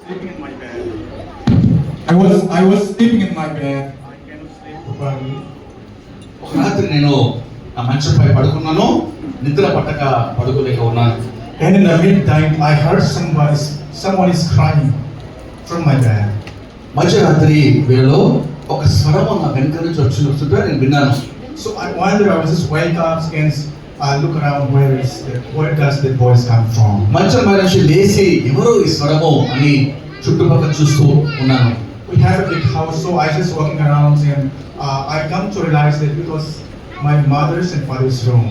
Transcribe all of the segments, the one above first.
sleeping in my bed. I was sleeping in my bed. I cannot sleep properly. ఒక రాత్రి నేను నా మంచంపై పడుకున్నాను, నిద్ర పట్టక పడుకోలేక ఉన్నాను. And in the midnight, I heard someone is crying from my bed. మధ్యరాత్రి వేళలో ఒక స్వరము నా వెనుక నుంచి వస్తుంటే నేను విన్నాను. So I wonder, I was just wake up and look around, where does the voice come from? మంచం పై నుంచి లేచి ఎవరు ఈ స్వరము అని చుట్టుపక్కల చూస్తూ ఉన్నాను. We have a big house, so I just walking around and I come to realize that it was my mother's and father's room.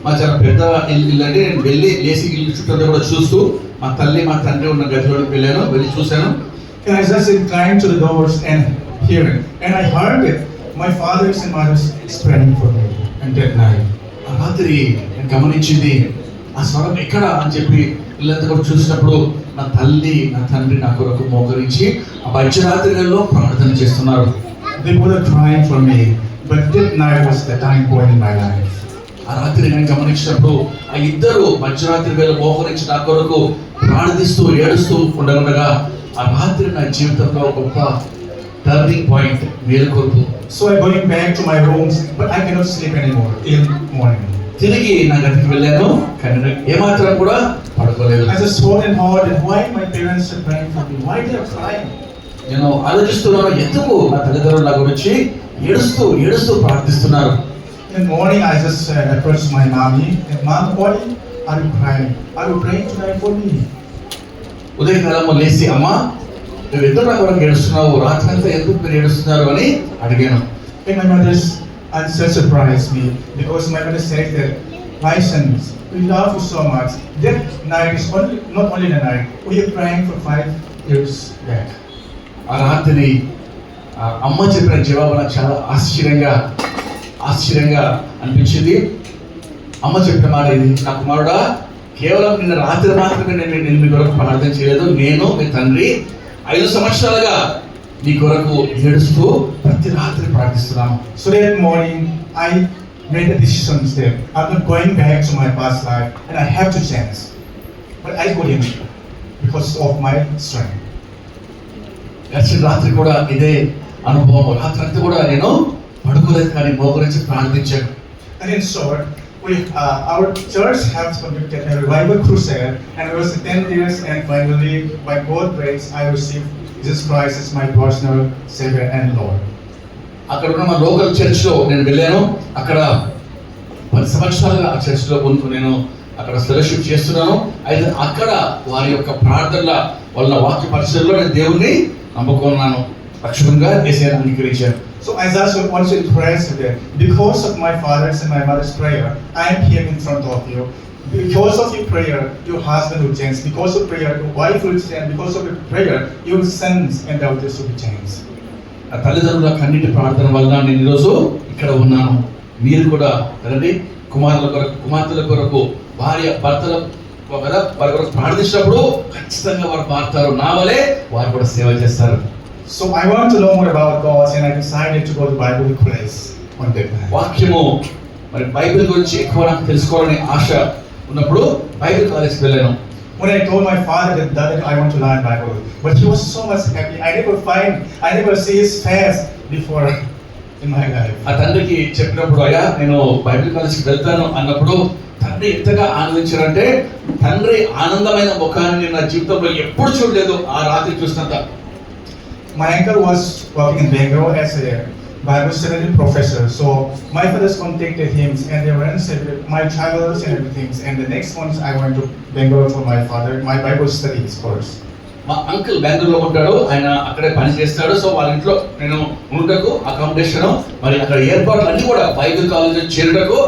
మా చాలా పెద్ద ఇల్లు అంటే నేను వెళ్ళి లేచి ఇల్లు చుట్టూ కూడా చూస్తూ మా తల్లి మా తండ్రి ఉన్న గదిలోకి వెళ్ళి చూశాను. And I just inclined to the doors and hear it. And I heard it. My father's and mother's is praying for me and that night. ఆ రాత్రి నేను గమనించింది ఆ స్వరం ఎక్కడ అని చెప్పి ఇల్లంతా కూడా చూసినప్పుడు నా తల్లి నా తండ్రి నా కొరకు మోకరించి ఆ మధ్యరాత్రిలో ప్రార్థన చేస్తున్నారు. They were crying for me, but that night was the turning point in my life. ఆ రాత్రి నేను గమనించినప్పుడు ఆ ఇద్దరు మధ్యరాత్రి వేళ మోకరించి నా కొరకు ప్రార్థిస్తూ ఏడుస్తూ ఉండగా ఆ రాత్రి నా జీవితంలో గొప్ప టర్నింగ్ పాయింట్ మేలుకొల్పు. So I'm going back to my rooms, but I cannot sleep anymore in morning. తిరిగి నా గదికి వెళ్ళాను, కానీ ఏమాత్రం కూడా పడుకోలేదు. I just thought and thought, why my parents are praying for me? Why they are crying? నేను ఆలోచిస్తున్నాను, ఎందుకు నా తల్లిదండ్రులు నా గురించి ఏడుస్తూ ప్రార్థిస్తున్నారు. In the morning, I just approached my mommy and mom, why are you crying? Are you praying tonight for me? ఉదయకాలము లేచి అమ్మా నువ్వు ఎందుకు నా కొరకు ఏడుస్తున్నావు, రాత్రంతా ఎందుకు మీరు ఏడుస్తున్నారు అని అడిగాను. And my mother's answer surprised me because my mother said that, my sons, we love you so much. That night is not only the night, we are praying for 5 years back. ఆ రాత్రి అమ్మ చెప్పిన జవాబు నాకు చాలా ఆశ్చర్యంగా అనిపించింది. అమ్మ చెప్పిన మాట ఇది, నా కుమారుడా, కేవలం నిన్న రాత్రి మాత్రమే నేను మీ కొరకు ప్రార్థన చేయలేదు, నేను మీ తండ్రి 5 సంవత్సరాలుగా నీ కొరకు ఏడుస్తూ ప్రతి రాత్రి ప్రార్థిస్తున్నాను. So that morning, I made a decision that I'm not going back to my past life and I have to change. But I couldn't because of my strength. గడిచిన రాత్రి కూడా ఇదే అనుభవం. రాత్రి అంతా కూడా నేను పడుకోలేదు, కానీ మోకరించి ప్రార్థించాను. And in short, our church has conducted a revival crusade, and it was 10 years, and finally, by God's grace, I received Jesus Christ as my personal Savior and Lord. అక్కడ ఉన్న మా లోకల్ చర్చ్లో నేను వెళ్ళాను. అక్కడ 10 సంవత్సరాలుగా ఆ చర్చ్లో నేను అక్కడ ఫెలోషిప్ చేస్తున్నాను. అయితే అక్కడ వారి యొక్క ప్రార్థనల వాళ్ళ వాక్య పరిచయంలో నేను దేవుణ్ణి నమ్ముకున్నాను, రక్షకునిగా యేసయ్యను అంగీకరించాను. So I just want to impress you that because of my father's and my mother's prayer, I am here in front of you. Because of your prayer, your husband will change. Because of prayer, your wife will change. Because of your prayer, your sons and daughters will be changed. ఆ తల్లిదండ్రుల కన్నీటి ప్రార్థన వల్ల నేను ఈరోజు ఇక్కడ ఉన్నాను. మీరు కూడా కదండి కుమార్తెల కొరకు భర్తల వారి కొరకు ప్రార్థించినప్పుడు ఖచ్చితంగా వారు మారుతారు, నా వలే వారు కూడా సేవ చేస్తారు. So I want to know more about God, and I decided to go to Bible college one day. వాక్యము మరి బైబిల్ గురించి ఎక్కువ నాకు తెలుసుకోవాలని ఆశ ఉన్నప్పుడు బైబిల్ కాలేజ్కి వెళ్ళాను. When I told my father that I want to learn Bible, but he was so much happy. I never see his face before in my life. ఆ తండ్రికి చెప్పినప్పుడు, అయ్యా నేను బైబిల్ కాలేజ్కి వెళ్తాను అన్నప్పుడు తండ్రి ఎంతగా ఆనందించారంటే, తండ్రి ఆనందమైన ముఖాన్ని నా జీవితంలో ఎప్పుడు చూడలేదు, ఆ రాత్రి చూసినంత. My uncle was working in Bangalore as a Bible study professor. So my fathers contacted him and they went my travels and everything. And the next month I went to Bangalore for my father, my Bible studies course. మా uncle బెంగళూరులో ఉంటాడు, ఆయన అక్కడే పని చేస్తాడు. So వాళ్ళ ఇంట్లో నేను ఉండటకు అకామిడేషన్, మరి అక్కడ ఏర్పాట్లు అన్ని కూడా బైబిల్ కాలేజ్ చేరుటకు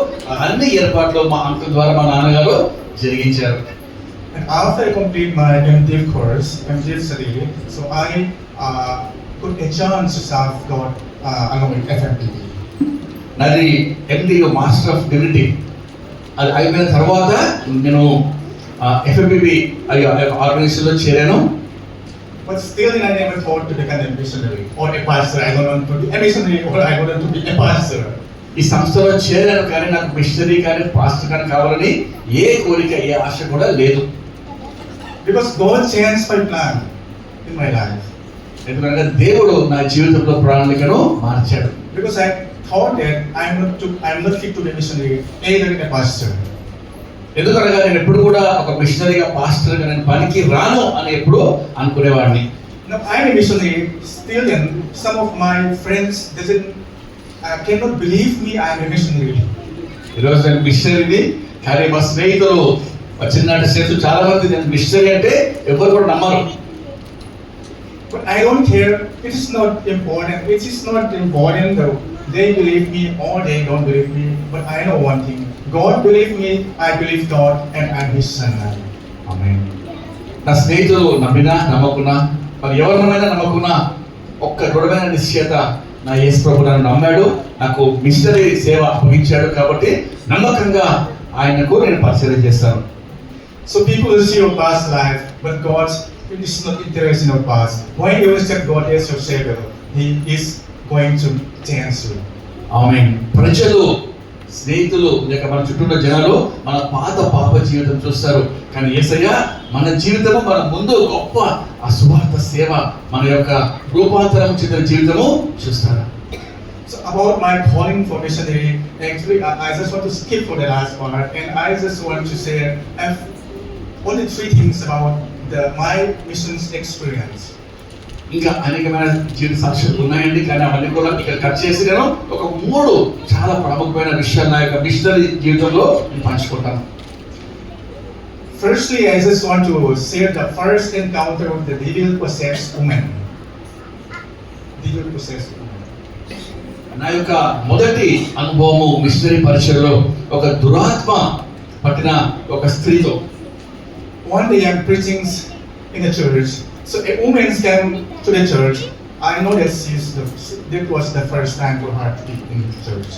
అన్ని ఏర్పాట్లు మా అంకుల్ ద్వారా మా నాన్నగారు జరిగించారు. And after I complete my MDiv course, MDiv study, so I got a chance to serve God along with FMDB. నాది MDiv మాస్టర్ ఆఫ్ డివినిటీ. అది అయిపోయిన తర్వాత నేను FMBB ఆర్గనైజేషన్లో చేరాను. But still, I never thought to become a missionary or a pastor. I don't want to be a missionary or I don't want to be a pastor. ఈ సంస్థలో చేరాను, కానీ నాకు మిషనరీ కానీ పాస్టర్ కానీ కావాలని ఏ కోరిక ఏ ఆశ కూడా లేదు. Because God changed my plan. in my life. ఎందుకంటే దేవుడు నా జీవితంలో ప్రణాళికను మార్చాడు. Because I thought that I'm not fit to be a missionary, either a pastor. ఎందుకనగా నేను ఎప్పుడు కూడా ఒక మిషనరీగా పాస్టర్గా నేను పనికి రాను అని ఎప్పుడు అనుకునేవాడిని. Now I'm a missionary still, and some of my friends cannot believe me I'm a missionary. ఈరోజు నేను మిషనరీని, కానీ మా స్నేహితులు, మా చిన్నటి స్నేహితులు చాలా మంది నేను మిషనరీ అంటే ఎవరు కూడా నమ్మరు. But I don't care. It is not important. It is not important though. They believe me or they don't believe me. But I know one thing. God believe me. I believe God, and I'm His son. ఆమేన్. నా స్నేహితులు నమ్మినా నమ్మకున్నా, మరి ఎవరు నమ్మినా నమ్మకున్నా, ఒక్క దృఢమైన నిశ్చయత, నా యేసు ప్రభు నన్ను నమ్మాడు, నాకు మిషనరీ సేవ అప్పగించాడు కాబట్టి నమ్మకంగా ఆయనకు నేను పరిచయం చేస్తాను. So people will see your past life, but God is not interested in your past. When you accept God as your Savior, He is going to change you. ఆమేన్. ప్రజలు, స్నేహితులు, లేక మన చుట్టూ ఉన్న జనాలు మన పాత పాప జీవితం చూస్తారు, కానీ యేసయ్య మన జీవితము, మన ముందు గొప్ప ఆ సువార్త సేవ, మన యొక్క రూపాంతరం చెందిన జీవితము చూస్తారు. So about my calling for missionary, actually I just want to skip for the last part, and I just want to say only 3 things about my missions experience. ఇంకా అనేకమైన జీవిత సాక్ష్యాలు ఉన్నాయండి, కానీ అవన్నీ కూడా ఇక్కడ కట్ చేసి నేను ఒక 3 చాలా ప్రముఖమైన విషయాలు నా యొక్క మిషనరీ జీవితంలో నేను పంచుకుంటాను. Firstly, I just want to share the first encounter with the devil-possessed woman. Devil-possessed woman. నా యొక్క మొదటి అనుభవము మిషనరీ పరిచయంలో ఒక దురాత్మ పట్టిన ఒక స్త్రీతో. One day I'm preaching in the church. So a woman came to the church. I know that that was the first time for her to be in the church.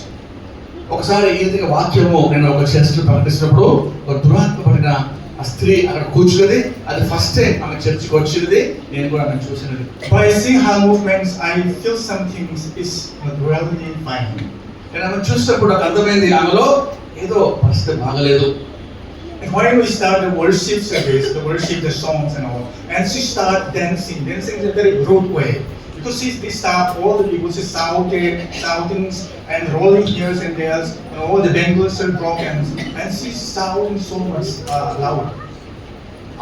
ఒకసారి ఈ విధంగా వాక్యము నేను ఒక చర్చిలో ప్రకటిస్తున్నప్పుడు ఒక దురాత్మ పడిన ఆ స్త్రీ అక్కడ కూర్చున్నది. అది ఫస్ట్ టైం ఆమె చర్చికి వచ్చినది, నేను కూడా ఆమె చూసినది. By seeing her movements, I feel something is not really fine. నేను ఆమె చూసినప్పుడు నాకు అర్థమైంది ఆమెలో ఏదో పరిస్థితి బాగలేదు. And when we start the worship service, the songs and all, and she start dancing in a very rude way. Because they start, all the people she shouting and rolling here and there, and all the bangles are broken, and she's shouting so much loud.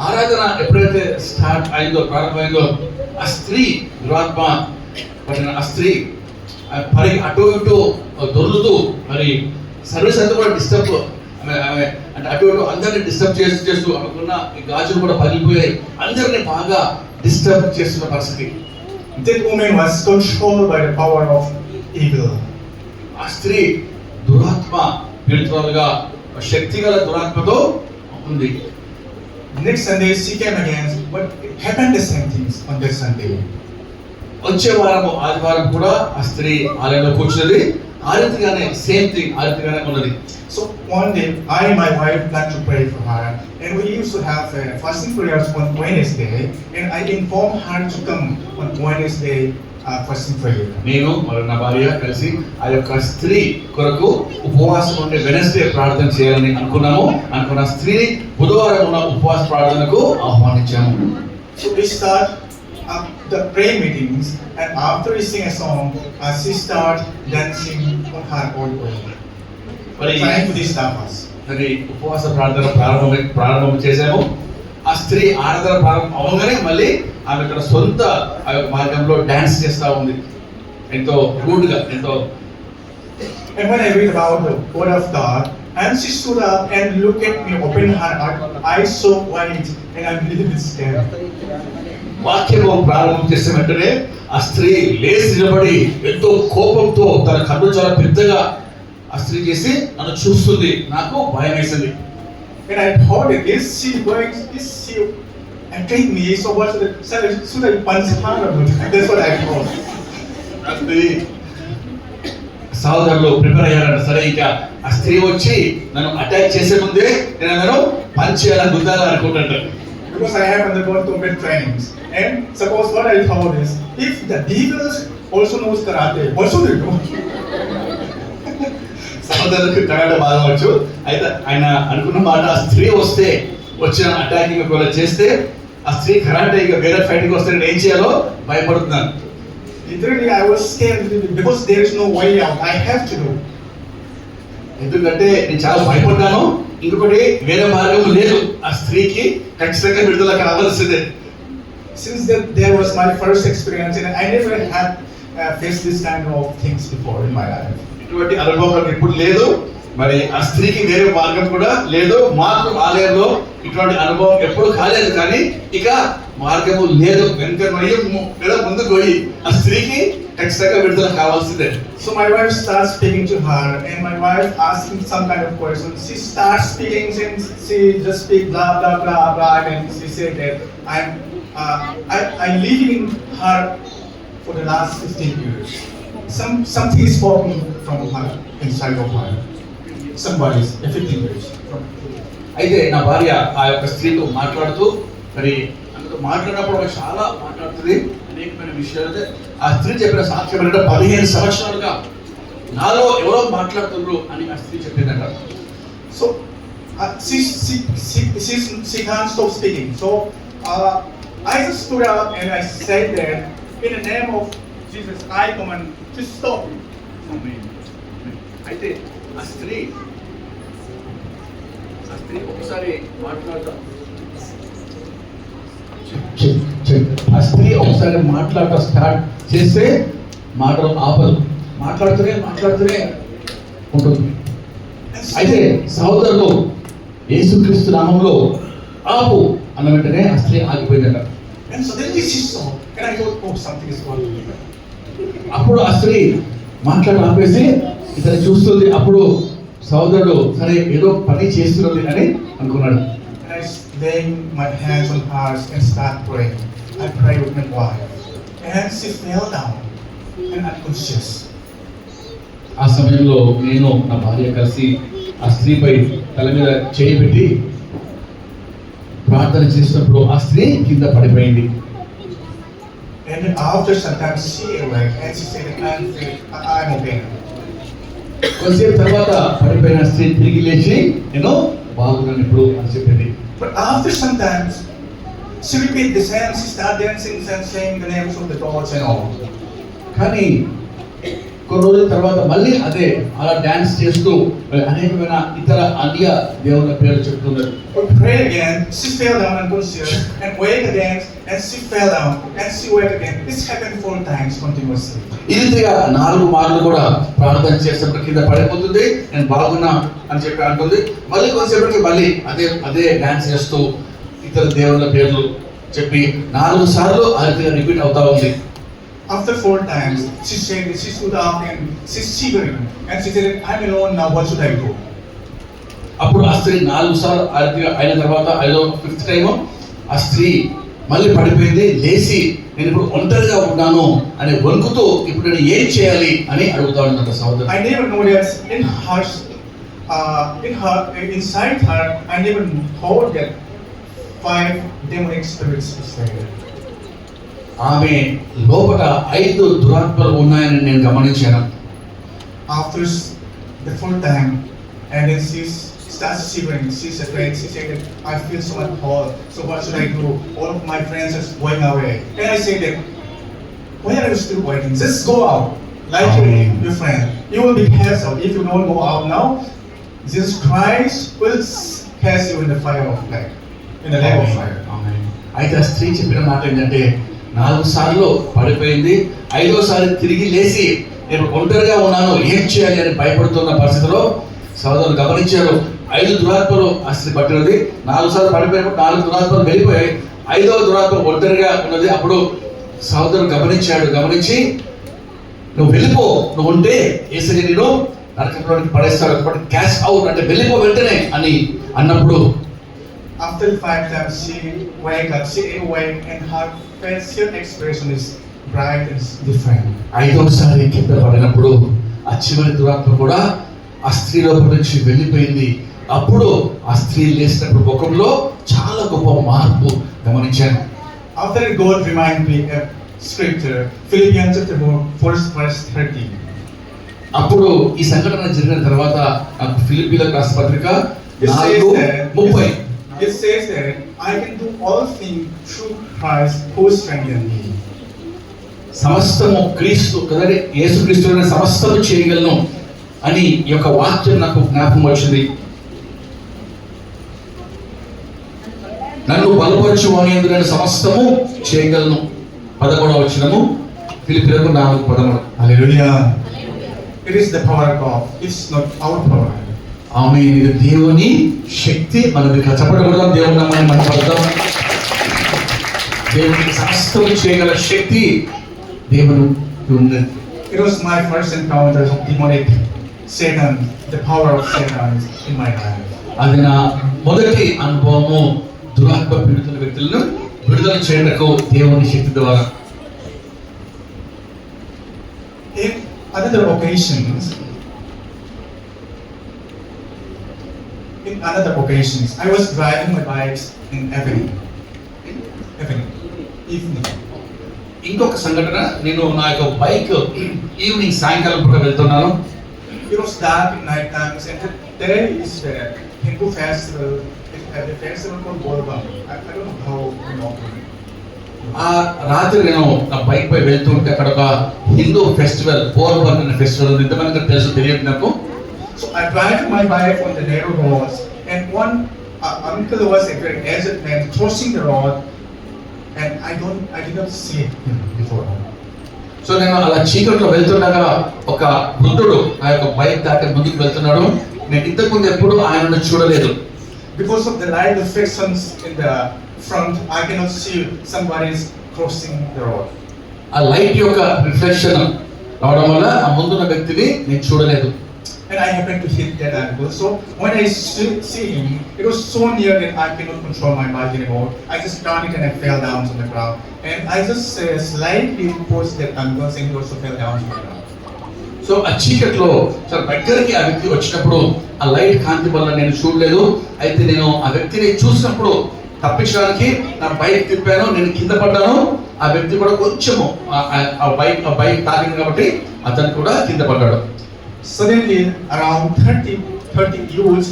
ఆరాధన ఎప్పుడైతే start అయిందో, ప్రారంభమైందో, ఆ స్త్రీ దురాత్మ పడిన ఆ స్త్రీ పరి అటు ఇటు దొర్లుతూ, మరి సర్వీస్ అంతా కూడా డిస్టర్బ్, ఆమె అంటే అటు ఇటు అందరినీ డిస్టర్బ్ చేస్తూ ఆమెకున్న ఈ గాజులు కూడా పగిలిపోయాయి, అందరినీ బాగా డిస్టర్బ్ చేస్తున్న పరిస్థితి. That woman was controlled by the power of evil. ఆ స్త్రీ దురాత్మ పీడితురాలుగా, శక్తిగల దురాత్మతో ఉంది. Next Sunday she came again, but it happened the same things on that Sunday. వచ్చే వారము ఆదివారం కూడా ఆ స్త్రీ ఆలయంలో కూర్చున్నది. ఆ రీతిగానే సేమ్ థింగ్, ఆ రీతిగానే ఉన్నది. So one day, I and my wife planned to pray for her, and we used to have fasting prayers on Wednesday, and I informed her to come on Wednesday fasting prayer. నేను మరియు నా భార్య కలిసి ఆ యొక్క స్త్రీ కొరకు ఉపవాసం ఉండే వెనస్డే ప్రార్థన చేయాలని అనుకున్న స్త్రీని బుధవారం ఉన్న ఉపవాస ప్రార్థనకు ఆహ్వానించాము. So we start the prayer meetings, and after we sing a song, she start dancing on her own way. Trying to disturb us. మరి ఉపవాస ప్రార్థన ప్రారంభం చేశాము. ఆ స్త్రీ ఆరాధన ప్రారంభం అవగానే మళ్ళీ ఆమె ఇక్కడ సొంత మార్గంలో డాన్స్ చేస్తూ ఉంది, ఎంతో రూడ్గా, ఎంతో. And when I read about the word of God, and she stood up and looked at me, opened her eyes so wide, and I'm a little bit scared. వాక్యము ప్రారంభం చేసే వెంటనే ఆ స్త్రీ లేచి నిలబడి ఎంతో కోపంతో తన కన్ను చాలా పెద్దగా ఆ స్త్రీ చేసి నన్ను చూస్తుంది. నాకు భయం వేసింది. And I thought, is she entering me? So what should I punch her? That's what I thought. సహోదరులు ప్రిపేర్ అయ్యారంట. సరే, ఇక ఆ స్త్రీ వచ్చి నన్ను అటాక్ చేసే ముందే నేను నన్ను పంచ్ చేయాలని గుద్దాలని అనుకుంటాను. Because I have undergone combat trainings, and suppose what I thought is, if the devils also knows karate, what should they do? సహోదరులకు కరాటే బాగా వచ్చు. అయితే ఆయన అనుకున్న మాట, ఆ స్త్రీ వచ్చిన అటాకింగ్ ఒకవేళ చేస్తే ఆ స్త్రీ కరాటే ఇక వేరే ఫైటింగ్ వస్తే నేను ఏం చేయాలో భయపడుతున్నాను. Literally, I was scared because there is no way out. I have to do. ఎందుకంటే నేను చాలా భయపడ్డాను. ఇంకొకటి వేరే మార్గం లేదు, ఆ స్త్రీకి ఖచ్చితంగా విడుదల కావాల్సిందే. Since that there was my first experience, and I never had faced this kind of things before in my life. ఇటువంటి అనుభవం ఎప్పుడు లేదు. మరి ఆ స్త్రీకి వేరే మార్గం కూడా లేదు. మాకు ఆలయంలో ఇటువంటి అనుభవం ఎప్పుడు కాలేదు. కానీ ఇక మార్గము లేదు, వెనుక ముందుకు పోయి ఆ స్త్రీకి ఖచ్చితంగా విడుదల కావాల్సిందే. So my wife starts speaking to her, and my wife asking some kind of question. She starts speaking, and she just speak blah blah blah blah, and she said that I'm leaving her for the last 15 years. Something is spoken from her inside of her. Somebody is 15 years. అయితే నా భార్య ఆ యొక్క స్త్రీతో మాట్లాడుతూ మరి అందులో మాట్లాడినప్పుడు ఆమె చాలా మాట్లాడుతుంది, అనేకమైన విషయాలు. ఆ స్త్రీ చెప్పిన సాక్ష్యం ఏంటంటే 15 సంవత్సరాలుగా నాలో ఎవరో మాట్లాడుతున్నారు అని ఆ స్త్రీ చెప్పిందంట. So she can't stop speaking. So I just stood up and I said that in the name of Jesus, I command to stop. అయితే ఆ స్త్రీ ఒకసారి మాట్లాడతాం, ఆ స్త్రీ ఒకసారి మాట్లాడటం స్టార్ట్ చేస్తే మాటలు ఆపదు, మాట్లాడుతూనే ఉంటుంది. అయితే సహోదరులు యేసుక్రీస్తు నామంలో ఆపు అన్న వెంటనే ఆ స్త్రీ ఆగిపోయిందట. And suddenly she saw, and I thought, oh, something is wrong with me. అప్పుడు ఆ స్త్రీ మాట్లాడి ఆపేసి ఇతను చూస్తుంది. అప్పుడు సహోదరుడు సరే ఏదో పని చేస్తున్నది అని అనుకున్నాడు. And I laying my hands on hers and start praying. I pray with my wife, and she fell down and unconscious. ఆ సమయంలో నేను నా భార్య కలిసి ఆ స్త్రీపై తల మీద చేయి పెట్టి ప్రార్థన చేసినప్పుడు ఆ స్త్రీ కింద పడిపోయింది. And then after some time she awake and she said, I'm okay. కొంతసేపు తర్వాత పడిపోయిన స్త్రీ తిరిగి లేచి నేను బాగున్నాను ఇప్పుడు అని చెప్పింది. But after some time she repeat the same. She start dancing and saying the names of the gods and all. కానీ కొన్ని రోజుల తర్వాత మళ్ళీ అదే అలా డాన్స్ చేస్తూ అనేకమైన ఇతర అన్య దేవుళ్ళ పేర్లు చెప్తున్నారు. We pray again. She fell down unconscious and wake again, and she fell down and she wake again. This happened 4 times continuously. ఈ రీతిగా 4 మార్లు కూడా ప్రార్థన చేసినప్పుడు కింద పడిపోతుంది, నేను బాగున్నా అని చెప్పి అంటుంది. మళ్ళీ కొంతసేపటికి మళ్ళీ అదే డాన్స్ చేస్తూ ఇతర దేవుళ్ళ పేర్లు చెప్పి 4 సార్లు ఆ రీతిగా రిపీట్ అవుతా ఉంది. After 4 times, she said she stood up and she's shivering, and she said, I'm alone now. What should I do? అప్పుడు ఆ స్త్రీ 4 సార్లు ఆ రీతిగా అయిన తర్వాత 5th టైం ఆ స్త్రీ మళ్ళీ పడిపోయింది. లేచి నేను ఇప్పుడు ఒంటరిగా ఉన్నాను అని వణుకుతూ ఇప్పుడు నేను ఏం చేయాలి అని అడుగుతా ఉన్నాను సహోదరు. I never know that inside her, I never thought that 5 demonic spirits is there. ఆమె లోపల 5 దురాత్మలు ఉన్నాయని నేను గమనించాను. After the 4th time, and then she starts shivering. She's afraid. She said, I feel so much cold. So what should I do? All of my friends are going away. And I said that, why are you still waiting? Just go out. Like your friend. You will be cast out. If you don't go out now, Jesus Christ will cast you in the fire of life. In the lake of fire. అయితే ఆ స్త్రీ చెప్పిన మాట ఏంటంటే 4 సార్లు పడిపోయింది, 5వసారి తిరిగి లేచి నేను ఒంటరిగా ఉన్నాను, ఏం చేయాలి అని భయపడుతున్న పరిస్థితిలో సహోదరులు గమనించారు. 5 దురాత్మలు ఆ స్త్రీ పట్టినది. 4 సార్లు పడిపోయినప్పుడు 4 దురాత్మలు వెళ్ళిపోయాయి. 5వ దురాత్మ ఒంటరిగా ఉన్నది. అప్పుడు సహోదరుడు గమనించి నువ్వు వెళ్ళిపో, నువ్వు ఉంటే యేసయ్య నిన్ను నరకంలోకి పడేస్తాడు, కాబట్టి క్యాష్ అవుట్ అంటే వెళ్ళిపో వెంటనే అని అన్నప్పుడు after 5 times she wake up, she awake, and her facial expression is bright and different. 5వసారి కింద పడినప్పుడు ఆ చివరి దురాత్మ కూడా ఆ స్త్రీ లోపల నుంచి వెళ్ళిపోయింది. అప్పుడు ఆ స్త్రీ లేచినప్పుడు ముఖంలో చాలా గొప్ప మార్పు గమనించాను. After God remind me of scripture, Philippians chapter 4 verse 30. అప్పుడు ఈ సంఘటన జరిగిన తర్వాత నాకు ఫిలిప్పీలకు రాసిన పత్రిక 4:30 It says that I can do all things through Christ who strengthens me. సమస్తము క్రీస్తు కదండి, యేసుక్రీస్తులోనే సమస్తము చేయగలను అని ఈ యొక్క వాక్యం నాకు జ్ఞాపకం వచ్చింది. నన్ను బలపరచు అని నేను సమస్తము చేయగలను. 11వ వచనము ఫిలిప్పీయులకు 4:13. Hallelujah. It is the power of God. It's not our power. ఆమె ఇది దేవుని శక్తి. మనది కష్టపడకూడదు, దేవుని నమ్మని మనం పడతాం. దేవునికి సమస్తము చేయగల శక్తి దేవుని ఉంది. It was my first encounter of demonic Satan, the power of Satan in my life. అది నా మొదటి అనుభవము, దురాత్మ పీడితుల వ్యక్తులను విడుదల చేయడానికి దేవుని శక్తి ద్వారా. In other occasions, I was driving my bikes in evening. ఇంకొక సంఘటన, నేను నా యొక్క బైక్ ఈవినింగ్ సాయంకాలం పూట వెళ్తున్నాను. It was dark in night times, and there is the Hindu festival. It's a festival called Bolba. I don't know how you know. ఆ రాత్రి నేను నా బైక్ పై వెళ్తుంటే అక్కడ ఒక హిందూ ఫెస్టివల్, పోర్బన్ అనే ఫెస్టివల్ ఉంది. ఇంతమంది తెలుసు తెలియదు నాకు. So I drive my bike on the narrow roads, and one uncle was a very aged man crossing the road, and I did not see him before. So నేను అలా చీకట్లో వెళ్తుండగా ఒక వృద్ధుడు ఆ యొక్క బైక్ దాటి ముందుకు వెళ్తున్నాడు. నేను ఇంతకుముందు ఎప్పుడు ఆయనను చూడలేదు. Because of the light reflections in the front, I cannot see somebody is crossing the road. ఆ లైట్ యొక్క రిఫ్లెక్షన్ రావడం వల్ల ఆ ముందున్న వ్యక్తిని నేను చూడలేదు. And I happened to hit that angle. So when I see him, it was so near that I cannot control my bike anymore. I just turned it and I fell down to the ground. And I just slightly pushed that angle and he also fell down to the ground. So ఆ చీకట్లో చాలా దగ్గరికి ఆ వ్యక్తి వచ్చినప్పుడు ఆ light కాంతి వల్ల నేను చూడలేదు. అయితే నేను ఆ వ్యక్తిని చూసినప్పుడు తప్పించడానికి నా బైక్ తిప్పాను, నేను కింద పడ్డాను. ఆ వ్యక్తి కూడా కొంచెము ఆ బైక్ తాకింది కాబట్టి అతను కూడా కింద పడ్డాడు. Suddenly, around 30 youths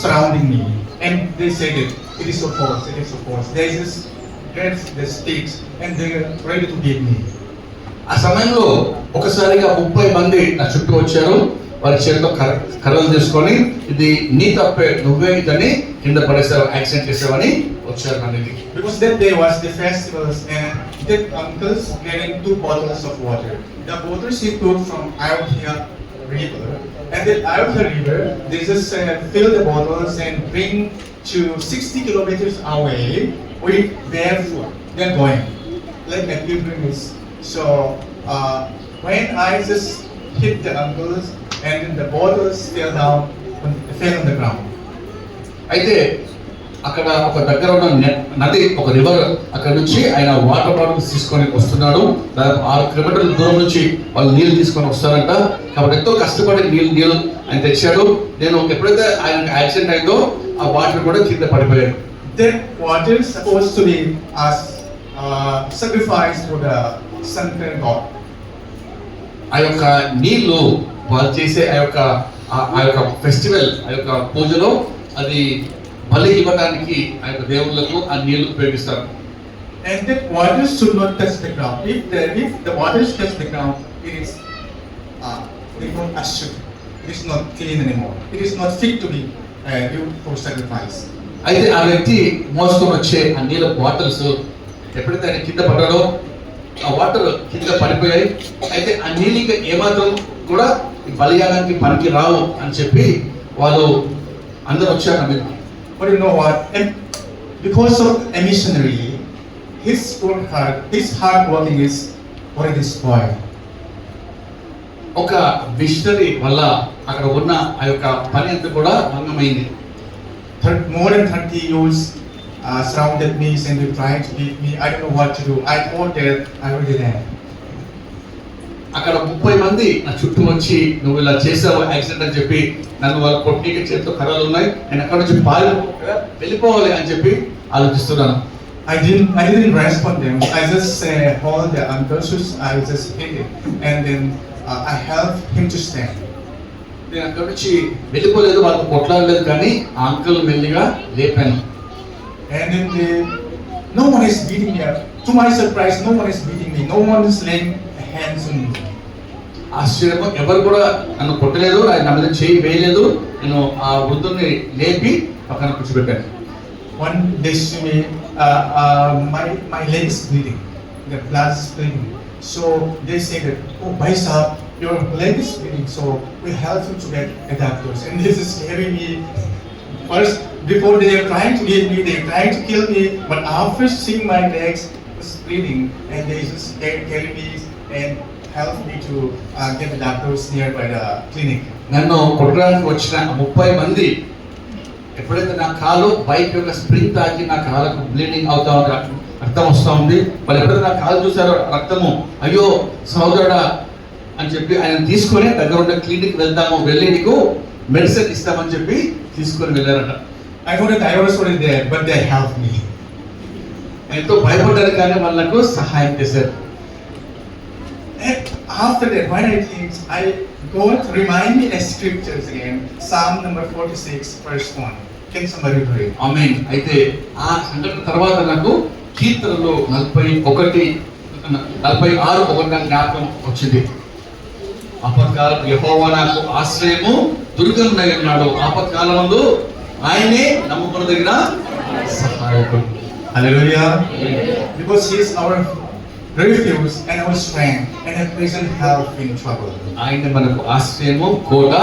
surrounding me, and they said it is so force, it is so force. They just get the sticks and they are ready to beat me. ఆ సమయంలో ఒకసారిగా 30 మంది నా చుట్టూ వచ్చారు. వారి చేతిలో కర్రలు తీసుకొని ఇది నీ తప్పే, నువ్వే ఇతన్ని కింద పడేసావు, యాక్సిడెంట్ చేసావని వచ్చారు నా దగ్గరికి. Because that day was the festivals and the uncles getting 2 bottles of water. The bottles he took from Ayodhya river, and then Ayodhya river they just fill the bottles and bring to 60 kilometers away with barefoot. They're going like a pilgrimage. So when I just hit the uncles and then the bottles fell on the ground. అయితే అక్కడ ఒక దగ్గర ఉన్న నది, ఒక river, అక్కడ నుంచి ఆయన వాటర్ బాటిల్స్ తీసుకొని వస్తున్నాడు. దాదాపు 6 కిలోమీటర్ల దూరం నుంచి వాళ్ళు నీళ్లు తీసుకొని వస్తారంట. కాబట్టి ఎంతో కష్టపడి నీళ్ళు ఆయన తెచ్చాడు. నేను ఎప్పుడైతే ఆయన యాక్సిడెంట్ అయిందో ఆ వాటర్ కూడా కింద పడిపోయాడు. That water is supposed to be as sacrifice for the sun god. ఆ యొక్క నీళ్లు వాళ్ళు చేసే ఆ యొక్క ఫెస్టివల్, ఆ యొక్క పూజలో అది బలి ఇవ్వడానికి ఆ యొక్క దేవుళ్ళకు ఆ నీళ్లు ఉపయోగిస్తారు. And that water should not touch the ground. If the water touch the ground, it is ashut. It is not clean anymore. It is not fit to be used for sacrifice. అయితే ఆ వ్యక్తి మోసుకొని వచ్చే ఆ నీళ్ళ bottles ఎప్పుడైతే ఆయన కింద పడ్డాడో ఆ వాటర్ కింద పడిపోయాయి. అయితే ఆ నీళ్ళు ఇంకా ఏమాత్రం కూడా బలియాగానికి పనికి రావు అని చెప్పి వాళ్ళు అందరూ వచ్చారు నా మీద. But you know what? And because of a missionary, his hard working is already spoiled. ఒక మిషనరీ వల్ల అక్కడ ఉన్న ఆ యొక్క పని అంతా కూడా భంగమైంది. More than 30 youths surrounded me and they tried to beat me. I don't know what to do. I thought that I already there. అక్కడ 30 మంది నా చుట్టూ వచ్చి నువ్వు ఇలా చేసావు యాక్సిడెంట్ అని చెప్పి నన్ను వాళ్ళు కొట్టికి చేతితో కర్రలు ఉన్నాయి, నేను అక్కడ నుంచి వెళ్ళిపోవాలి అని చెప్పి ఆలోచిస్తున్నాను. I didn't respond them. I just hold the uncle's shoes. I just hit it, and then I helped him to stand. నేను అక్కడ నుంచి వెళ్ళిపోలేదు, వాళ్ళతో కొట్లాడలేదు, కానీ ఆ అంకుల్ మెల్లిగా లేపాను. And then no one is beating me up. To my surprise, no one is beating me. No one is laying hands on me. ఆశ్చర్యము, ఎవరు కూడా నన్ను కొట్టలేదు, నా మీద చేయి వేయలేదు. నేను ఆ వృద్ధుని లేపి పక్కన కూర్చోబెట్టాను. One day she me, my leg is bleeding. The blood is bleeding. So they say that, oh, bhai sahab, your leg is bleeding. So we help you to get a doctors. And this is scaring me. First, before they are trying to get me, they are trying to kill me. But after seeing my legs was bleeding, and they just carry me and help me to get the doctors nearby the clinic. నన్ను కొట్టడానికి వచ్చిన 30 మంది ఎప్పుడైతే నా కాలు bike యొక్క spring తాకి నా కాలకు బ్లీడింగ్ అవుతా ఉంది, రక్తం వస్తూ ఉంది, వాళ్ళు ఎప్పుడైతే నా కాలు చూసారో రక్తము, అయ్యో సహోదరుడా అని చెప్పి ఆయన తీసుకొని దగ్గర ఉన్న క్లినిక్ వెళ్తాము, వెళ్ళి నీకు మెడిసిన్ ఇస్తామని చెప్పి తీసుకొని వెళ్ళారట. I know that I was already there, but they helped me. ఎంతో భయపడ్డారు కానీ వాళ్ళకు సహాయం చేశారు. And after that, when I think, God remind me the scriptures again, Psalm number 46, verse 1. Can somebody read? ఆమేన్. అయితే ఆ సంఘటన తర్వాత నాకు కీర్తనలో 46:1 జ్ఞాపకం వచ్చింది. ఆపత్కాలం యెహోవా నాకు ఆశ్రయము దుర్గమునై ఉన్నాడు, ఆపత్కాలమందు ఆయనే నమ్ముకొనదగిన సహాయకుడు. Hallelujah. Because He is our refuge and our strength and a present help in trouble. ఆయన మనకు ఆశ్రయము, కోట,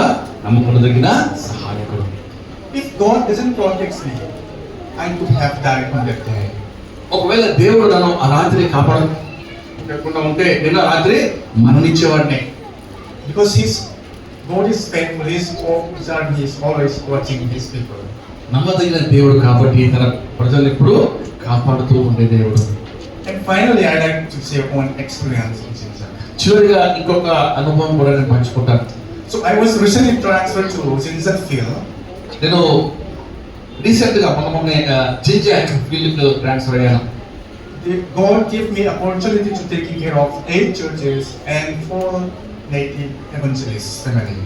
నమ్ముకొనదగిన సహాయకుడు. If God doesn't protect me, I could have died on that day. ఒకవేళ దేవుడు నన్ను ఆ రాత్రి కాపాడకుండా ఉంటే నేను ఆ రాత్రి మరణించేవాడిని. Because God is faithful, He is always watching His people. నమ్మదగిన దేవుడు కాబట్టి తన ప్రజలను ఎప్పుడు కాపాడుతూ ఉండే దేవుడు. And finally, I'd like to share one experience in Jinja. చివరిగా ఇంకొక అనుభవం కూడా నేను పంచుకుంటాను. So I was recently transferred to Jinja field. నేను రీసెంట్ గా మొన్న జింజాక్ ఫీల్డ్ ట్రాన్స్ఫర్ అయ్యాను. God gave me opportunity to taking care of 8 churches and 4 native evangelists family.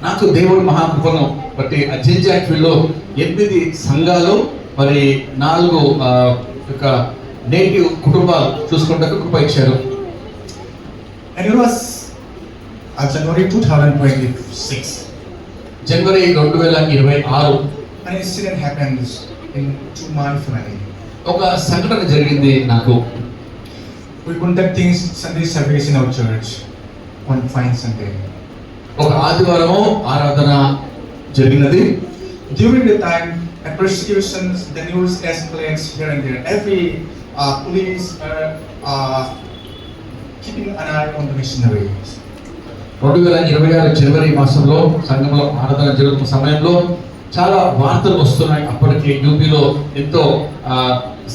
నాకు దేవుడు మహాకృపను బట్టి ఆ జింజాక్ ఫీల్డ్ లో 8 సంఘాలు మరి 4 యొక్క నేటివ్ కుటుంబాలు చూసుకుంటూ కృప ఇచ్చారు. And it was January 2026. January 2026 An incident happened to my family. ఒక సంఘటన జరిగింది నాకు. We conducting Sunday service in our church on fine Sunday. ఒక ఆదివారము ఆరాధన జరిగినది. During the time of persecutions, the news escalates here and there. Every police are keeping an eye on the missionaries. 2026 జనవరి మాసంలో సంఘంలో ఆరాధన జరుగుతున్న సమయంలో చాలా వార్తలు వస్తున్నాయి. అప్పటికి యూపీలో ఎంతో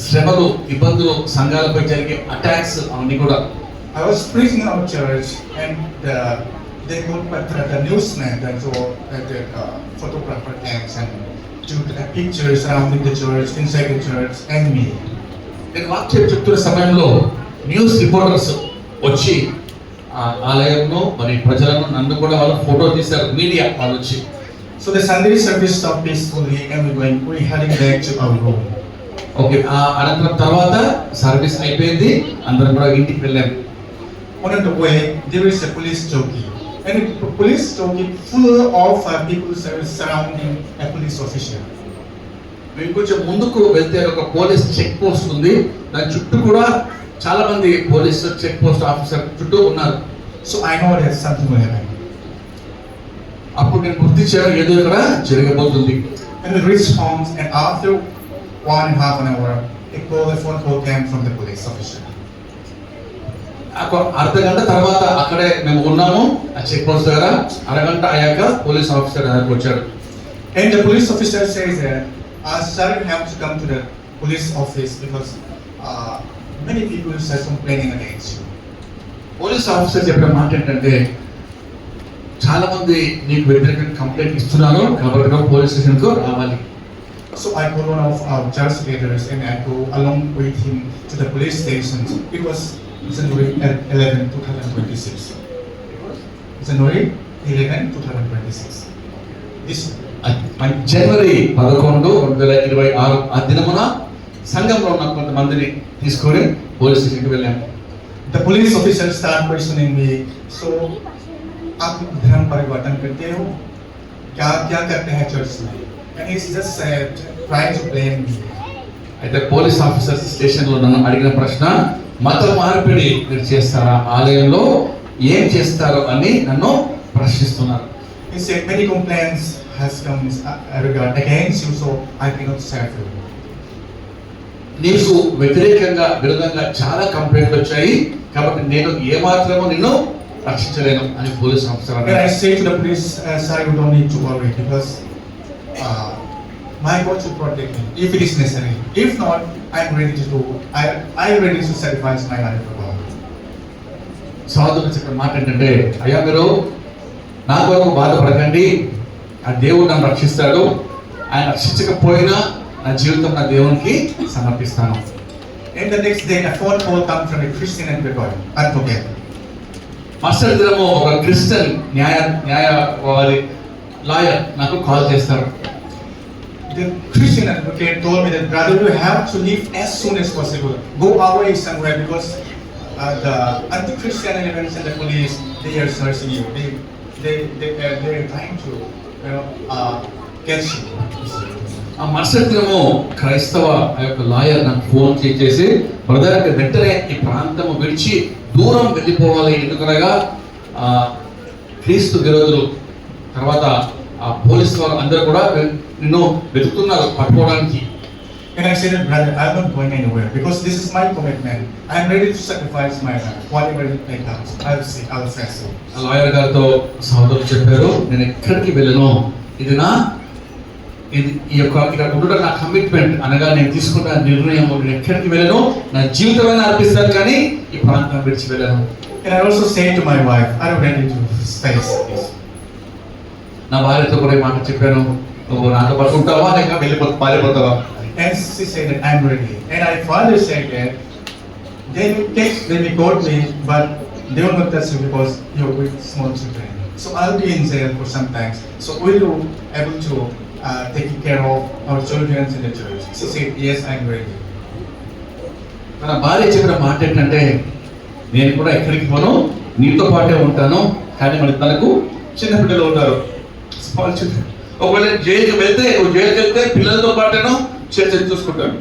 శ్రమలు, ఇబ్బందులు, సంఘాలపై జరిగే అటాక్స్ అన్ని కూడా. I was preaching in our church and they got the newsman that the photographer came and took the pictures surrounding the church, inside the church and me. నేను వాక్యం చెప్తున్న సమయంలో న్యూస్ రిపోర్టర్స్ వచ్చి ఆలయంలో మరి ప్రజలను నన్ను కూడా వాళ్ళు ఫోటో తీశారు, మీడియా వాళ్ళు వచ్చి. So the Sunday service stopped peacefully and we heading back to our room. Okay, అనంతరం తర్వాత సర్వీస్ అయిపోయింది, అందరం కూడా ఇంటికి వెళ్ళాం. On the way, there is a police jockey. And the police jockey full of people surrounding a police official. మేము కొంచెం ముందుకు వెళ్తే ఒక పోలీస్ చెక్ పోస్ట్ ఉంది, దాని చుట్టూ కూడా చాలా మంది పోలీస్ చెక్ పోస్ట్ ఆఫీసర్ చుట్టూ ఉన్నారు. So I know that something will happen. అప్పుడు నేను గుర్తించాను ఏదో ఇక్కడ జరగబోతుంది. And we reached homes and after 1.5 hour, a phone call came from the police officer. అర్ధగంట తర్వాత అక్కడే మేము ఉన్నాము ఆ చెక్ పోస్ట్ దగ్గర. అరగంట అయ్యాక పోలీస్ ఆఫీసర్ దగ్గరకు వచ్చాడు. And the police officer says that sir, you have to come to the police office because many people are complaining against you. Police officer చెప్పిన మాట ఏంటంటే చాలా మంది నీకు వ్యతిరేకంగా కంప్లైంట్ ఇస్తున్నారు కాబట్టి పోలీస్ స్టేషన్ కు రావాలి. So I called one of our church leaders and I go along with him to the police station. It was January 11, 2026. January 11, 2026. this జనవరి 11, 2026 ఆ దినమున సంఘంలో ఉన్న కొంతమందిని తీసుకొని పోలీస్ స్టేషన్కి వెళ్ళాము. the police officers start questioning me. So आप धर्म परिवर्तन करते हो? क्या क्या करते हैं चर्च में? And he's just trying to blame me. అయితే పోలీస్ ఆఫీసర్స్ స్టేషన్లో నన్ను అడిగిన ప్రశ్న, మత మార్పిడి మీరు చేస్తారా, ఆలయంలో ఏం చేస్తారు అని నన్ను ప్రశ్నిస్తున్నారు. He said many complaints has come against you, so I cannot serve you. నీకు వ్యతిరేకంగా విరుద్ధంగా చాలా కంప్లైంట్లు వచ్చాయి, కాబట్టి నేను ఏమాత్రము నిన్ను రక్షించలేను అని police officer And I say to the police, sir, you don't need to worry because my God will protect me if it is necessary. If not, I'm ready to sacrifice my life for God. సోదరుడు చెప్పిన మాట ఏంటంటే, అయ్యా మీరు నా కొరకు బాధపడకండి, ఆ దేవుడు నన్ను రక్షిస్తాడు, ఆయన రక్షించకపోయినా నా జీవితం నా దేవునికి సమర్పిస్తాను. And the next day, a phone call comes from a Christian advocate. మరుసటి దినము ఒక క్రిస్టియన్ న్యాయవాది లాయర్ నాకు కాల్ చేస్తారు. The Christian advocate told me that, brother, you have to leave as soon as possible. Go away somewhere because the anti-Christian elements and the police, they are searching you. They are trying to catch you. ఆ మరుసటి దినము క్రైస్తవ ఆ యొక్క lawyer నాకు phone చేసి, brother వెంటనే ఈ ప్రాంతం విడిచి దూరం వెళ్ళిపోవాలి, ఎందుకనగా క్రీస్తు విరోధులు తర్వాత ఆ పోలీసు వారు అందరూ కూడా నిన్ను వెతుకుతున్నారు పట్టుకోవడానికి. And I said, brother, I'm not going anywhere because this is my commitment. I'm ready to sacrifice my life, whatever it comes. I'll say so. ఆ లాయర్ గారితో సోదరులు చెప్పారు, నేను ఎక్కడికి వెళ్ళను, ఈ యొక్క ఇక్కడ ఉండడం నా కమిట్మెంట్ అనగా నేను తీసుకున్న నిర్ణయం, నేను ఎక్కడికి వెళ్ళను, నా జీవితమైనా అర్పిస్తాను కానీ ఈ ప్రాంతం విడిచి వెళ్ళను. And I also say to my wife, I'm ready to face this. నా భార్యతో కూడా ఈ మాట చెప్పాను, నువ్వు నాతో పాటు ఉంటావా లేక పారిపోతావా? And she said that I'm ready. And I further said that they will quote me, but they will not touch you because you're with small children. So I'll be in jail for some time. So will you able to take care of our children in the church? She said, yes, I'm ready. మన భార్య చెప్పిన మాట ఏంటంటే, నేను కూడా ఎక్కడికి పోను, నీతో పాటే ఉంటాను, కానీ మరి తనకు చిన్న పిల్లలు ఉన్నారు, స్మాల్ చిల్డ్రన్. ఒకవేళ జైలుకి వెళ్తే పిల్లలతో పాటేనో చర్చ చూసుకుంటాను.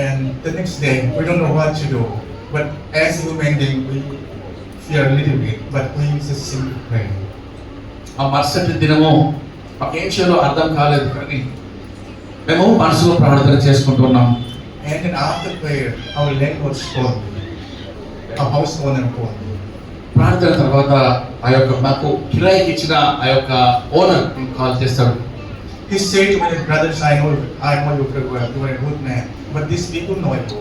And the next day, we don't know what to do. But as a human being, we fear a little bit, but we just simply pray. ఆ మరుసటి దినము మాకేం చేయాలో అర్థం కాలేదు, కానీ మేము మనసులో ప్రార్థన చేసుకుంటున్నాం. And then after prayer, our landlord called me, our house owner called me. ప్రార్థన తర్వాత ఆ యొక్క మాకు కిరాయికి ఇచ్చిన ఆ యొక్క ఓనర్ కాల్ చేస్తాడు. He said to my brothers, I know you very well, you are a good man, but these people know you.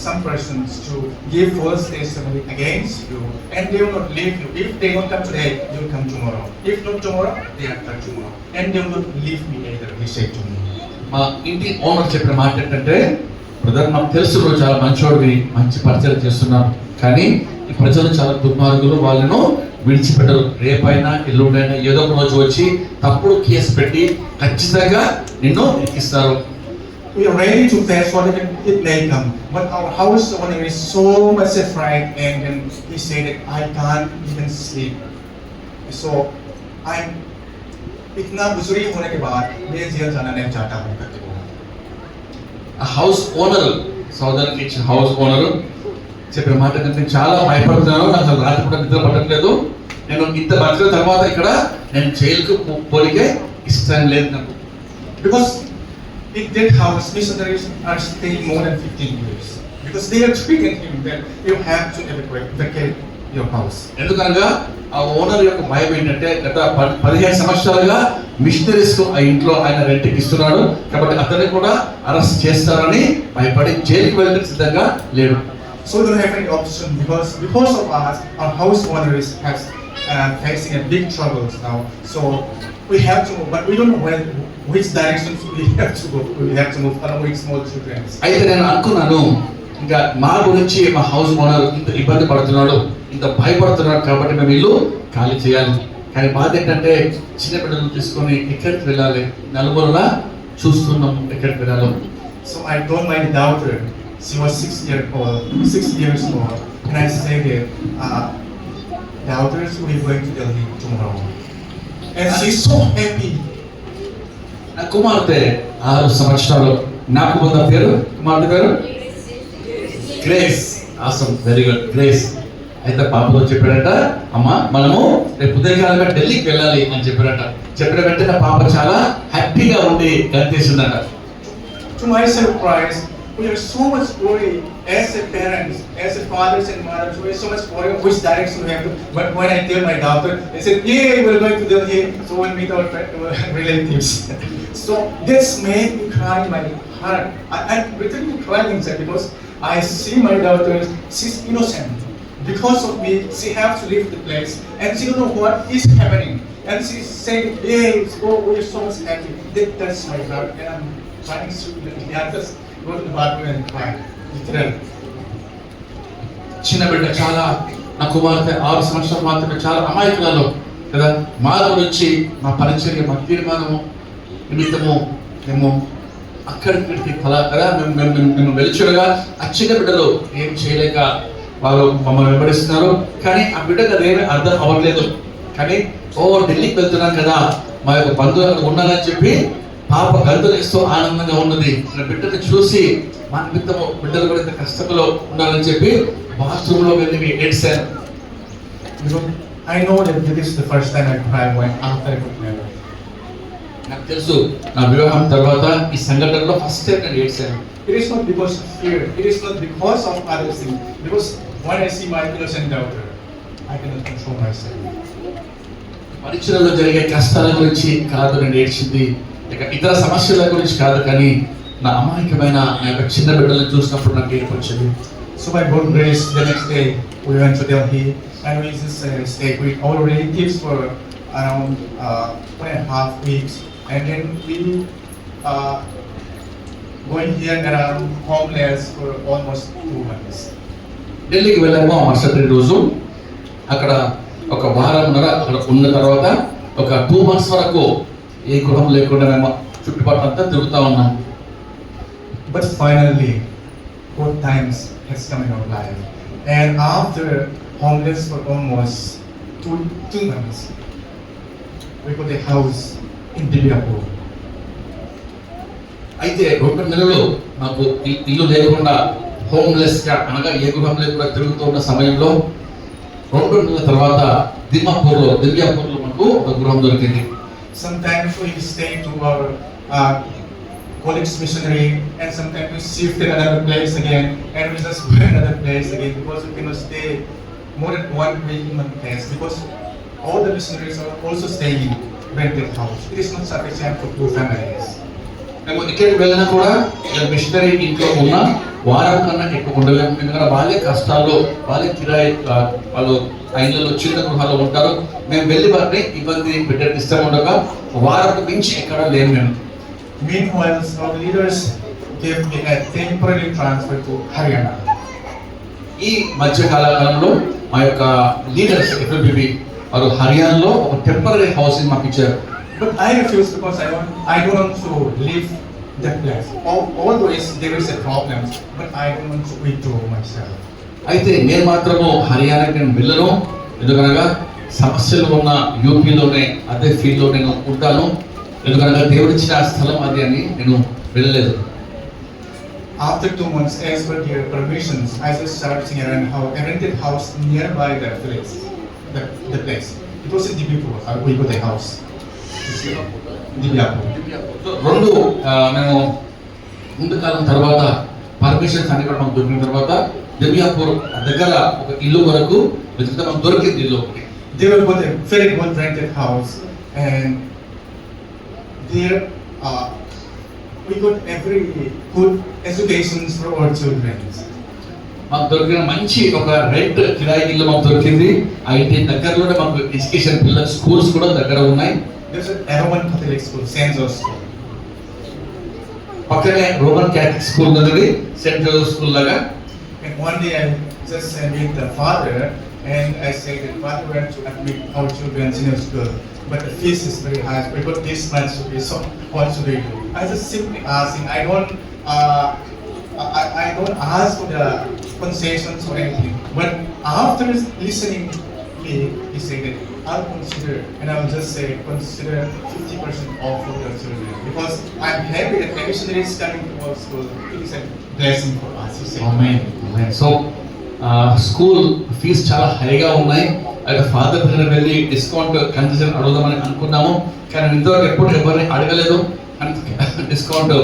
Some persons to give false testimony against you, and they will not leave you. If they don't come today, they will come tomorrow. If not tomorrow, they are come tomorrow. And they will not leave me either, he said to me. మా ఇంటి owner చెప్పిన మాట ఏంటంటే, brother నాకు తెలుసు నువ్వు చాలా మంచోడివి, మంచి పరిచయం చేస్తున్నావు, కానీ ఈ ప్రజలు చాలా దుర్మార్గులు, వాళ్ళను విడిచిపెట్టరు, రేపైనా ఎల్లుండైనా ఏదో ఒక రోజు వచ్చి తప్పుడు కేసు పెట్టి ఖచ్చితంగా నిన్ను ఇస్తారు. We are ready to face whatever it may come, but our house owner is so much afraid, and then he said that I can't even sleep. So इतना बुजुर्ग होने के बाद मैं जेल जाना नहीं चाहता हूँ करके बोला. ఆ హౌస్ ఓనర్, సోదరునికి ఇచ్చిన హౌస్ ఓనర్ చెప్పిన మాట నేను చాలా భయపడుతున్నాను, నాకు అసలు రాత్రి కూడా నిద్ర పట్టట్లేదు, నేను ఇంత బతికిన తర్వాత ఇక్కడ నేను జైలుకు పోలికే ఇష్టం లేదు నాకు. Because in that house, missionaries are staying more than 15 years. Because they are treating him that you have to vacate your house. ఎందుకనగా ఆ ఓనర్ యొక్క భయం ఏంటంటే, గత 15 సంవత్సరాలుగా మిషనరీస్ ఆ ఇంట్లో ఆయన రెంట్కి ఇస్తున్నాడు, కాబట్టి అతన్ని కూడా అరెస్ట్ చేస్తారని భయపడి జైలుకి వెళ్ళడానికి సిద్ధంగా లేడు. So we don't have any option because of us, our house owner is facing a big troubles now. So we have to move, but we don't know which direction we have to go. We have to move along with small children. అయితే నేను అనుకున్నాను, ఇంకా మా గురించి మా house owner ఇంత ఇబ్బంది పడుతున్నాడు, ఇంత భయపడుతున్నారు కాబట్టి మేము ఇల్లు ఖాళీ చేయాలి. కానీ బాధ ఏంటంటే చిన్న బిడ్డలను తీసుకొని ఎక్కడికి వెళ్ళాలి, నలుగురులా చూస్తున్నాం ఎక్కడికి వెళ్ళాలో. So I told my daughter, she was 6 years old, and I said, daughters, we're going to Delhi tomorrow. And she's so happy. నా కుమార్తె 6 సంవత్సరాలు. నాకు ముందు పేరు కుమార్తె పేరు grace. Awesome, very good grace. అయితే పాపతో చెప్పాడట, అమ్మ మనము రేపు ఉదయకాలంగా ఢిల్లీకి వెళ్ళాలి అని చెప్పాడట. చెప్పిన వెంటనే పాప చాలా హ్యాపీగా ఉండి కనిపిస్తుందట. To my surprise, we are so much worried as a parents, as a fathers and mothers. We are so much worried which direction we have to. But when I tell my daughter, they said, "Yeah, we're going to Delhi, so we'll meet our relatives." So this made me cry in my heart. I'm literally crying inside because I see my daughter. She's innocent. Because of me, she has to leave the place, and she don't know what is happening. And she's saying, "Yeah, we're so much happy." That touched my heart, and I'm trying to just go to the bathroom and cry. Literally. చిన్న బిడ్డ చాలా, నా కుమార్తె 6 సంవత్సరాలు మాత్రమే, చాలా అమాయకులలో కదా. మా గురించి మా పరిచర్య, మా తీర్మానము నిమిత్తము మేము అక్కడికి కదా మేము వెలుచుడగా ఆ చిన్న బిడ్డలు ఏం చేయలేక వాళ్ళు మమ్మల్ని వెంబడిస్తున్నారు. కానీ ఆ బిడ్డకు అదేమీ అర్థం అవ్వట్లేదు. కానీ ఢిల్లీకి వెళ్తున్నాం కదా, మా యొక్క బంధువులు ఉన్నారని చెప్పి పాప గంతులు ఇస్తూ ఆనందంగా ఉన్నది. బిడ్డను చూసి మా నిమిత్తము బిడ్డలు కూడా ఇంత కష్టంలో ఉండాలని చెప్పి బాత్రూమ్ లో వెళ్ళి ఏడ్చాను. I know that this is the first time I cried when after I got married. నాకు తెలుసు, నా వివాహం తర్వాత ఈ సంఘటనలో ఫస్ట్ టైం నేను ఏడ్చాను. It is not because of fear. It is not because of other things. Because when I see my innocent daughter, I cannot control myself. పరిచయలో జరిగే కష్టాల గురించి కాదు నేను ఏడ్చింది, ఇక ఇతర సమస్యల గురించి కాదు, కానీ నా అమాయకమైన నా యొక్క చిన్న బిడ్డలను చూసినప్పుడు నాకు ఏడుపు వచ్చింది. So by God's grace, the next day we went to Delhi and we just stayed with our relatives for around 1.5 weeks, and then we going here and around homeless for almost 2 months. ఢిల్లీకి వెళ్ళాము మరుసటి రోజు. అక్కడ ఒక వారంన్నర అక్కడ ఉన్న తర్వాత ఒక 2 months వరకు ఏ గృహం లేకుండా మేము చుట్టుపక్కల అంతా తిరుగుతూ ఉన్నాం. But finally, good times has come in our life, and after homeless for almost two months, we got a house in Dibyapur. అయితే 2 నెలలు నాకు ఇల్లు లేకుండా హోమ్లెస్ గా, అనగా ఏ గృహం లేకుండా తిరుగుతూ ఉన్న సమయంలో 2 నెలల తర్వాత దివ్యాపూర్లో మనకు ఒక గృహం దొరికింది. Sometimes we stay to our colleagues missionary, and sometimes we shift to another place again, and we just go to another place again because we cannot stay more than 1 week in one place because all the missionaries are also staying in rented house. It is not sufficient for 2 families. మేము ఎక్కడికి వెళ్ళినా కూడా machinery ఇంట్లో ఉన్న వారం కన్నా ఎక్కువ ఉండలేము. ఎందుకంటే వాళ్ళే కష్టాల్లో, వాళ్ళే కిరాయి, వాళ్ళు ఐళ్ళలో చిన్న గృహాల్లో ఉంటారు. మేము వెళ్ళి వారిని ఇబ్బంది పెట్టడానికి ఇష్టం ఉండక వారం మించి ఎక్కడ లేము మేము. Meanwhile, our leaders gave me a temporary transfer to Haryana. ఈ మధ్యకాలంలో మా యొక్క లీడర్స్ ఎఫ్ఎంబిబి వారు హర్యానాలో ఒక టెంపరీ హౌసింగ్ మాకు ఇచ్చారు. But I refused because I don't want to leave that place. Although there is a problem, but I don't want to withdraw myself. అయితే నేను మాత్రము హర్యానాకి నేను వెళ్ళను. ఎందుకనగా సమస్యలు ఉన్న యూపీలోనే అదే ఫీల్డ్లో నేను ఉంటాను. ఎందుకనగా దేవుడిచ్చిన స్థలం అది అని నేను వెళ్ళలేదు. After 2 months, as per their permissions, I just started seeing a rented house nearby the place. The place. It was in Dibyapur. We got a house. Dibyapur. రెండు మేము ముందు కాలం తర్వాత పర్మిషన్స్ అన్ని కూడా మాకు దొరికిన తర్వాత దివ్యాపూర్ దగ్గర ఒక ఇల్లు వరకు వెతికితే మాకు దొరికింది ఇల్లు ఒకటి. They were got a very good rented house, and there we got every good educations for our children. మాకు దొరికిన మంచి ఒక రెంట్ కిరాయి ఇల్లు మాకు దొరికింది. ఆ ఇంటి దగ్గరలోనే మాకు ఎడ్యుకేషన్ పిల్లల స్కూల్స్ కూడా దగ్గర ఉన్నాయి. There's a Roman Catholic school, Saint Joseph School. పక్కనే రోమన్ క్యాథలిక్ స్కూల్ ఉన్నది, సెంట్ జోసెఫ్ స్కూల్ లాగా. And one day I just met the father, and I say that Father, we want to admit our children in your school, but the fees is very high. We got this much to be, so what should we do? I just simply asking. I don't ask for the concessions or anything. But after listening me, he said that I'll consider, and I'll just say consider 50% off for your children because I'm happy that every student is coming to our school. It is a blessing for us. He said. ఆమేన్. So school fee చాలా హైగా ఉన్నాయి. అయితే father దగ్గర వెళ్ళి discount concession అడుగుదామని అనుకున్నాము, కానీ ఇంతవరకు ఎప్పుడు ఎవరిని అడగలేదు డిస్కౌంట్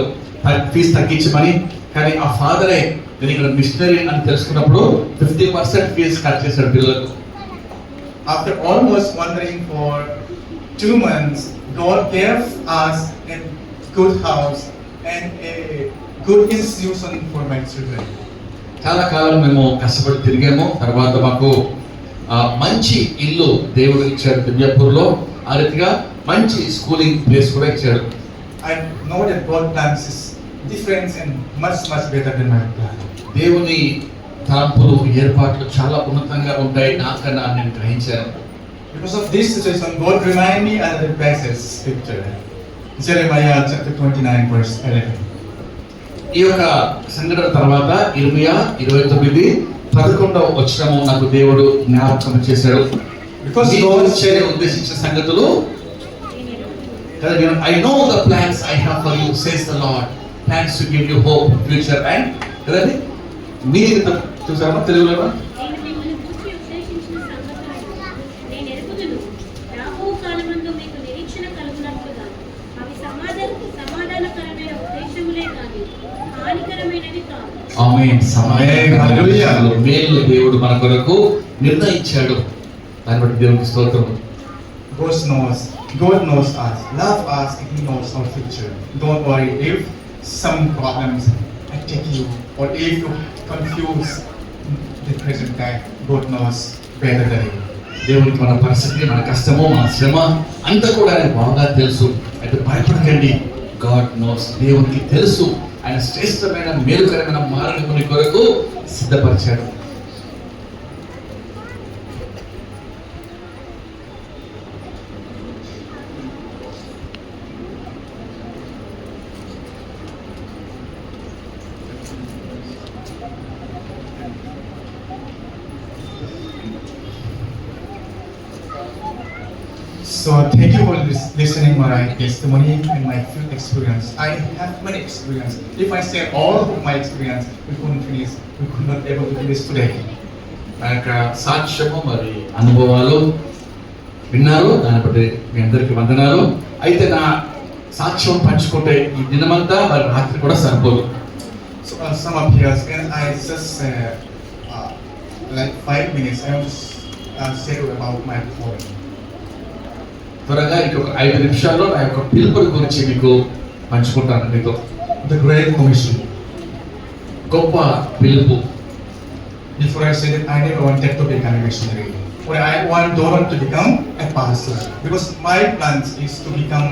ఫీజు తగ్గించమని. కానీ ఆ ఫాదరే నేను ఇక్కడ మిషనరీ అని తెలుసుకున్నప్పుడు 50% ఫీజు కట్ చేశాడు పిల్లలకు. After almost wandering for 2 months, God gave us a good house and a good institution for my children. చాలా కాలం మేము కష్టపడి తిరిగాము. తర్వాత మాకు మంచి ఇల్లు దేవుడు ఇచ్చాడు దివ్యపూర్లో. ఆ రీతిగా మంచి స్కూలింగ్ ప్లేస్ కూడా ఇచ్చాడు. I know that God plans is different and much better than my plan. దేవుని తలంపులు ఏర్పాట్లు చాలా ఉన్నతంగా ఉంటాయి నాకన్నా నేను గ్రహించాను. Because of this situation, God remind me another passage scripture, Jeremiah chapter 29 verse 11. ఈ యొక్క సంఘటన తర్వాత ఇర్మియా 29:11 వచనము నాకు దేవుడు జ్ఞాపకం చేశాడు. Because God God said, ఉద్దేశించిన సంగతులు I know the plans I have for you, says the Lord, plans to give you hope, future and కదండి మీరు చూసారా తెలుగులో నేను మిమ్మల్ని గూర్చి ఉద్దేశించిన సంగతులను నేను ఎరుగుదును. రాబోవు కాలమందు మీకు నిరీక్షణ కలుగునట్లుగా అవి సమాధానకరమైన ఉద్దేశములే కానీ హానికరమైనవి కాదు. ఆమేన్. హల్లెలూయా. మేలు దేవుడు మన కొరకు నిర్ణయించాడు. దాన్ని బట్టి దేవునికి స్తోత్రం. God knows us, love us, and He knows our future. Don't worry if some problems attack you or if you confuse the present time. God knows better than you. దేవునికి మన పరిస్థితి, మన కష్టము, మన శ్రమ అంతా కూడా ఆయన బాగా తెలుసు. అయితే భయపడకండి. God knows. దేవునికి తెలుసు ఆయన శ్రేష్టమైన మేలుకరమైన మార్గముని కొరకు సిద్ధపరిచాడు. So thank you for listening my testimony and my field experience. I have many experience. If I share all of my experience, we couldn't finish. We could not able to finish today. నా యొక్క సాక్ష్యము మరి అనుభవాలు విన్నారు. దాన్ని బట్టి మీ అందరికీ వందనాలు. అయితే నా సాక్ష్యం పంచుకుంటే ఈ దినమంతా మరి రాత్రి కూడా సరిపోదు. So some of you, and I just like 5 minutes. I want to say about my calling. త్వరగా ఇంకొక 5 నిమిషాల్లో నా యొక్క పిలుపుని గురించి మీకు పంచుకుంటాను మీతో. The Great Commission. గొప్ప పిలుపు. Before I said it, I never wanted to become a missionary. Or I don't want to become a pastor. Because my plan is to become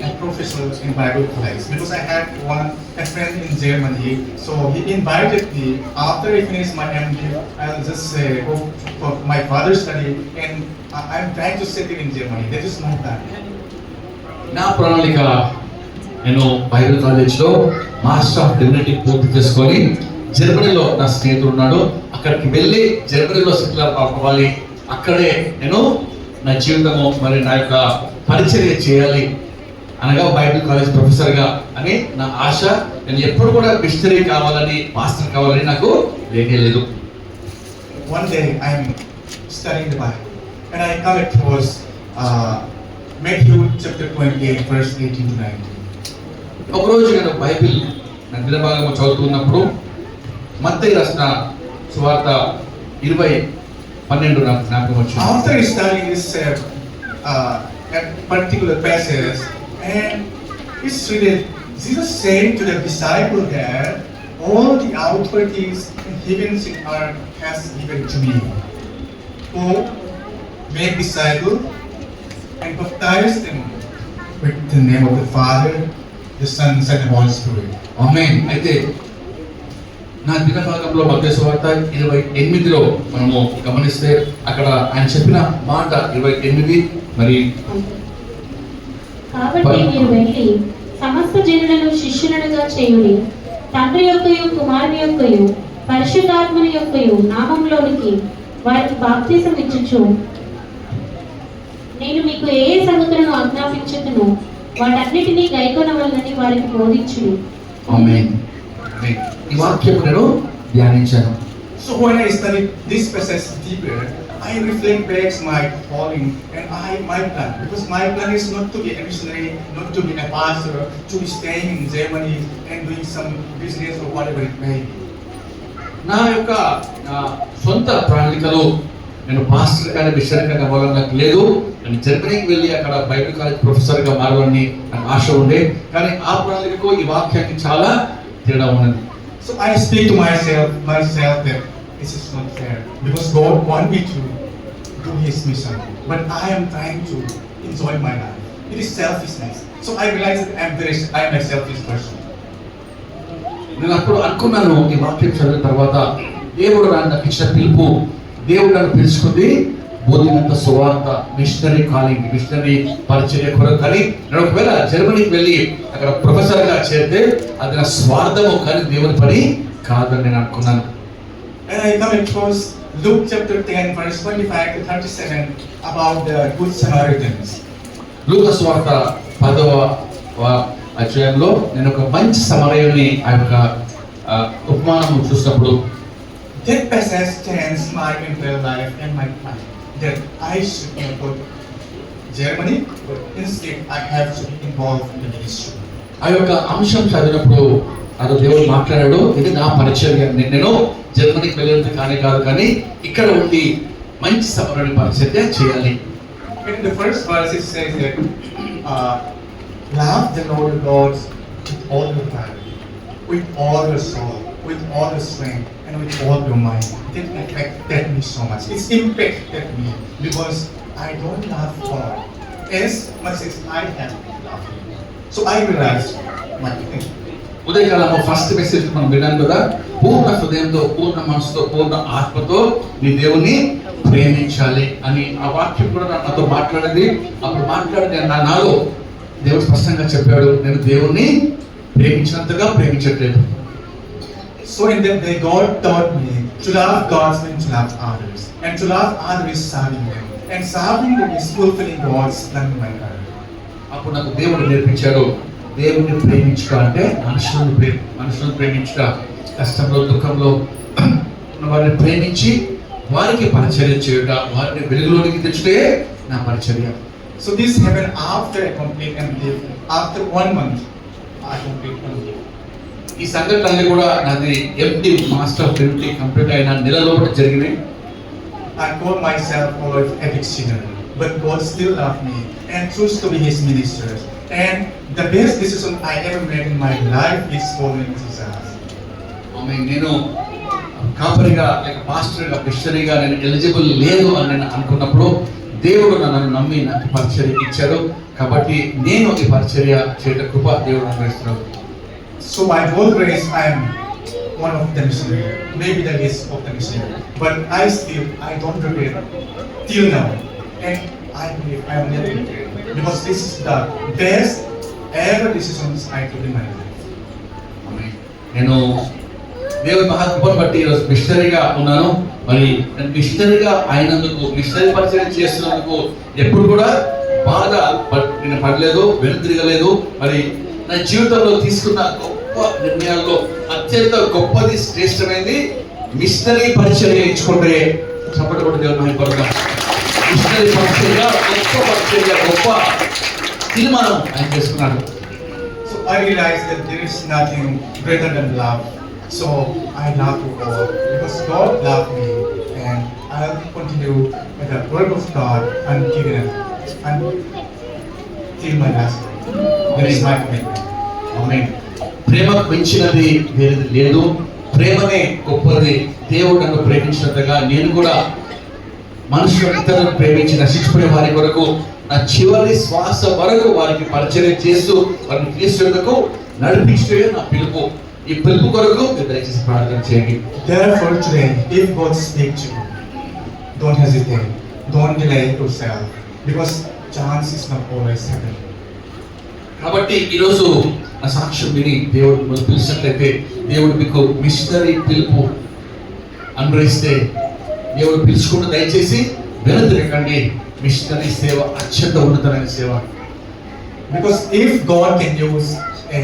a professor in Bible college. Because I have a friend in Germany, so he invited me. After I finish my MD, I'll just go for my father's study, and I'm trying to settle in Germany. That is my plan. నా ప్రణాళిక నేను Bible కాలేజ్లో master of divinity పూర్తి చేసుకొని జర్మనీలో నా స్నేహితుడు ఉన్నాడు. అక్కడికి వెళ్ళి జర్మనీలో సెటిల్ అవ్వాలి. అక్కడే నేను నా జీవితము మరి నా యొక్క పరిచర్య చేయాలి అనగా బైబిల్ కాలేజ్ ప్రొఫెసర్గా అని నా ఆశ. నేను ఎప్పుడు కూడా మిషనరీ కావాలని, మాస్టర్ కావాలని నాకు లేదు. One day I'm studying the Bible, and I come across Matthew chapter 28, verse 18 to 19. ఒకరోజు నేను బైబిల్ నా దినభాగము చదువుతున్నప్పుడు మత్తయి రాసిన సువార్త 20:12 నాకు జ్ఞాపకం వచ్చింది. After studying this particular passage, and it's written, Jesus said to the disciple there, all the authorities in heaven and earth has given to me. Go, make disciples, and baptize them with the name of the Father, the Son, and the Holy Spirit. ఆమేన్. అయితే నా దిన భాగంలో మత్తయి సువార్త 28లో మనము గమనిస్తే అక్కడ ఆయన చెప్పిన మాట 28 మరి కాబట్టి మీరు వెళ్ళి సమస్త జనులను శిష్యులనుగా చేయుడి, తండ్రి యొక్కయు కుమారుని యొక్కయు పరిశుద్ధాత్మని యొక్కయు నామంలోనికి వారికి బాప్తిసం ఇచ్చుచు నేను మీకు ఏ ఏ సంగతులను ఆజ్ఞాపించుదునో వాటన్నిటినీ గైకొనవలనని వారికి బోధించుడి. ఆమేన్. ఈ వాక్యం నేను ధ్యానించాను. So when I study this passage deeper, I reflect back my calling and my plan. Because my plan is not to be a missionary, not to be a pastor, to be staying in Germany and doing some business or whatever it may be. నా యొక్క సొంత ప్రణాళికలో నేను pastor కానీ machinery కానీ అవ్వాలని నాకు లేదు. నేను జర్మనీకి వెళ్ళి అక్కడ బైబిల్ కాలేజ్ ప్రొఫెసర్గా మారాలని నాకు ఆశ ఉండే. కానీ ఆ ప్రణాళికకు ఈ వాక్యానికి చాలా తేడా ఉన్నది. So I speak to myself that this is not fair because God wants me to do His mission, but I am trying to enjoy my life. It is selfishness. So I realize that I am a selfish person. నేను అప్పుడు అనుకున్నాను ఈ వాక్యం చదివిన తర్వాత దేవుడు నాకు ఇచ్చిన పిలుపు, దేవుడు నన్ను పిలుచుకుంది బోధినంత సువార్త మిషనరీ కాలింగ్ మిషనరీ పరిచర్య కొరకు. కానీ నేను ఒకవేళ జర్మనీకి వెళ్ళి అక్కడ ప్రొఫెసర్గా చేరితే అది నా స్వార్థము కానీ దేవుని పని కాదని నేను అనుకున్నాను. And I come across Luke chapter 10 verse 25 to 37 about the Good Samaritans. లూకా సువార్త 10వ అధ్యాయంలో నేను ఒక మంచి సమరయుని ఆ యొక్క ఉపమానం చూసినప్పుడు That passage changed my entire life and my plan. That I should not go to Germany, but instead I have to be involved in the ministry. ఆ యొక్క అంశం చదివినప్పుడు అది దేవుడు మాట్లాడాడు, ఇది నా పరిచర్య. నేను జర్మనీకి వెళ్ళేందుకు కాదు కానీ ఇక్కడ ఉండి మంచి సమరయుని పరిచర్య చేయాలి. In the first verse it says that love the Lord God with all your heart, with all your soul, with all your strength, and with all your mind. It affected me so much. It's impacted me because I don't love God as much as I have loved Him. So I realized my thing. ఉదయకాలము first message మనం విన్నాం కదా, పూర్ణ హృదయంతో పూర్ణ మనసుతో పూర్ణ ఆత్మతో నీ దేవుని ప్రేమించాలి అని ఆ వాక్యం కూడా నాతో మాట్లాడింది. అప్పుడు మాట్లాడి నాలో దేవుడు స్పష్టంగా చెప్పాడు, నేను దేవుణ్ణి ప్రేమించినంతగా ప్రేమించట్లేదు. So in that day God taught me to love God means to love others, and to love others is serving them, and serving them is fulfilling God's plan in my life. అప్పుడు నాకు దేవుడు నేర్పించాడు, దేవుణ్ణి ప్రేమించడం అంటే మనుషులను ప్రేమించట, కష్టంలో దుఃఖంలో ఉన్న వారిని ప్రేమించి వారికి పరిచర్య చేయుట, వారిని వెలుగులోనికి తెచ్చుటే నా పరిచర్య. So this happened after I complete MDiv. After 1 month, I complete MDiv. ఈ సంఘటనలు కూడా నాది ఎండి మాస్టర్ ఆఫ్ డివినిటీ కంప్లీట్ అయిన నెలలో జరిగినాయి. I call myself a big sinner, but God still loved me and chose to be His minister. And the best decision I ever made in my life is following Jesus. నేను కాపరిగా లేక పాస్టర్గా మిషనరీగా నేను eligible లేదు అని నేను అనుకున్నప్పుడు దేవుడు నన్ను నమ్మి నాకు పరిచర్య ఇచ్చాడు. కాబట్టి నేను ఈ పరిచర్య చేయడం కృప దేవుడు అనుగ్రహిస్తున్నాడు. So by God's grace, I am one of the missionaries, maybe the least of the missionaries. But I don't regret till now, and I believe I am never regret because this is the best ever decisions I took in my life. నేను దేవుని మహాకృపను బట్టి ఈరోజు మిషనరీగా ఉన్నాను. మరి నేను మిషనరీగా అయినందుకు, machinery పరిచయం చేస్తున్నందుకు ఎప్పుడు కూడా బాధ నేను పడలేదు, వెనుతిరగలేదు. మరి నా జీవితంలో తీసుకున్న గొప్ప నిర్ణయాల్లో అత్యంత గొప్పది, శ్రేష్టమైనది మిషనరీ పరిచర్య ఇచ్చుకుంటే చప్పటి కూడా దేవుని మహిమపడతాం. మిషనరీ పరిచర్య గొప్ప తీర్మానం ఆయన చేసుకున్నాడు. So I realized that there is nothing greater than love. So I love you all because God loved me, and I'll continue with the word of God until my last day. That is my commitment. ఆమేన్. ప్రేమకు మించినది వేరేది లేదు. ప్రేమనే గొప్పది. దేవుడు నన్ను ప్రేమించినంతగా నేను కూడా మనుషులు ఇతరులను ప్రేమించి నశించుకునే వారి కొరకు నా చివరి శ్వాస వరకు వారికి పరిచయం చేస్తూ వారిని క్రీస్తుకు నడిపించే నా పిలుపు. ఈ పిలుపు కొరకు మీరు దయచేసి ప్రార్థన చేయండి. Therefore today, if God speaks to you, don't hesitate, don't delay yourself, because chance is not always happening. కాబట్టి ఈరోజు ఆ సాక్ష్యం విని దేవుడు మిమ్మల్ని పిలిచినట్లయితే, దేవుడు మీకు మిషనరీ పిలుపు అనుగ్రహిస్తే, దేవుడు పిలుచుకుంటూ దయచేసి వెనుతిరగండి. మిషనరీ సేవ అత్యంత ఉన్నతమైన సేవ. Because if God can use a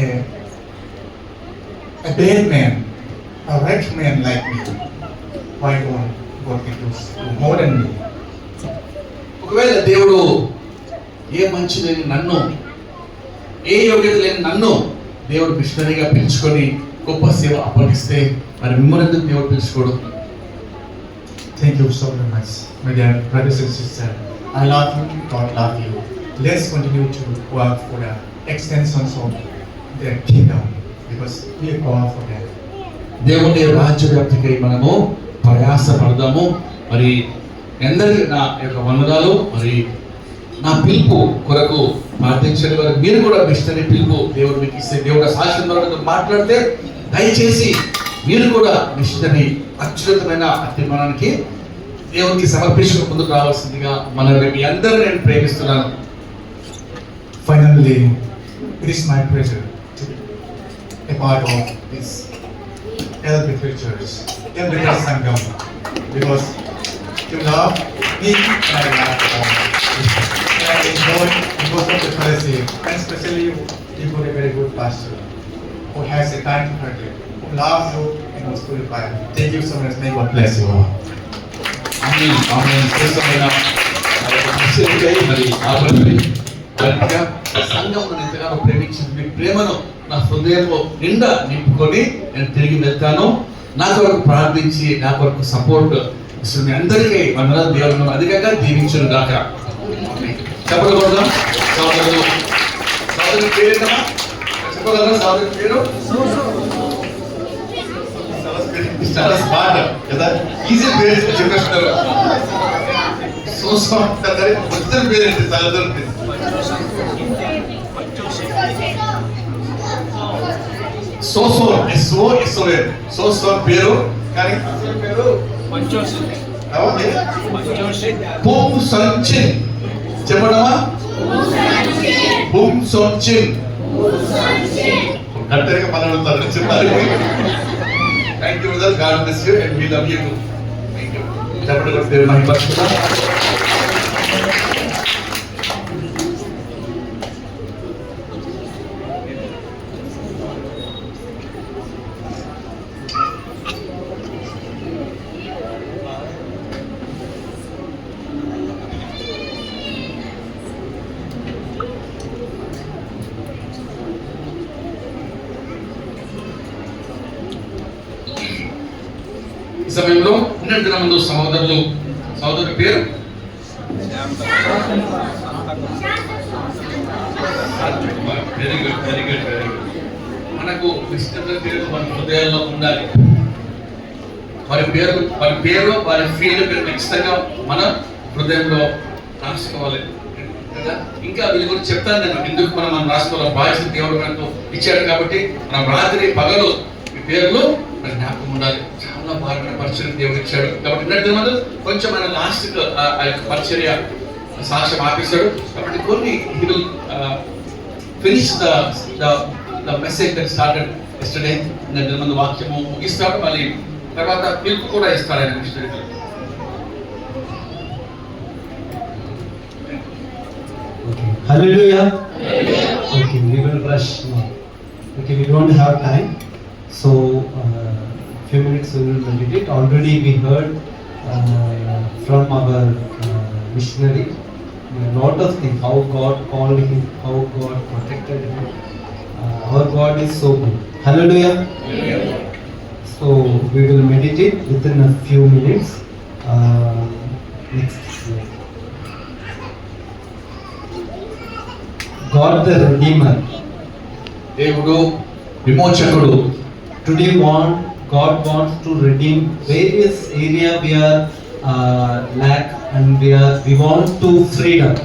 bad man, a wretched man like me, why don't God can use more than me? ఒకవేళ దేవుడు ఏ మంచి లేని నన్ను, ఏ యోగ్యత లేని నన్ను దేవుడు మిషనరీగా పిలుచుకొని గొప్ప సేవ అప్పగిస్తే, మరి మిమ్మల్ని ఎందుకు దేవుడు పిలుచుకోడు? Thank you so very much, my dear brothers and sisters. I love you, God love you. Let's continue to work for the extensions of the kingdom, because we are all for that. దేవుని రాజ్య వ్యాప్తికై మనము ప్రయాస పడదాము. మరి అందరికీ నా యొక్క వందనాలు. మరి నా పిలుపు కొరకు ప్రార్థించండి. వారు మీరు కూడా మిషనరీ పిలుపు దేవుడు మీకు ఇస్తే, దేవుడు సాక్ష్యం ద్వారా మాట్లాడితే దయచేసి మీరు కూడా మిషనరీ అత్యున్నతమైన తీర్మానానికి దేవునికి సమర్పించుకుని ముందుకు రావాల్సిందిగా మీ అందరూ నేను ప్రేమిస్తున్నాను. Finally, it is my pleasure to be a part of this LB Church, LB Sangam, because you love me and I love all. And I enjoy because of the fellowship, and especially you got a very good pastor who has a kind heart, who loves you and was purified. Thank you so much. May God bless you all. శ్రేష్టమైన మరి ఆపరండి కనుక సంఘం ఎంతగానో ప్రేమించింది. మీ ప్రేమను నా హృదయంలో నిండా నింపుకొని నేను తిరిగి వెళ్తాను. నా కొరకు ప్రార్థించి నా కొరకు సపోర్ట్ ఇస్తుంది. మీ అందరికీ వందనాలు. దేవుడు అధికంగా దీవించును గాక. చెప్పకూడదా? సోదరుడు పేరేంటమ్మా? చెప్పగలరా సోదరుడు పేరు? చాలా స్మార్ట్ కదా, ఈజీ పేరు చెప్పేస్తున్నారు. ఇద్దరు పేరేంటి? సోదరుడు పేరు సోసోర్ పేరు, కానీ పేరు పూమ్ సంచిన్. చెప్పడమా? పూమ్ సంచిన్. కరెక్ట్గా మనం అడుగుతారు చెప్పాలి. Thank you brother. God bless you and we love you. Thank you. చెప్పడం పేరు మహిమపరుచుకుందాం. ఈ సమయంలో ఉన్నట్టు ముందు సహోదరుడి పేరు very good very good very good. మనకు మిస్టర్ పేరు మన హృదయాల్లో ఉండాలి. వారి పేరు వారి ఫీల్డ్ పేరు ఖచ్చితంగా మన హృదయంలో రాసుకోవాలి కదా. ఇంకా వీళ్ళ గురించి చెప్తాను నేను, ఎందుకు మనం రాసుకోవాలి. బాయ్స్ దేవుడు మనకు ఇచ్చాడు కాబట్టి మనం రాత్రి పగలు ఈ పేర్లు మరి జ్ఞాపకం ఉండాలి. చాలా బాగా పరిచయం దేవుడు ఇచ్చాడు కాబట్టి ఉన్నట్టు మనం కొంచెం ఆయన లాస్ట్ ఆ యొక్క పరిచర్య సాక్ష్యం ఆపేశాడు కాబట్టి కొన్ని finish the message that started yesterday. ఉన్నట్టు మన వాక్యము ముగిస్తాడు, మళ్ళీ తర్వాత పిలుపు కూడా ఇస్తాడు ఆయన మిషనరీకి. Hallelujah. Okay, we will rush now. Okay, we don't have time, so few minutes we will meditate. Already we heard from our missionary a lot of things, how God called him, how God protected him. Our God is so good. Hallelujah. So we will meditate within a few minutes. Next slide. God the Redeemer. దేవుడు విమోచకుడు. Today God wants to redeem various area we are lack and we want to freedom.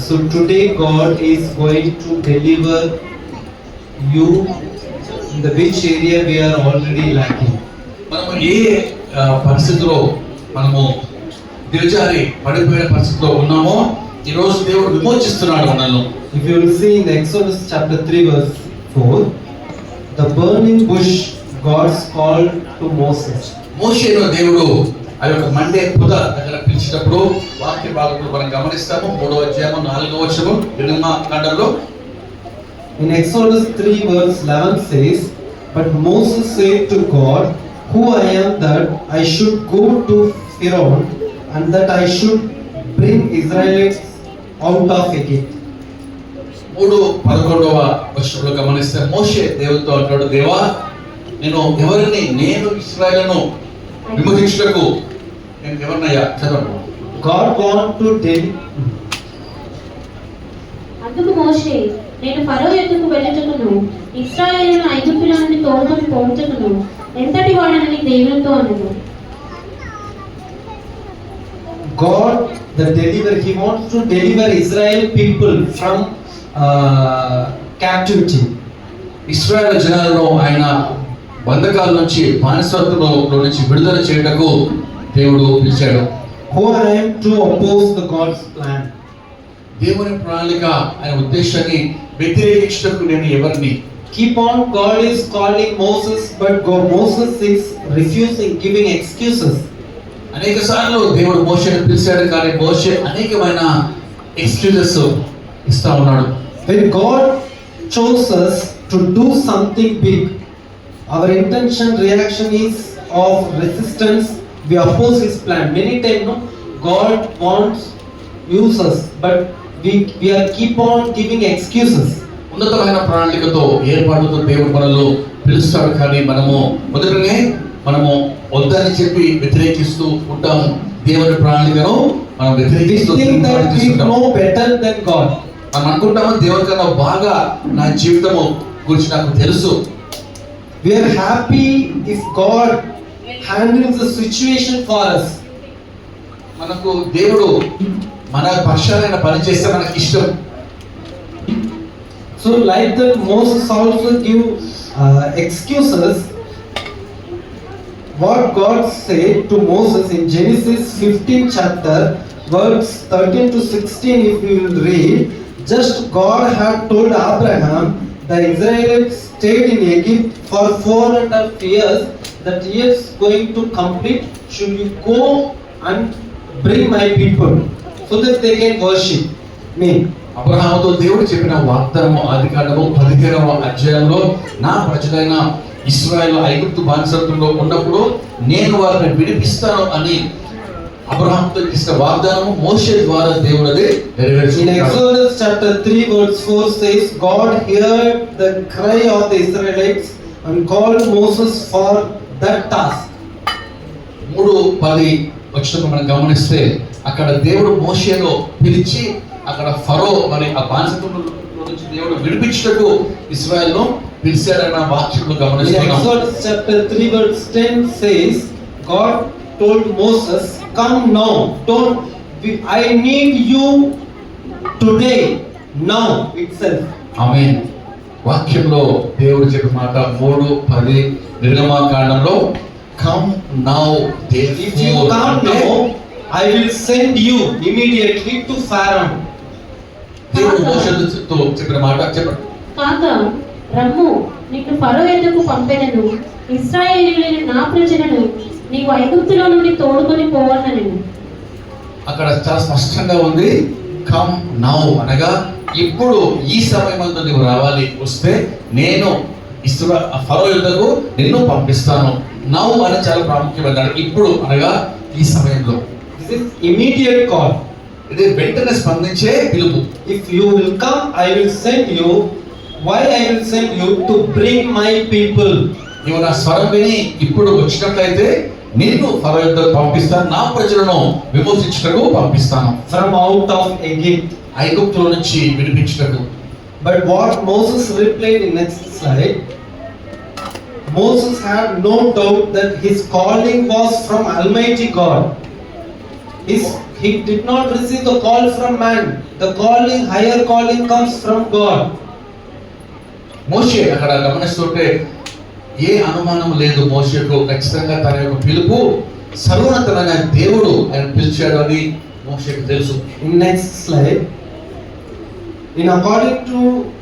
So today God is going to deliver you in the which area we are already lacking. మనము ఏ పరిస్థితిలో మనము దిగజారి పడిపోయిన పరిస్థితిలో ఉన్నామో ఈ రోజు దేవుడు విమోచిస్తున్నాడు మనల్ని. If you will see in Exodus chapter 3 verse 4, the burning bush God's called to Moses. మోషేను దేవుడు ఆ యొక్క మండే పొద దగ్గర పిలిచినప్పుడు వాక్య భాగంలో మనం గమనిస్తాము 3వ అధ్యాయం 4వ వచనం నిర్గమకాండంలో. In Exodus 3 verse 11 says, but Moses said to God, who I am that I should go to Pharaoh and that I should bring Israelites out of Egypt. 3:11వ వచనంలో గమనిస్తే మోషే దేవునితో అంటాడు, దేవా నేను ఇశ్రాయేలును విమోచించుటకు నేను ఎవరినయ్యా? చదవండి. God want to tell. అందుకు మోషే, నేను ఫరో యొద్దకు వెళ్ళుటకును ఇశ్రాయేలును ఐగుప్తుల నుండి తోడుకొని పోవుటకును ఎంతటి వాడనని దేవునితో అనెను. God the deliver, he wants to deliver Israel people from captivity. ఇశ్రాయేలు జనాలను ఆయన బంధకాల నుంచి బానిసత్వంలో నుంచి విడుదల చేయటకు దేవుడు పిలిచాడు. Who I am to oppose the God's plan. దేవుని ప్రణాళిక ఆయన ఉద్దేశాన్ని వ్యతిరేకించటకు నేను ఎవరిని? Keep on, God is calling Moses, but Moses is refusing, giving excuses. అనేక సార్లు దేవుడు మోషేను పిలిచాడు, కానీ మోషే అనేకమైన ఎక్స్క్యూజెస్ ఇస్తా ఉన్నాడు. When God chose us to do something big, our intention, reaction is of resistance. We oppose His plan. Many times, no, God wants use us, but we are keep on giving excuses. ఉన్నతమైన ప్రణాళికతో ఏర్పాటుతో దేవుడు మనల్ని పిలుస్తాడు, కానీ మొదటనే మనము వద్దని చెప్పి వ్యతిరేకిస్తూ ఉంటాము. దేవుని ప్రణాళికను మనం వ్యతిరేకిస్తూ We think that we know better than God. మనం అనుకుంటాము దేవుని కన్నా బాగా నా జీవితము గురించి నాకు తెలుసు. We are happy if God handles the situation for us. మనకు దేవుడు మన పక్షాన పని చేస్తే మనకి ఇష్టం. So like that, Moses also give excuses. What God said to Moses in Genesis 15 chapter verse 13 to 16, if we will read, just God had told Abraham, the Israelites stayed in Egypt for 4.5 years. That years going to complete, should you go and bring my people so that they can worship me. అబ్రహాముతో దేవుడు చెప్పిన వాగ్దానము ఆదికాండము 15వ అధ్యాయంలో, నా ప్రజలైన ఇశ్రాయేలు ఐగుప్తు బానిసత్వంలో ఉన్నప్పుడు నేను వారిని విడిపిస్తాను అని అబ్రహాముతో చేసిన వాగ్దానము మోషే ద్వారా దేవుడు అది In నెరవేర్చుకున్నాడు. Exodus chapter 3 verse 4 says, God heard the cry of the Israelites and called Moses for that task. 3:10 వచ్చినప్పుడు మనం గమనిస్తే అక్కడ దేవుడు మోషేను పిలిచి అక్కడ ఫరో మరి ఆ బానిసత్వంలో నుంచి దేవుడు విడిపించుటకు ఇశ్రాయేలును పిలిచాడన్న వాక్యంలో In గమనిస్తున్నాం. Exodus chapter 3 verse 10 says, God told Moses, come now, I need you today, now itself. ఆమేన్. వాక్యంలో దేవుడు చెప్పిన మాట 3:10 నిర్గమకాండంలో, come now If you therefore. come now, I will send you immediately to Pharaoh. దేవుడు మోషేతో చెప్పిన మాట చెప్పండి. కాక రమ్ము, నిన్ను ఫరో యొద్దకు పంపెదను, ఇశ్రాయేలీయులైన నా ప్రజలను నీవు ఐగుప్తులో నుండి తోడుకొని పోవనెను. అక్కడ చాలా స్పష్టంగా ఉంది, కమ్ నౌ అనగా ఇప్పుడు ఈ సమయమందు నువ్వు రావాలి, వస్తే నేను ఫరో యొద్దకు నిన్ను పంపిస్తాను. నౌ అని చాలా ప్రాముఖ్యమైనది. ఇప్పుడు అనగా ఈ సమయంలో. This is immediate call. ఇది వెంటనే స్పందించే పిలుపు. If you will come, I will send you. Why I will send you? To bring my people. నీవు నా స్వరం విని ఇప్పుడు వచ్చినట్లయితే నిన్ను ఫరో యొద్దకు పంపిస్తాను, నా ప్రజలను విమోచించుటకు పంపిస్తాను. From out of Egypt. ఐగుప్తుల నుంచి విడిపించుటకు. But what Moses replied in next slide, Moses had no doubt that his calling was from Almighty God. He did not receive the call from man. The calling, higher calling comes from God. మోషే అక్కడ గమనిస్తుంటే ఏ అనుమానం లేదు మోషేకు. ఖచ్చితంగా తన యొక్క పిలుపు సర్వోన్నతమైన దేవుడు ఆయన పిలిచాడు అని మోషేకు తెలుసు. In next slide,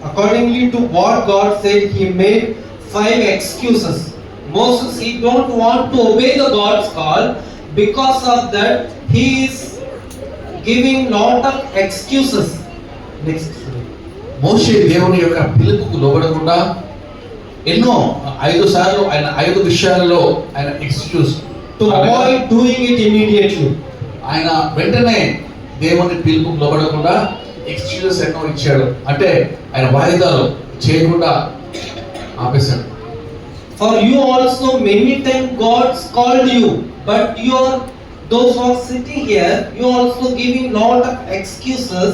accordingly to what God said, he made 5 excuses. Moses, he don't want to obey the God's call. Because of that, he is giving lot of excuses. Next slide. మోషే దేవుని యొక్క పిలుపుకు లోబడకుండా ఎన్నో 5 సార్లు ఆయన 5 విషయాలలో ఆయన excuse To avoid doing it immediately. ఆయన వెంటనే దేవుని పిలుపుకు లోబడకుండా ఎక్స్క్యూజెస్ ఎన్నో ఇచ్చాడు. అంటే ఆయన వాయిదాలు చేయకుండా ఆపేశాడు. For you also many times God's called you, but you are those who are sitting here, you also giving lot of excuses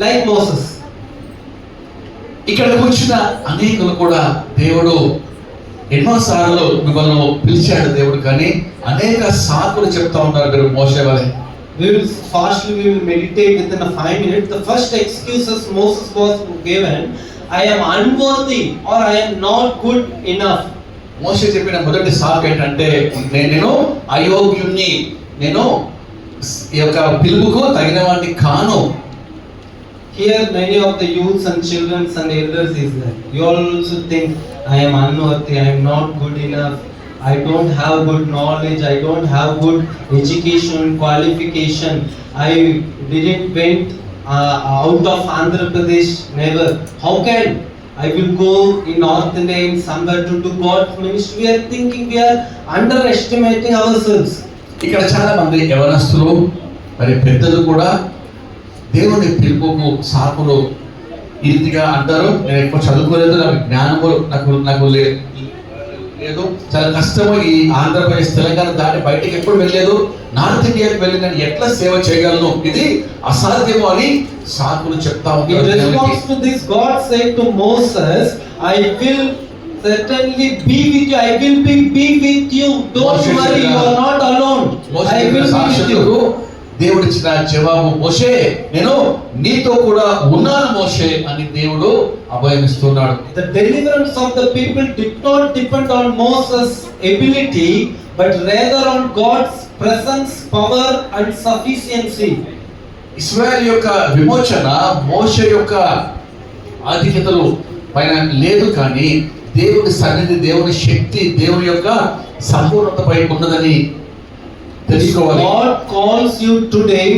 like Moses. ఇక్కడికి వచ్చిన అనేకులు కూడా దేవుడు ఎన్నోసార్లు మిమ్మల్ని పిలిచాడు దేవుడు, కానీ అనేక సాకులు చెప్తా ఉన్నారు మీరు మోషే వలె. We will meditate within a 5 minutes. The first excuses Moses was given, I am unworthy or I am not good enough. మోషే చెప్పిన మొదటి సాకు ఏంటంటే నేను అయోగ్యుణ్ణి, నేను ఈ యొక్క పిలుపుకు తగిన వాడిని కాను. Here many of the youths and children and elders is there. You all also think I am unworthy, I am not good enough, I don't have good knowledge, I don't have good education, qualification, I didn't went out of Andhra Pradesh, never. How can I will go in North India in somewhere to do God's ministry? We are thinking, we are underestimating ourselves. ఇక్కడ చాలా మంది యవనస్తులు మరి పెద్దలు కూడా దేవుని పిలుపుకు సాకులు ఈ రీతిగా అంటారు. నేను ఎక్కువ చదువుకోలేదు, నాకు జ్ఞానము నాకు లేదు, చాలా కష్టము, ఈ ఆంధ్రప్రదేశ్ తెలంగాణ దాటి బయటకి ఎప్పుడు వెళ్ళలేదు, నార్త్ ఇండియాకి వెళ్ళి నేను ఎట్లా సేవ చేయగలను, ఇది అసాధ్యము అని సాకులు చెప్తా In response to this, God said to Moses, I will certainly be with you, I will be with you, don't worry, you are not alone, I will be with you. దేవుడిచ్చిన జవాబు, మోషే నేను నీతో కూడా ఉన్నాను మోషే అని దేవుడు అభయమిస్తున్నాడు. The deliverance of the people did not depend on Moses' ability, but rather on God's presence, power and sufficiency. Israel యొక్క విమోచన మోషే యొక్క ఆధిక్యతలు పైన లేదు, కానీ దేవుని సన్నిధి, దేవుని శక్తి, దేవుని యొక్క సంపూర్ణతపై ఉన్నదని తెలుసుకోవాలి. God calls you today,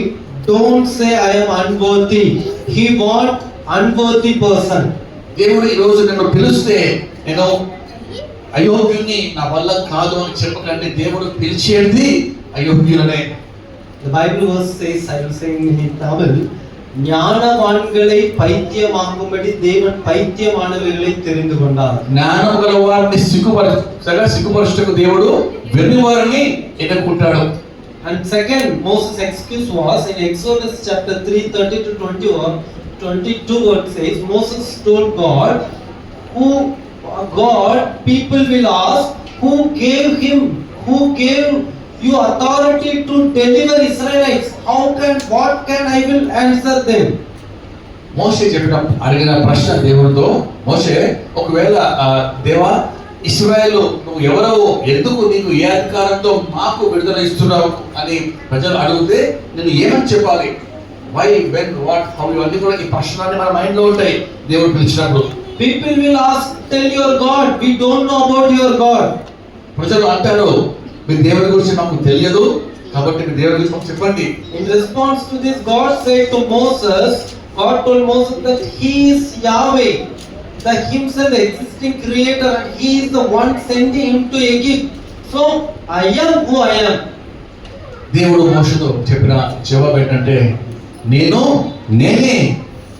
don't say I am unworthy. He want unworthy person. దేవుడు ఈ రోజు నిన్ను పిలిస్తే నేను అయోగ్యుని, నా వల్ల కాదు అని చెప్పకండి. దేవుడు పిలిచేది అయోగ్యులనే. The Bible verse says, I will say in Tamil, ஞானவான்களை பைத்தியமாக்கும்படி தேவன் பைத்தியமானவர்களை தெரிந்து கொண்டார். జ్ఞానం గల వారిని సిగ్గుపరచుటకు దేవుడు వెర్రివారిని ఎన్నుకుంటాడు. And second, Moses' excuse was in Exodus chapter 3:30 to 22 what says, Moses told God, people will ask, who gave you authority to deliver Israelites? What can I will answer them? మోషే అడిగిన ప్రశ్న దేవుడితో, మోషే ఒకవేళ దేవా ఇశ్రాయేలు నువ్వు ఎవరవు, ఎందుకు నీకు ఏ అధికారంతో మాకు విడుదల ఇస్తున్నావు అని ప్రజలు అడిగితే నేను ఏమని చెప్పాలి? వై, వెన్, వాట్, హౌ, ఇవన్నీ కూడా ఈ ప్రశ్నలన్నీ మన మైండ్ లో ఉంటాయి దేవుడు పిలిచినప్పుడు. People will ask, tell your God, we don't know about your God. ప్రజలు అంటారు మీ దేవుడి గురించి మాకు తెలియదు, కాబట్టి మీ దేవుడి గురించి మాకు చెప్పండి. In response to this, God told Moses that he is Yahweh, the himself, the existing creator, and he is the one sending him to Egypt. So I am who I am. దేవుడు మోషేతో చెప్పిన జవాబు ఏంటంటే, నేనే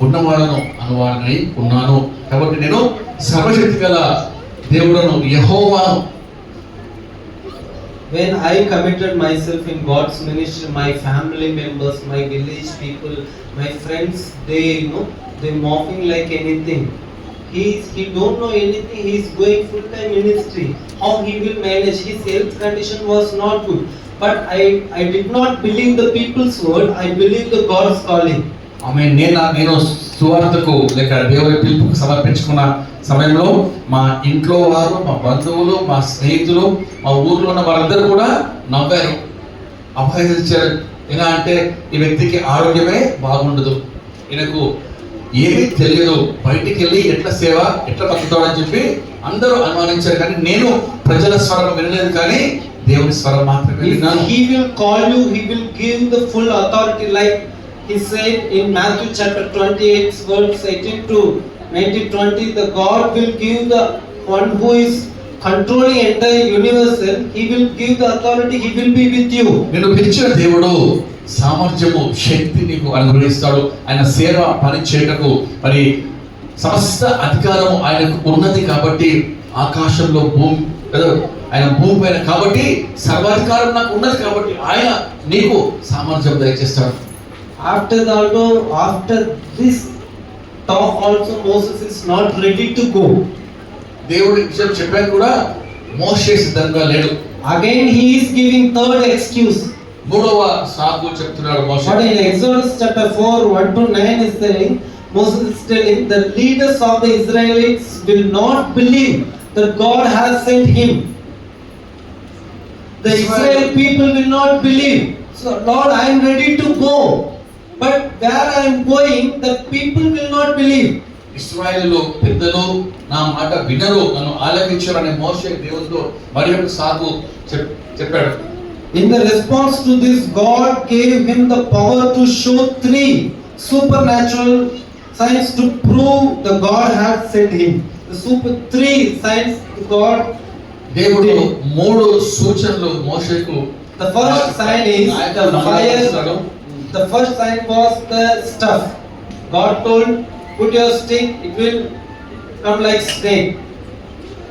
ఉన్నవాడను అనువాడనై ఉన్నాను, కాబట్టి నేను సర్వశక్తి గల దేవుడను, యెహోవాను. When I committed myself in God's ministry, my family members, my village people, my friends, they mocking like anything. He don't know anything. He is going full time ministry. How he will manage? His health condition was not good. But I did not believe the people's word. I believe the God's calling. ఆమె నేను సువార్తకు లేక దేవుని పిలుపుకు సమర్పించుకున్న సమయంలో మా ఇంట్లో వారు, మా బంధువులు, మా స్నేహితులు, మా ఊర్లో ఉన్న వారందరూ కూడా నవ్వారు, అపహరించారు. ఎలా అంటే ఈ వ్యక్తికి ఆరోగ్యమే బాగుండదు, ఈయనకు ఏమీ తెలియదు, బయటికి వెళ్ళి ఎట్లా సేవ ఎట్లా బతుకుతాడని చెప్పి అందరూ అనుమానించారు. కానీ నేను ప్రజల స్వరం వినలేదు, కానీ దేవుని స్వరం మాత్రమే విన్నాను. He will call you, he will give the full authority, like he said in Matthew chapter 28 verse 18 to 20, the God will give the one who is controlling entire universe, he will give the authority, he will be with you. నిన్ను పిలిచిన దేవుడు సామర్థ్యము, శక్తి నీకు అనుగ్రహిస్తాడు. ఆయన సేవ పని చేయటకు మరి సమస్త అధికారము ఆయనకు ఉన్నది. కాబట్టి ఆకాశంలో ఆయన భూమి పైన కాబట్టి సర్వాధికారం నాకు ఉన్నది. కాబట్టి ఆయన నీకు సామర్థ్యం దయచేస్తాడు. After this talk also Moses is not ready to go. దేవుడి విషయం చెప్పాక కూడా మోషే సిద్ధంగా లేడు. Again he is giving third excuse. మూడవ సాకు చెప్తున్నాడు మోషే. But in Exodus chapter 4 1 to 9 is saying, Moses is telling the leaders of the Israelites will not believe that God has sent him. The Israel people will not believe. So Lord, I am ready to go, but where I am going, the people will not believe. ఇశ్రాయేలు పెద్దలు నా మాట వినరు, నన్ను ఆలకించరు అనే మోషే దేవునితో మరి ఒక సాకు చెప్పాడు. In the response to this, God gave him the power to show 3 supernatural signs to prove the God had sent him. The 3 signs God దేవుడు 3 సూచనలు మోషేకు. The first sign is the fire. The first sign was the staff. God told, put your stick, it will come like snake.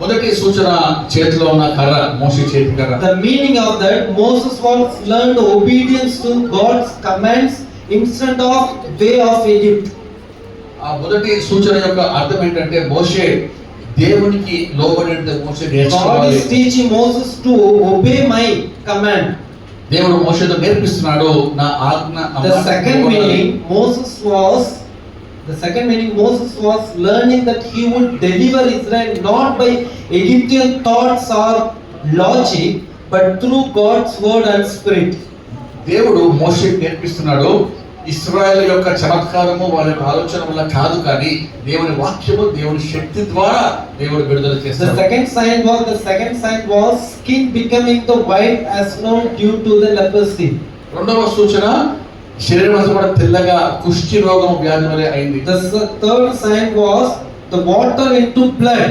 మొదటి సూచన చేతిలో ఉన్న కర్ర, మోషే చేతి కర్ర. The meaning of that, Moses was learned obedience to God's commands instead of way of Egypt. ఆ మొదటి సూచన యొక్క అర్థం ఏంటంటే మోషే దేవునికి లోబడినట్టు మోషే God నేర్చుకోవాలి. is teaching Moses to obey my command. దేవుడు మోషేతో నేర్పిస్తున్నాడు నా ఆజ్ఞ. The second meaning Moses was learning that he would deliver Israel not by Egyptian thoughts or logic, but through God's word and spirit. దేవుడు మోషేకి నేర్పిస్తున్నాడు ఇశ్రాయేలు యొక్క చమత్కారము వాళ్ళ యొక్క ఆలోచన వల్ల కాదు, కానీ దేవుని వాక్యము, దేవుని శక్తి ద్వారా దేవుడు విడుదల చేస్తాడు. The second sign was skin becoming the white as snow due to the leprosy. రెండవ సూచన శరీరం అంతా కూడా తెల్లగా కుష్టి రోగం వ్యాధి వలె అయింది. The third sign was the water into blood.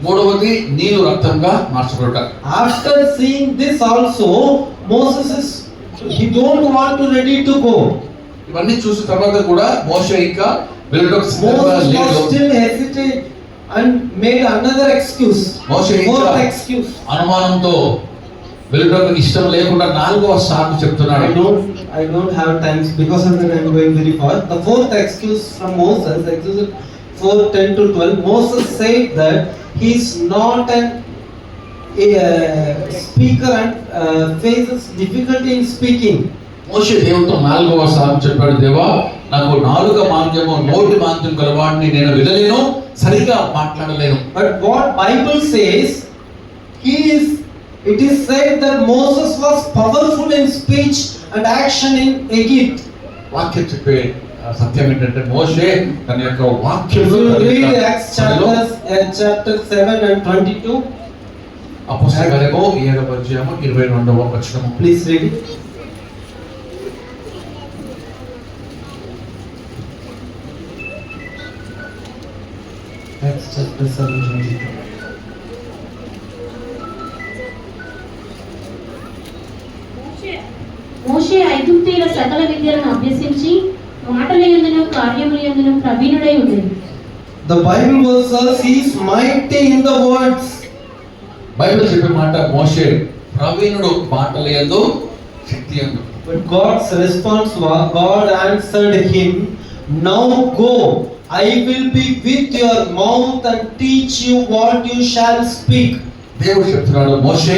మూడవది నీళ్లు రక్తంగా మార్చబడట. After seeing this also, he don't want to ready to go. ఇవన్నీ చూసిన తర్వాత కూడా మోషే ఇంకా వెళ్ళడానికి సిద్ధంగా Moses లేడు. was still hesitate and made another excuse. Moshe Fourth ఇంకా excuse. అనుమానంతో వెళ్ళడానికి ఇష్టం లేకుండా 4వ సాకు చెప్తున్నాడు. I don't have time because of that I am going very fast. The fourth excuse from Moses, Exodus 4:10 to 12, Moses said that he is not a speaker and faces difficulty in speaking. మోషే దేవునితో 4వ సాకు చెప్పాడు, దేవా నాకు నాలుక మాంద్యము, నోటి మాంద్యం గలవాడిని, నేను వినలేను, సరిగా మాట్లాడలేను. But what Bible says, it is said that Moses was powerful in speech and action in Egypt. వాక్యం చెప్పే సత్యం ఏంటంటే మోషే తన యొక్క If వాక్యంలో you read Acts chapter 7 and 22, అపోస్తలుల కార్యము 7వ అధ్యాయము 22వ వచనము. please read it. Acts chapter 7 22. మోషే ఐగుప్తీయుల సకల విద్యలను అభ్యసించి మాటల యందును కార్యముల యందును ప్రవీణుడై ఉండేది. The Bible verse says he is mighty in the words. Bible చెప్పే మాట మోషే ప్రవీణుడు మాటల యందు, శక్తి యందు. But God's response was, God answered him, now go, I will be with your mouth and teach you what you shall speak. దేవుడు చెప్తున్నాడు, మోషే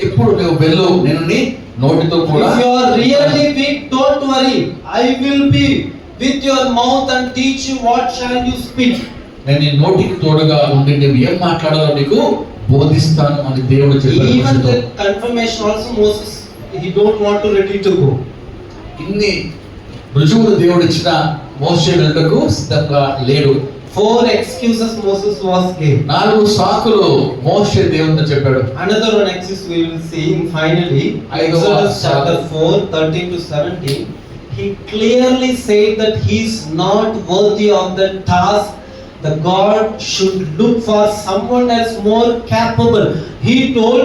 ఇప్పుడు నువ్వు వెళ్ళు, నేను నీ నోటితో కూడా. If you are really weak, don't worry, I will be with your mouth and teach you what shall you speak. నేను నీ నోటికి తోడుగా ఉండి నువ్వు ఏం మాట్లాడాలో నీకు బోధిస్తాను అని దేవుడు చెప్పాడు Even మోషేతో. the confirmation also Moses, he don't want to ready to go. ఇన్ని రుజువులు దేవుడు ఇచ్చిన మోషే వెళ్ళకు సిద్ధంగా లేడు. 4 excuses Moses was gave. 4 సాకులు మోషే దేవునితో చెప్పాడు. Another one excuse we will see in finally ఐదవ Exodus సాకు. chapter 4 13 to 17. He clearly said that he is not worthy of the task. The God should look for someone else more capable. He told,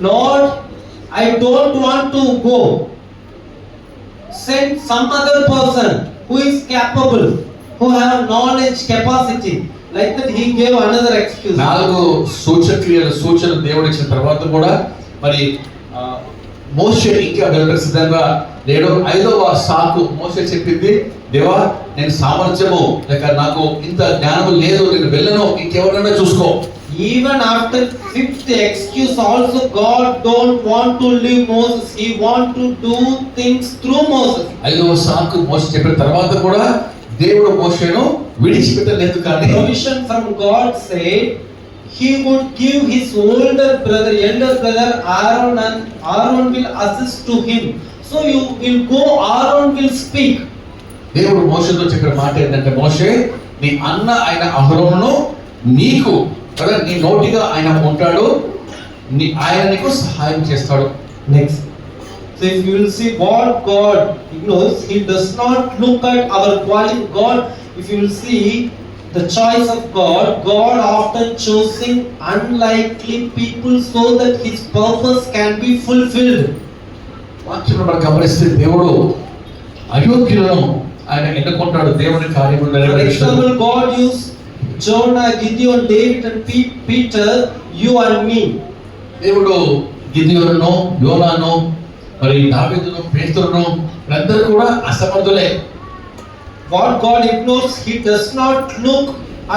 Lord, I don't want to go. Send some other person who is capable, who have knowledge, capacity. Like that he gave another excuse. 4 సూచనలు దేవుడు ఇచ్చిన తర్వాత కూడా మరి మోషే ఇంకా వెళ్ళడానికి సిద్ధంగా లేడు. 5వ సాకు మోషే చెప్పింది, దేవా నేను సామర్థ్యము లేక నాకు ఇంత జ్ఞానం లేదు, నేను వెళ్ళను, ఇంకెవరైనా చూసుకో. Even after 5th excuse also God don't want to leave Moses. He want to do things through Moses. 5వ సాకు మోషే చెప్పిన తర్వాత కూడా దేవుడు మోషేను విడిచిపెట్టలేదు. కానీ Provision from God said he would give his elder brother Aaron, and Aaron will assist to him. So you will go, Aaron will speak. దేవుడు మోషేతో చెప్పిన మాట ఏంటంటే, మోషే నీ అన్న ఆయన అహరోనును నీకు కదా నీ నోటిగా ఆయన ఉంటాడు, ఆయన నీకు సహాయం చేస్తాడు. Next. So if you will see what God ignores, he does not look at our quality. God, if you will see the choice of God, God often choosing unlikely people so that his purpose can be fulfilled. వాక్యంలో మనం గమనిస్తే దేవుడు అయోగ్యులను ఆయన ఎన్నుకుంటాడు, దేవుని కార్యములు For నెరవేర్చాడు. example, God used Jonah, Gideon, David and Peter, you and me. దేవుడు గిద్యోనును, యోనాను, మరి దావీదును, పేతురును వీళ్ళందరూ కూడా అసమర్థులే. What God ignores, he does not look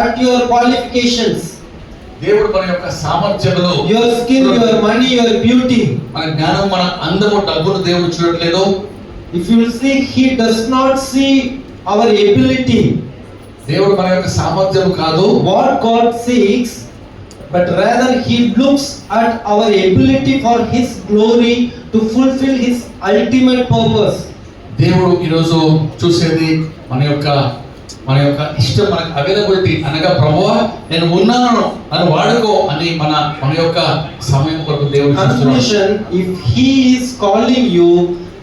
at your qualifications, దేవుడు మన యొక్క సామర్థ్యములు, your skill, your money, your beauty. మన జ్ఞానం, మన అందము, డబ్బును దేవుడు చూడట్లేదు. If you will see, he does not see our ability. దేవుడు మన యొక్క సామర్థ్యం కాదు, What God seeks, but rather he looks at our ability for his glory to fulfill his ultimate purpose. దేవుడు ఈరోజు చూసేది మన యొక్క ఇష్టం, మనకు అవైలబిలిటీ అనగా ప్రభువా నేను ఉన్నాను అని వాడుకో అని మన యొక్క సమయం కొరకు దేవుడు చూస్తున్నాడు. Conclusion, if he is calling you,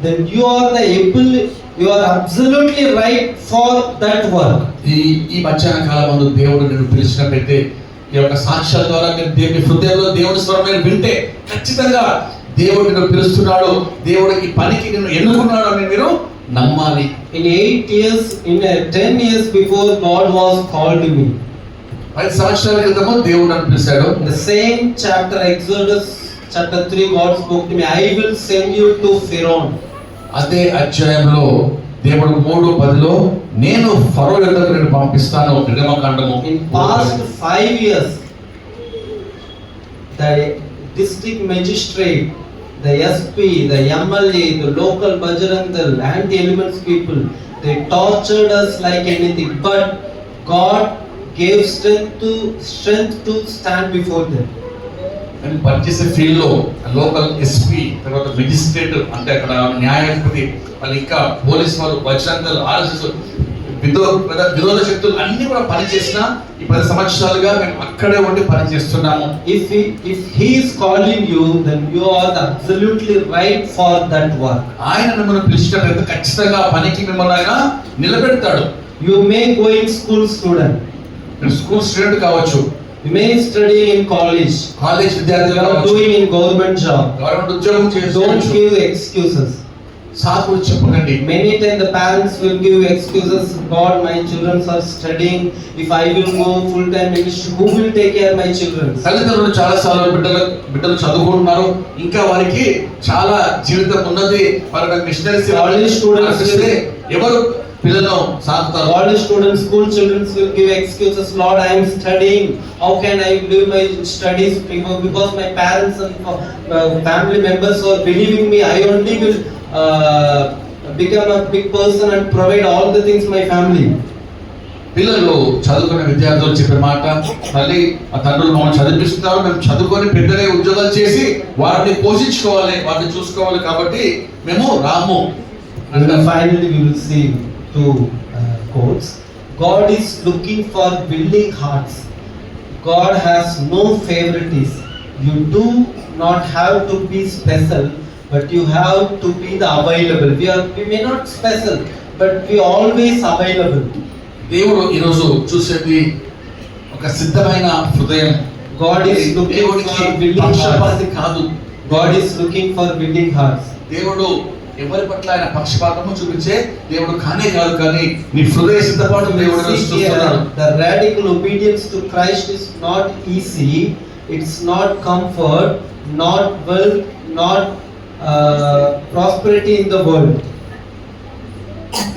then you are absolutely right for that work. ఈ మధ్యాహ్న కాలమందు దేవుడు నిన్ను పిలిచినట్లయితే, ఈ యొక్క సాక్ష్యాల ద్వారా మీరు దేవుని హృదయంలో దేవుని స్వరం మీరు వింటే ఖచ్చితంగా దేవుడు నిన్ను పిలుస్తున్నాడు, దేవుడు ఈ పనికి నిన్ను ఎన్నుకున్నాడు అని మీరు నమ్మాలి. In 10 years before God was called me. 5 సంవత్సరాల క్రితము దేవుడు నన్ను పిలిచాడు. In the same chapter, Exodus chapter 3, God spoke to me, I will send you to Pharaoh. అదే అధ్యాయంలో దేవుడు 3:10లో నేను ఫరో యొద్దకు నిన్ను పంపిస్తాను. నిర్గమకాండము. In past 5 years, the district magistrate, the SP, the MLA, the local Bajrandal, anti-elements people, they tortured us like anything. But God gave strength to stand before them. నేను పనిచేసే ఫీల్డ్ లో లోకల్ ఎస్పీ, తర్వాత magistrate అంటే అక్కడ న్యాయాధిపతి, వాళ్ళు ఇంకా police వాళ్ళు, బజరంగల్, ఆర్ఎస్ఎస్, విరోధ శక్తులు అన్ని కూడా పనిచేసిన ఈ 10 సంవత్సరాలుగా మేము అక్కడే ఉండి పనిచేస్తున్నాము. If he is calling you, then you are absolutely right for that work. ఆయన మిమ్మల్ని పిలిచినట్లయితే ఖచ్చితంగా ఆ పనికి మిమ్మల్ని ఆయన నిలబెడతాడు. You may go in school student, మీరు స్కూల్ స్టూడెంట్ కావచ్చు, you may study in college, college విద్యార్థులు you are కావచ్చు, doing in government job. Government ఉద్యోగం Don't చేసుకోవచ్చు. give excuses. సాకులు చెప్పకండి. Many times the parents will give excuses. God, my children are studying. If I will go full time ministry, who will take care of my children? తల్లిదండ్రులు చాలా సార్లు బిడ్డలు చదువుకుంటున్నారు, ఇంకా వారికి చాలా జీవితం ఉన్నది, వారి మిషనరీస్ College students ఎవరు పిల్లలను సాకుతారు. College students, school children will give excuses. Lord, I am studying. How can I do my studies? Because my parents and family members are believing me. I only will become a big person and provide all the things my family. పిల్లలు చదువుకునే విద్యార్థులు చెప్పే మాట, తల్లి ఆ తండ్రులు మమ్మల్ని చదివిస్తున్నారు, మేము చదువుకొని పెద్దగా ఉద్యోగాలు చేసి వారిని పోషించుకోవాలి, వారిని చూసుకోవాలి, కాబట్టి మేము రాము. And then finally we will see two quotes. God is looking for willing hearts. God has no favorites. You do not have to be special, but you have to be the available. We may not special, but we always available. దేవుడు ఈరోజు చూసేది ఒక సిద్ధమైన హృదయం. God is looking దేవుడికి for willing పక్షపాతి hearts. కాదు. God is looking for willing hearts. దేవుడు ఎవరి పట్ల ఆయన పక్షపాతము చూపించే దేవుడు కానే కాదు, కానీ నీ హృదయ సిద్ధపాటు దేవుడు See చూస్తున్నాడు. here, the radical obedience to Christ is not easy. It's not comfort, not wealth, not prosperity in the world.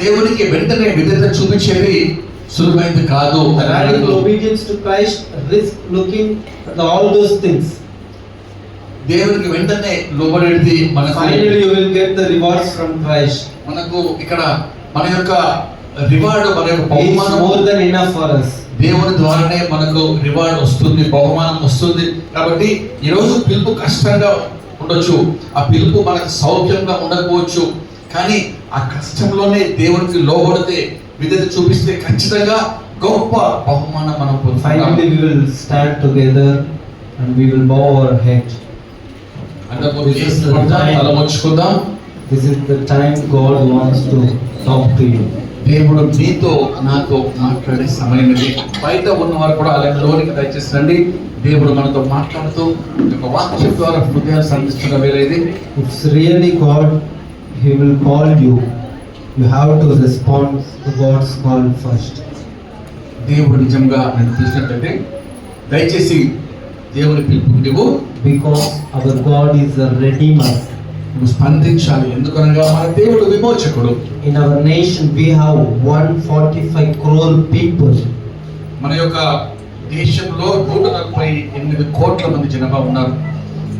దేవునికి వెంటనే విధేయత చూపించేది సులువైంది కాదు. The radical obedience to Christ risk looking at all those things. దేవునికి వెంటనే లోబడేది మనకు Finally, you will get the rewards from Christ. మనకు ఇక్కడ మన యొక్క రివార్డ్, మన యొక్క He is బహుమానం more than enough for us. దేవుని ద్వారానే మనకు రివార్డ్ వస్తుంది, బహుమానం వస్తుంది. కాబట్టి ఈ రోజు పిలుపు కష్టంగా ఉండొచ్చు, ఆ పిలుపు మనకు సౌఖ్యంగా ఉండకపోవచ్చు, కానీ ఆ కష్టంలోనే దేవునికి లోబడితే, విధేయత చూపిస్తే ఖచ్చితంగా గొప్ప బహుమానం మనం పొందుతాం. Finally, we will stand together and we will bow our head. తలముచ్చుకుందాం. This is the time God wants to talk to you. దేవుడు నీతో నాతో మాట్లాడే సమయం ఇది. బయట ఉన్నవారు కూడా ఆలయంలోనికి దయచేసి రండి. దేవుడు మనతో మాట్లాడుతూ ఒక వాక్యం ద్వారా హృదయాలు సంధిస్తున్న వేళ ఇది. It's really God, He will call you. You have to respond to God's call first. దేవుడు నిజంగా నేను చూసినట్లయితే దయచేసి దేవుని పిలుపు నువ్వు, Because our God is a redeemer. నువ్వు స్పందించాలి. ఎందుకనగా మన దేవుడు విమోచకుడు. In our nation we have 145 crore people. మన యొక్క దేశంలో 148 కోట్ల మంది జనాభా ఉన్నారు.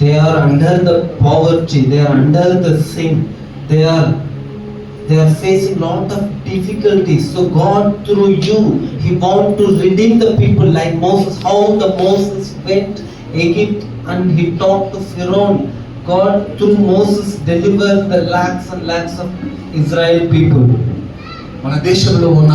They are under the poverty, they are under the sin, they are facing lot of difficulties. So God through you, He want to redeem the people like Moses. How the Moses went Egypt and he talked to Pharaoh. God through Moses delivered the lakhs and lakhs of Israel people. మన దేశంలో ఉన్న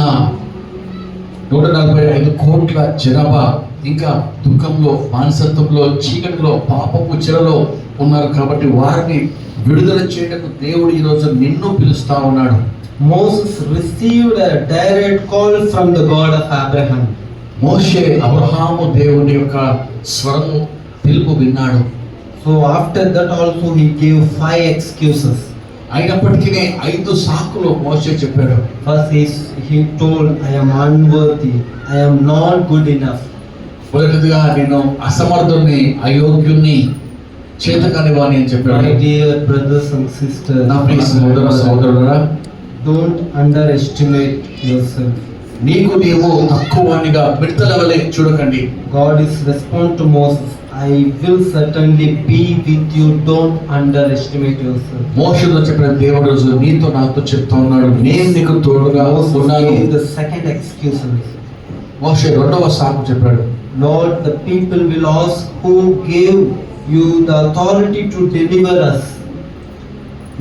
145 కోట్ల జనాభా ఇంకా దుఃఖంలో, మానసత్వంలో, చీకటిలో, పాపపు చెరలో ఉన్నారు. కాబట్టి వారిని విడుదల చేయడానికి దేవుడు ఈ రోజు నిన్ను పిలుస్తా ఉన్నాడు. Moses received a direct call from the God of Abraham. మోషే అబ్రహాము దేవుని యొక్క స్వరము పిలుపు విన్నాడు. So after that also he gave 5 excuses. అయినప్పటికీ 5 సాకులు మోషే చెప్పాడు. First he told, I am unworthy, I am not good enough. మొదటిదిగా నేను అసమర్థుని, అయోగ్యుని, చేతకాని వాణి అని చెప్పాడు. My dear brothers and sisters, నా ప్రియ సహోదర సహోదరులారా, don't underestimate yourself. నీకు నీవు తక్కువనిగా మిడతలవలే చూడకండి. God is respond to Moses, I will certainly be with you, don't underestimate yourself. మోషేతో చెప్పిన దేవుడు రోజు నీతో నాతో చెప్తా ఉన్నాడు, నేను నీకు తోడుగా Moses ఉన్నాను. gave the second excuse. మోషే రెండవ సాకు చెప్పాడు. Lord, the people will ask, who gave you the authority to deliver us?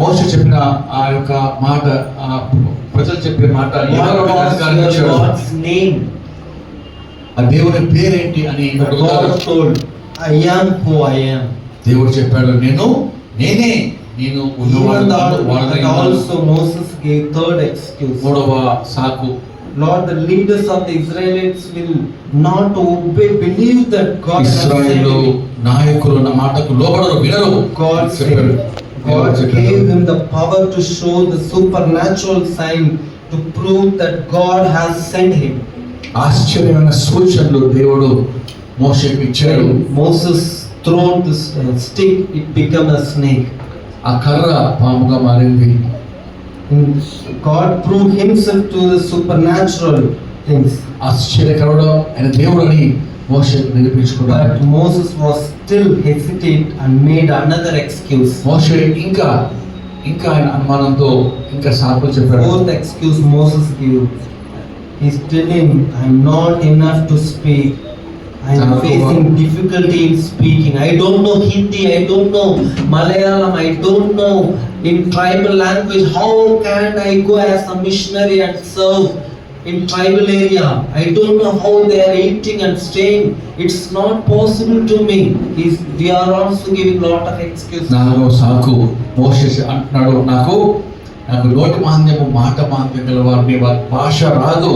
మోషే చెప్పిన ఆ యొక్క మాట, ఆ ప్రజలు చెప్పే మాట, ఎవరు What was అధికారం your ఇచ్చాడు? God's name? ఆ దేవుని పేరేంటి అని అడుగుతారు. God told, I am who I am. దేవుడు చెప్పాడు, నేనే నేను ఉన్నవాడు Even కాదు, though వాడనై and ఉన్నాను. also Moses gave third excuse. మూడవ సాకు, Lord, the leaders of the Israelites will not obey, believe that God has sent ఇశ్రాయేలు him. నాయకులు నా మాటకు లోబడరు, వినరు. God చెప్పాడు. said, God gave him the power to show the supernatural sign to prove that God has sent him. ఆశ్చర్యమైన సూచనలు దేవుడు మోషేకు ఇచ్చాడు. When Moses thrown this stick, it became a snake. ఆ కర్ర పాముగా మారింది. And God proved himself to the supernatural things. ఆశ్చర్యకరుడు ఆయన దేవుడు అని మోషేకు నిరూపించుకున్నాడు. But Moses was still hesitant and made another excuse. మోషే ఇంకా ఇంకా ఆయన అనుమానంతో ఇంకా సాకులు చెప్పాడు. Fourth excuse Moses gave. He's telling, I'm not enough to speak. I am facing difficulty in speaking. I don't know Hindi, I don't know Malayalam, I don't know in tribal language. How can I go as a missionary and serve in tribal area? I don't know how they are eating and staying. It's not possible to me. We are also giving lot of excuses. నాలుగో సాకు మోషే అంటున్నాడు, నాకు నోటి మాంద్యము మాట మాంద్యం గల వారిని, వారి భాష రాదు,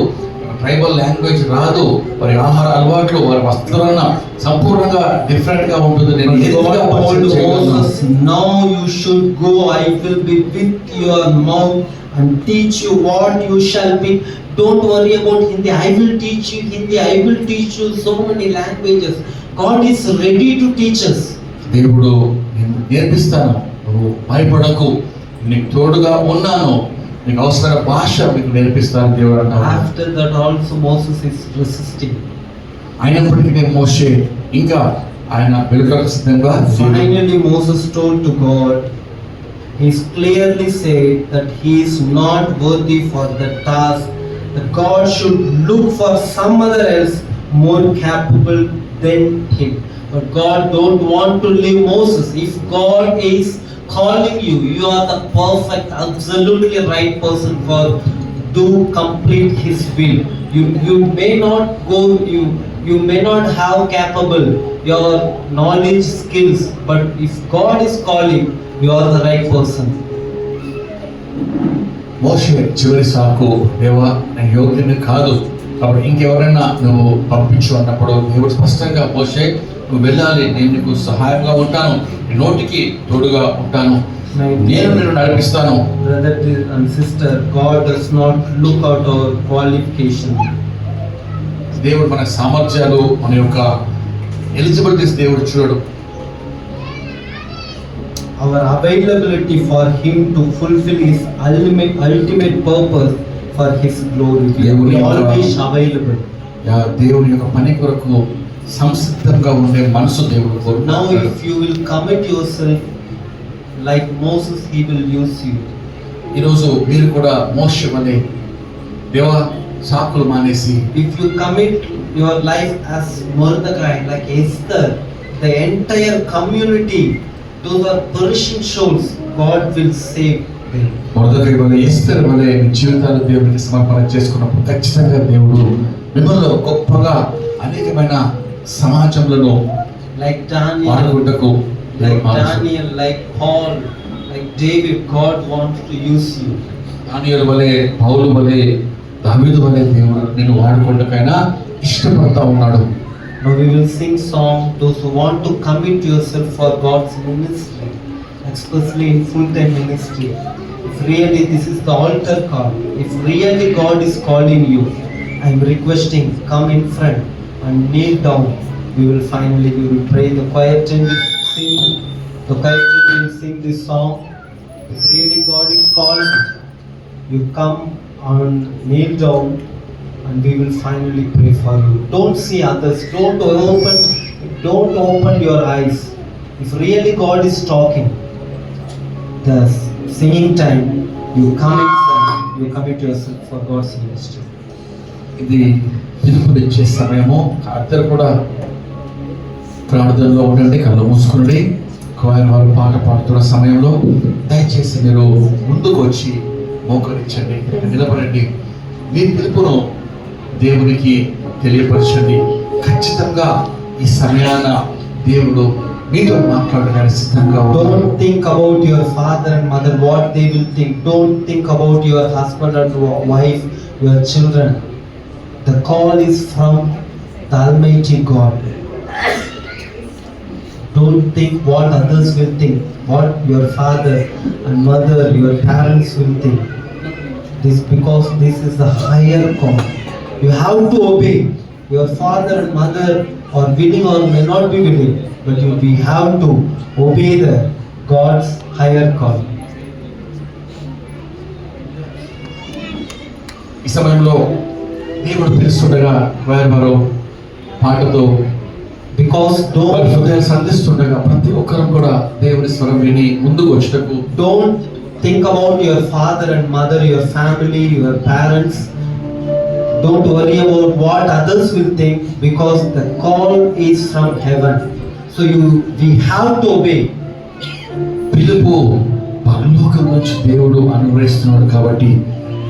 ట్రైబల్ లాంగ్వేజ్ రాదు, వారి ఆహార అలవాట్లు, వారి వస్త్రాల సంపూర్ణంగా డిఫరెంట్ గా ఉంటుంది. నేను God told Moses, now you should go, I will be with your mouth and teach you what you shall be. Don't worry about Hindi, I will teach you Hindi, I will teach you so many languages. God is ready to teach us. దేవుడు నేను నేర్పిస్తాను, నువ్వు భయపడకు, నీకు తోడుగా ఉన్నాను, నీకు అవసరమైన భాష మీకు నేర్పిస్తాను దేవుడు అంటాడు. After that also Moses is resisting. అయినప్పటికీ నేను మోషే ఇంకా ఆయన వెలుగులకు సిద్ధంగా. Finally Moses told to God, he's clearly said that he is not worthy for the task, that God should look for some other else more capable than him. But God don't want to leave Moses. If God is calling you, you are the perfect, absolutely right person for do complete his will. You may not go, you may not have capable your knowledge, skills, but if God is calling, you are the right person. మోషే చివరి సాకు, దేవా నేను యోగ్యుని కాదు కాబట్టి ఇంకెవరైనా నువ్వు పంపించు అన్నప్పుడు దేవుడు స్పష్టంగా, మోషే నువ్వు వెళ్ళాలి, నేను నీకు సహాయంగా ఉంటాను, నీ నోటికి తోడుగా ఉంటాను, నేను నిన్ను నడిపిస్తాను. Brother and sister, God does not look at our qualification. దేవుడు మన సామర్థ్యాలు, మన యొక్క ఎలిజిబిలిటీస్ దేవుడు చూడడు. Our availability for him to fulfill his ultimate purpose for his glory. We are always available. దేవుని యొక్క పని కొరకు సంసిద్ధంగా ఉండే మనసు దేవుడు కోరుకుంటాడు. Now if you will commit yourself like Moses, he will use you. ఈరోజు మీరు కూడా మోషే వలె దేవా సాకులు మానేసి, If you commit your life as Mordecai, like Esther, the entire community to the perishing souls, God will save them. మొదటి వలె ఎస్తేరు వలె మీ జీవితాలు దేవునికి సమర్పణ చేసుకున్నప్పుడు ఖచ్చితంగా దేవుడు మిమ్మల్ని గొప్పగా అనేకమైన సమాజంలో Like Daniel, వాడుకుంటకు like Paul, like David, God wants to use you. దానియేలు వలె, పౌలు వలె, దావీదు వలె దేవుడు నిన్ను వాడుకుంటకైనా ఇష్టపడతా ఉన్నాడు. Now we will sing song, those who want to commit yourself for God's ministry, especially in full-time ministry. If really this is the altar call, if really God is calling you, I am requesting, come in front and kneel down. We will pray. The choir team will sing. The choir team will sing this song. If really God is calling, you come and kneel down, and we will finally pray for you. Don't see others. Don't open your eyes. If really God is talking, the singing time, you come in front, you commit yourself for God's ministry. ఇది పిలుపునిచ్చే సమయము. అందరూ కూడా ప్రార్థనలో ఉండండి, కళ్ళు మూసుకుని వారు పాట పాడుతున్న సమయంలో దయచేసి మీరు ముందుకు వచ్చి మోకరించండి, నిలబడండి, మీ పిలుపును దేవునికి తెలియపరచండి. ఖచ్చితంగా ఈ సమయాన దేవుడు మీతో మాట్లాడడానికి సిద్ధంగా ఉన్నాడు. Don't think about your father and mother, what they will think. Don't think about your husband and wife, your children. The call is from the Almighty God. Don't think what others will think, what your father and mother, your parents will think. Because this is the higher call. You have to obey. Your father and mother are willing or may not be willing, but we have to obey the God's higher call. ఈ సమయంలో దేవుడు పిలుస్తుండగా వారు పాటతో Because హృదయాలు సంధిస్తుండగా ప్రతి ఒక్కరు కూడా దేవుని స్వరం విని ముందుకు వచ్చటకు don't think about your father and mother, your family, your parents. Don't worry about what others will think, because the call is from heaven. So we have to obey. పిలుపు పరలోకం నుంచి దేవుడు అనుగ్రహిస్తున్నాడు. కాబట్టి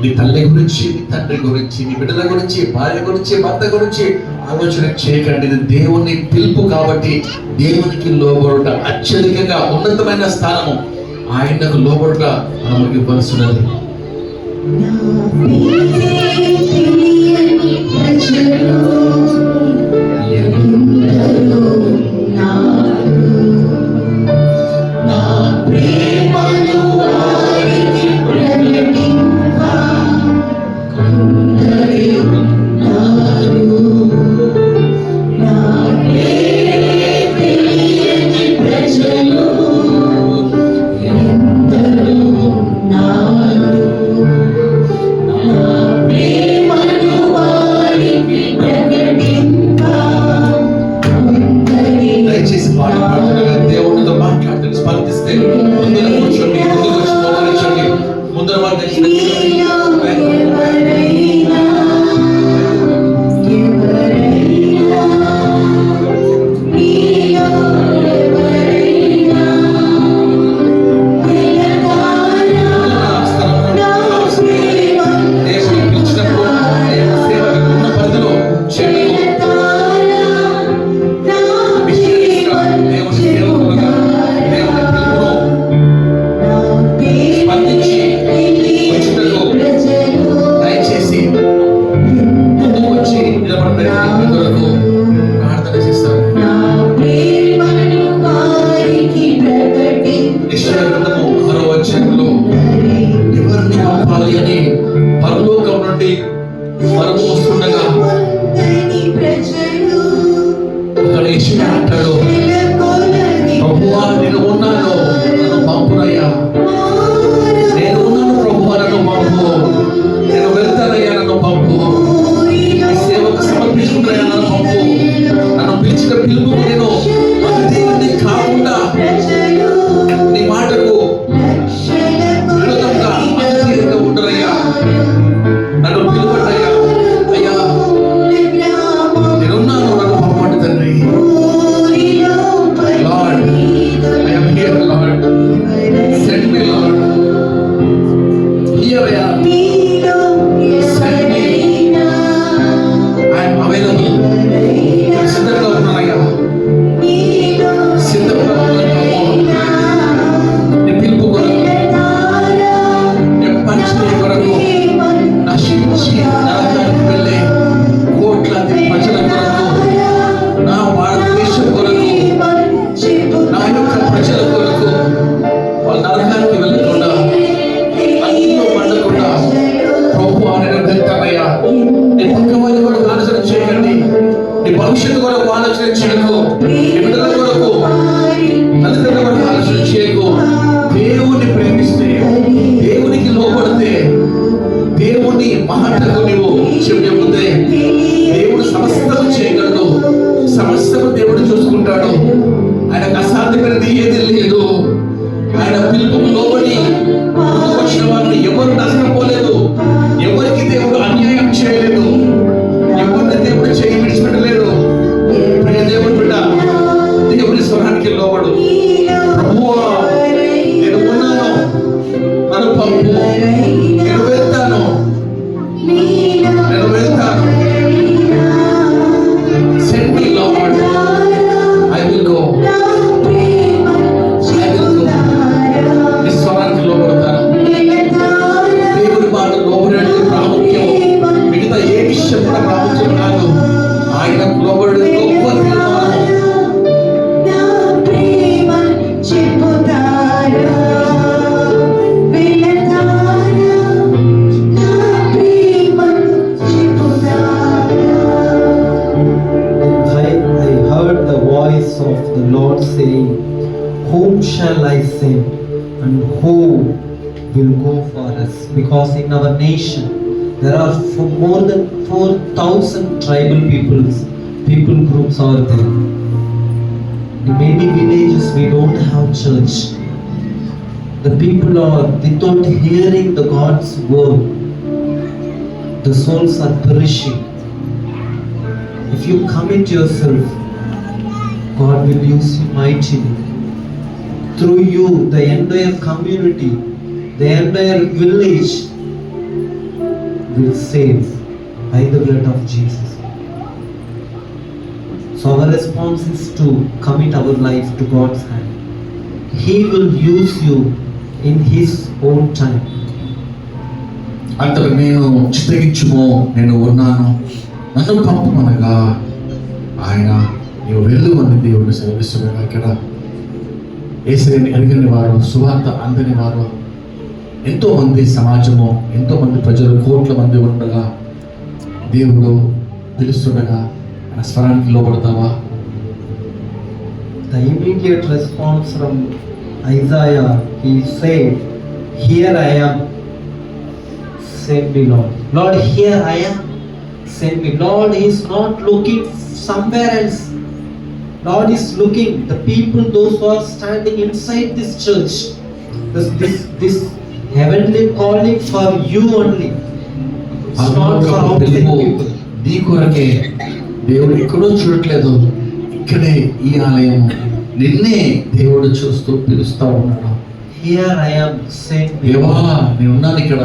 నీ తల్లి గురించి, నీ తండ్రి గురించి, నీ బిడ్డల గురించి, భార్య గురించి, భర్త గురించి ఆలోచన చేయకండి. ఇది దేవుని పిలుపు. కాబట్టి దేవునికి లోబడుట అత్యధికంగా ఉన్నతమైన స్థానము. ఆయనకు లోబడుట మనకు ఇవ్వాల్సినది. దయచేసి పాట పాడుతున్న దేవునితో మాట్లాడుతూ స్పందిస్తే ముందున కూర్చోండి, ముందుకు వచ్చి మోకరించండి. ముందర వారి పరలోకం నుండి మనము వస్తుండగా అక్కడ యెషయా అంటాడు, ప్రభువా నేను ఉన్నాను, నన్ను పంపునయ్యా. నేను ఉన్నాను ప్రభువా, నన్ను పంపు. నేను వెళ్తానయ్యా, నన్ను పంపు. ఈ సేవకు సమర్పించుకుంటానయ్యా, నన్ను పంపు. నన్ను పిలిచిన పిలుపు నేను దేవుని కాకుండా నీ మాటకు విరోధంగా అతీతంగా ఉండరయ్యా. నన్ను పిలువడయ్యా. అయ్యా నేనున్నాను, నన్ను పంపండి తండ్రి. Lord, I am here, Lord. Send me, Lord. Here I am. Send me. I am available. సిద్ధంగా ఉన్నానయ్యా. సిద్ధంగా ఉన్నాను. నీ పిలుపు కొరకు, నీ పంచే కొరకు, నశించి నరకానికి వెళ్ళే కోట్లాది ప్రజల కొరకు, నా భారతదేశం కొరకు, నా యొక్క ప్రజల కొరకు, వాళ్ళ నరకానికి వెళ్ళకుండా, అగ్నిలో మండకుండా ప్రభువా నేను వెళ్తానయ్యా. నీ పక్క వారి కొరకు ఆలోచన చేయకండి. నీ భవిష్యత్తు కొరకు ఆలోచన చేయకు. నీ బిడ్డల కొరకు, తల్లిదండ్రుల కొరకు ఆలోచన చేయకు. దేవుని ప్రేమిస్తే, దేవునికి లోబడితే, దేవుని మాటకు నీవు చెబితే దేవుడు సమస్తము చేయగలడు. సమస్తము దేవుడు చూసుకుంటాడు. ఆయనకు అసాధ్యమైనది ఏది లేదు. ఆయన పిలుపుకు లోబడి ముందుకు వచ్చిన వారిని ఎవరు నష్టపోలేదు. ఎవరికి దేవుడు అన్యాయం చేయలేదు. ఎవరిని దేవుడు చేయి విడిచిపెట్టలేదు. ప్రియ దేవుని బిడ్డ, దేవుని స్వరానికి లోబడు. ప్రభువా నేను ఉన్నాను, నన్ను పంపు. నేను వెళ్తాను, నేను వెళ్తాను. Send me, Lord. I will go. I will go. నీ స్వరానికి లోబడతాను. దేవుని మాట లోబడేది ప్రాముఖ్యం. మిగతా ఏ విషయం కూడా ప్రాముఖ్యం కాదు. ఆయనకు లోబడే గొప్ప తీర్మానం. I heard the voice of the Lord saying, whom shall I send and who will go for us? Because in our nation there are more than 4,000 tribal people groups are there. In many villages we don't have church. the people are without hearing the God's word. The souls are perishing. If you commit yourself, God will use you mightily. Through you, the entire community, the entire village will save by the blood of Jesus. So our response is to commit our life to God's hand. He will use you in His own time. అంతకు నేను చిత్తగించుమో, నేను ఉన్నాను, నన్ను పంపమనగా ఆయన నీవు వెళ్ళు అని దేవుడు సెలవిస్తున్నాడు. ఇక్కడ యేసయ్యని ఎరగని వారు, సువార్త అందని వారు ఎంతో మంది సమాజము, ఎంతో మంది ప్రజలు, కోట్ల మంది ఉండగా దేవుడు పిలుస్తుండగా ఆయన స్వరానికి లోబడతావా? The immediate response from Isaiah, he said, "Here I am, send me, Lord." Lord, here I am, send me. Lord is not looking somewhere else. Lord is looking the people, those who are standing inside this church. This heavenly calling for you only. It's not for outside people. నీ కొరకే దేవుడు ఎక్కడో చూడట్లేదు, ఇక్కడే ఈ ఆలయం నిన్నే దేవుడు చూస్తూ పిలుస్తా ఉన్నాడు. Here I am, send me. దేవా నేనున్నాను ఇక్కడ.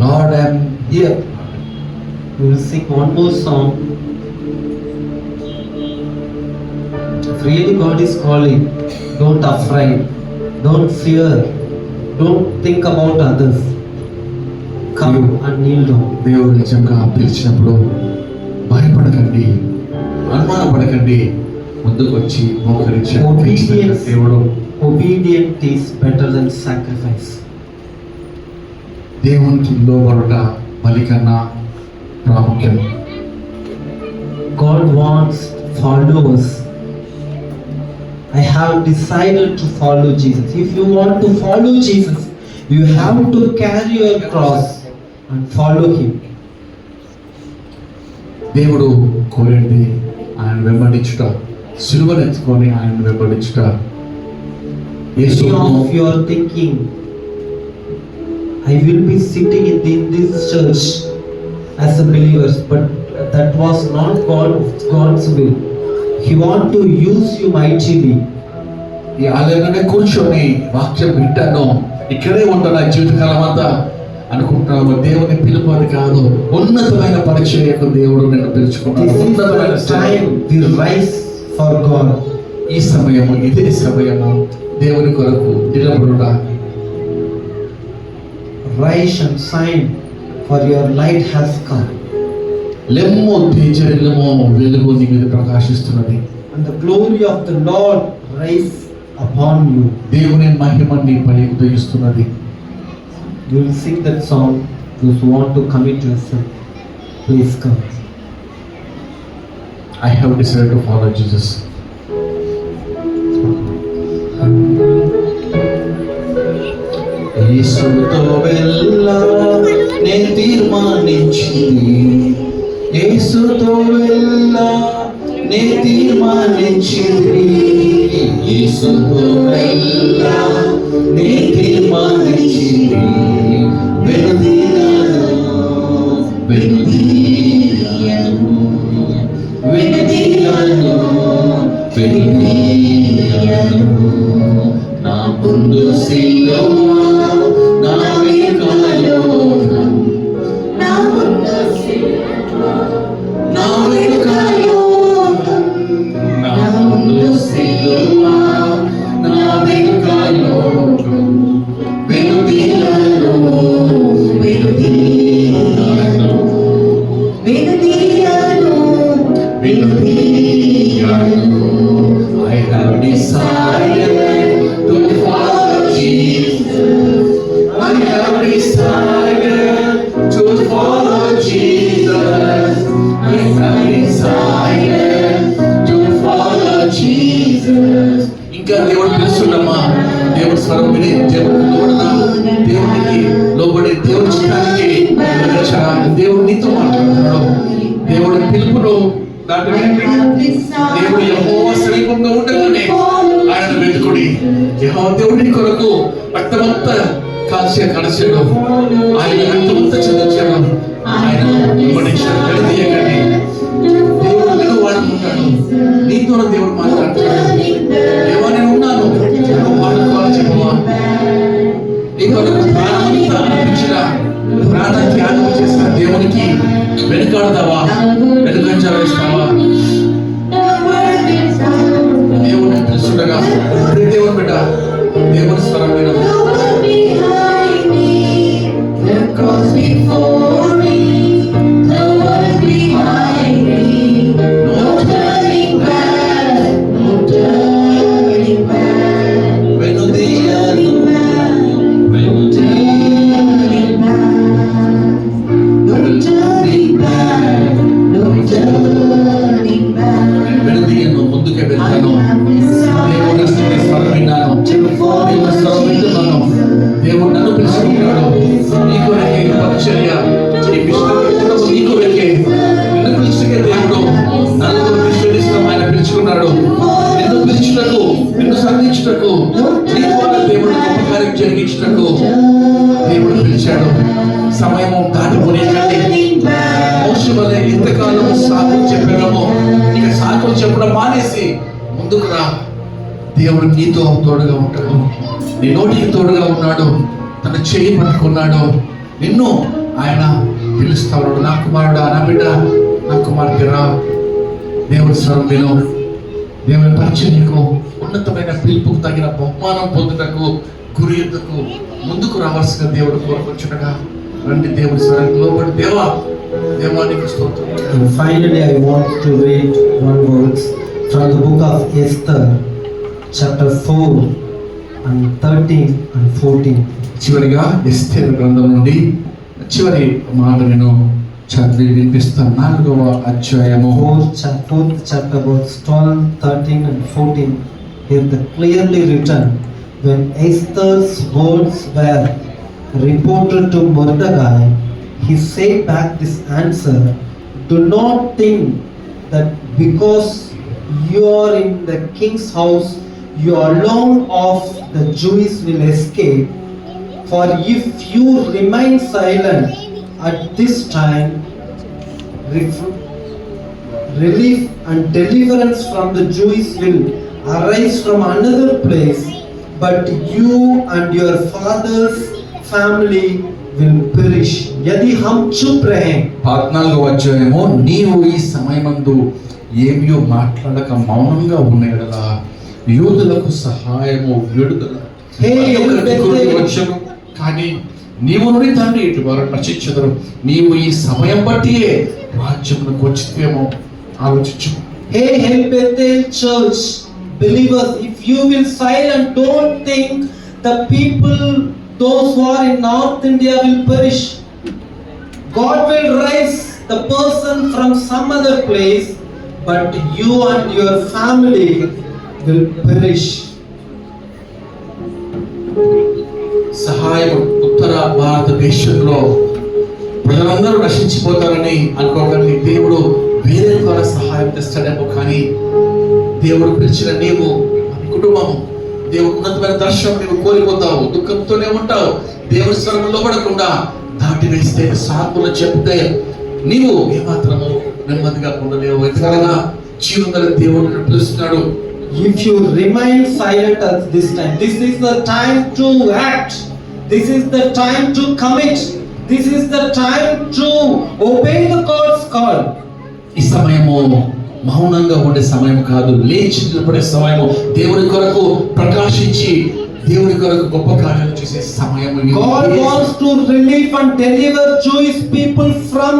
Lord, I am here. We will sing one more song. If really God is calling, don't afraid, don't fear, don't think about others. Come and kneel down. దేవుడు నిజంగా పిలిచినప్పుడు భయపడకండి, అనుమానపడకండి, ముందుకు వచ్చి మోకరించి దేవుడు. Obedient is better than sacrifice. దేవునికి లోబడుట బలి కన్నా ప్రాముఖ్యం. God wants followers. I have decided to follow Jesus. If you want to follow Jesus, you have to carry your cross and follow Him. దేవుడు కోరేది ఆయన వెంబడించుట, సిలువనెత్తుకొని ఆయన వెంబడించుట. యేసు Many of you are thinking, I will be sitting in this church as a believer, but that was not God's will. He want to use you mightily. ఈ ఆలయంలోనే కూర్చొని వాక్యం వింటాను, ఇక్కడే ఉంటాను నా జీవితకాలం అంతా అనుకుంటున్నాము. దేవుని పిలుపు అది కాదు, ఉన్నతమైన పరిచర్యకు దేవుడు నిన్ను పిలుచుకున్నాడు. ఉన్నతమైన This is the time we rise for God. ఈ సమయము, ఇదే సమయము దేవుని కొరకు నిలబడుట. Rise and shine, for your light has come. లెమ్ము తేజరిల్లము, వెలుగు నీ మీద ప్రకాశిస్తున్నది. And the glory of the Lord rise upon you. దేవుని మహిమ నీపై ఉదయిస్తున్నది. You will sing that song. Those who want to commit yourself, please come. I have decided to follow Jesus. యేసుతో వెళ్ళా నే తీర్మానించింది, యేసుతో వెళ్ళా నే తీర్మానించింది, యేసుతో వెళ్ళా నే తీర్మానించింది. వెనుదీయను వెనుదీయను వెనుదీయను వెనుదీయను, నా ముందు సిలువ నా వెనుక లోకం, నా ముందు సిలువ నా వెనుక లోకం, నా ముందు సిలువ నా వెనుక లోకం. వెనుదీయను వెనుదీయను వెనుదీయను వెనుదీయను. I have decided to follow Jesus. I have decided to follow Jesus. I have decided to follow Jesus. ఇంకా దేవుడు పిలుస్తున్నామా? దేవుడు స్వరం విని దేవుడు లోబడదా? దేవునికి లోబడి దేవుడి చిత్తానికి వివరించరా? దేవుడు నీతో మాట్లాడుతున్నాడు. దేవుడి పిలుపును దాటి దేవుడు యెహోవా సమీపంగా ఉండగానే ఆయనను వెతుకుడి. యెహోవా దేవుడు నీ కొరకు రక్తమంతా కడచాడు, ఆయన రక్తమంతా చెందించాడు. ఆయన కలిదీయకండి. దేవుడు నిన్ను వాడుకుంటాడు. నీతో దేవుడు మాట్లాడుతున్నాడు. దేవా నేను ఉన్నాను, నువ్వు వాడుకోవాలి చెప్పవా. నీ కొరకు ప్రాణమంతా అర్పించిన, ప్రాణ త్యాగం చేసిన దేవునికి వెనుకాడతావా, వెనుకంజావేస్తావా? దేవుని తెలుసుండగా దేవుని బిడ్డ దేవుని స్వరం విను. ముందుకే వెళ్తాను. దేవుని స్వరం విన్నాను, దేవుని స్వరం వింటున్నాను. దేవుడు నన్ను పిలుచుకుంటాడు. నీ కొరకే పరిచర్య, నీ పిలుచుకున్నప్పుడు నీ కొరకే నిన్ను పిలుచుకే దేవుడు నన్ను విశ్వసిస్తాం. ఆయన పిలుచుకున్నాడు నిన్ను పిలుచుటకు, నిన్ను సంధించుటకు, నీ ద్వారా దేవుడు గొప్ప కార్యం జరిగించుటకు దేవుడు పిలిచాడు. సమయము దాటిపోలేకండి. మోషే వలె ఎంతకాలం సాకులు చెప్పామో ఇక సాకులు చెప్పడం మానేసి ముందుకు రా. దేవుడు నీతో తోడుగా ఉంటాడు, నీ నోటికి తోడుగా ఉన్నాడు, తన చేయి పట్టుకున్నాడు. నిన్ను ఆయన పిలుస్తాడు. నా కుమారుడా, నా బిడ్డ, నా కుమార్తె రా. దేవుడి స్వరం విను. దేవుని పరిచర్యకు, ఉన్నతమైన పిలుపుకు తగిన బహుమానం పొందుటకు, గురి ఎద్దుకు ముందుకు రావాల్సిన దేవుడు కోరుకొచ్చునగా రండి. దేవుడి స్వరం లోబడి దేవా, దేవానికి స్తోత్రం. And finally, I want to read one words from the book of Esther, chapter 4 and 13 and 14. చివరిగా ఎస్తేరు గ్రంథం నుండి చివరి మాట నేను చదివి వినిపిస్తాను. 4వ అధ్యాయము 4th chapter, verse 12, 13 and 14. Here the clearly written, when Esther's words were reported to Mordecai, he said back this answer, do not think that because you are in the king's house, you alone of the Jews will escape. For if you remain silent at this time, relief and deliverance from the Jews will arise from another place, but you and your father's family will perish. यदि हम चुप रहे. 14వ అధ్యాయము, నీవు ఈ సమయమందు ఏమీ మాట్లాడక మౌనంగా ఉన్న యెడల యూదులకు సహాయము విడుదల వచ్చును, కానీ నీవు నుండి తండ్రి ఇటు వారు రక్షించెదరు. నీవు ఈ సమయం బట్టియే రాజ్యమునకు వచ్చితేమో ఆలోచించు. Hey, Help Bethel Church believers, if you will silent, don't think the people, those who are in North India will perish. God will raise the person from some other place, but you and your family will perish. సహాయం ఉత్తర భారతదేశంలో ప్రజలందరూ నశించిపోతారని అనుకోకండి. దేవుడు వేరే ద్వారా సహాయం తెస్తాడేమో, కానీ దేవుడు పిలిచిన నీవు, కుటుంబం, దేవుడు ఉన్నతమైన దర్శనం నీవు కోల్పోతావు, దుఃఖంతోనే ఉంటావు. దేవుడి స్వరం లోబడకుండా దాటి వేస్తే, సాకులు చెప్తే నీవు ఏమాత్రము నెమ్మదిగా ఉండలేవు. ఎందుకనగా జీవగల దేవుడు పిలుస్తున్నాడు. If you remain silent at this time, this is the time to act. This is the time to commit. This is the time to obey the God's call. ఈ సమయము మౌనంగా ఉండే సమయం కాదు, లేచి నిలబడే సమయము. దేవుని కొరకు ప్రకాశించి దేవుని కొరకు గొప్ప కార్యాలు చేసే సమయము. God wants to relieve and deliver Jewish people from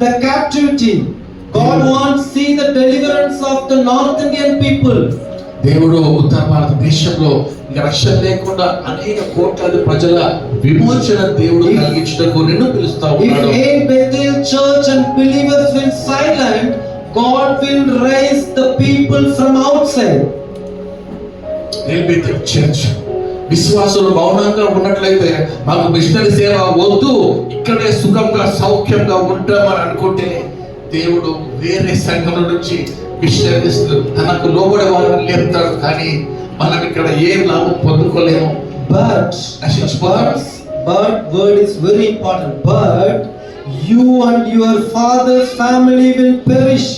the captivity. God wants to see the deliverance of the North Indian people. దేవుడు ఉత్తర భారతదేశంలో రక్షణ లేకుండా అనేక కోట్లాది ప్రజల విమోచన దేవుడు కలిగించుటకు నిన్ను పిలుస్తా ఉన్నాడు. If Hey Bethel Church and believers will silent, God will raise the people from outside. Hey Bethel Church, విశ్వాసులు మౌనంగా ఉన్నట్లయితే మాకు మిషనరీ సేవ వద్దు, ఇక్కడే సుఖంగా సౌఖ్యంగా ఉంటామని అనుకుంటే దేవుడు వేరే సంఘం నుంచి మిషనరీస్ తనకు లోబడే వారిని లేపుతాడు. కానీ మనం ఇక్కడ ఏం లాభం పొందుకోలేము. But word is very important. But you and your father's family will perish.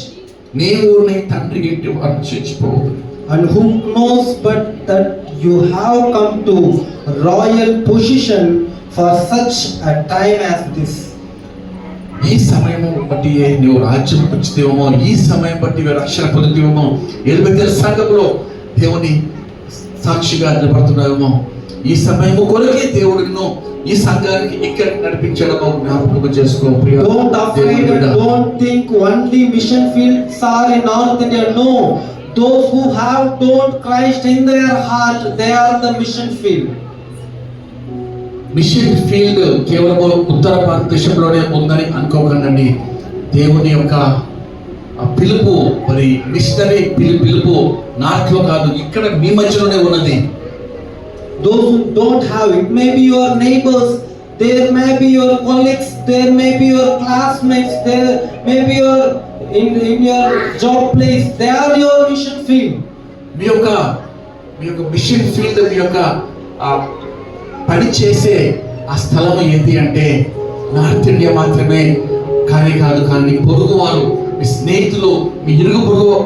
నీవు నీ తండ్రి ఇంటి వారు చచ్చిపోవు. And who knows but that you have come to royal position for such a time as this. ఈ సమయం బట్టి నీవు రాజ్యం పొందుతావేమో, ఈ సమయం బట్టి రక్షణ పొందుతావేమో, ఎలిబెతెల్ సంఘంలో దేవుని సాక్షిగా నిలబడుతున్నావేమో, ఈ సమయము కొరకే దేవుడు నిన్ను ఈ సంఘానికి ఇక్కడ నడిపించడమో జ్ఞాపకం చేసుకో. Don't afraid and don't think only mission fields are in North India. No, those who have told Christ in their heart, they are the mission field. Mission field కేవలం ఉత్తర భారతదేశంలోనే ఉందని అనుకోకండి. దేవుని యొక్క పిలుపు, మరి మిషనరీ పిలుపు నార్త్ లో కాదు, ఇక్కడ మీ మధ్యలోనే ఉన్నది. Those who don't have, it may be your neighbors, there may be your colleagues, there may be your classmates, there may be your in your job place, they are your mission field. మీ యొక్క machine field, మీ యొక్క పని చేసే ఆ స్థలం ఏంటి అంటే north India మాత్రమే కాదు. కానీ పొరుగు వారు, మీ స్నేహితులు, మీ ఇరుగు పొరుగు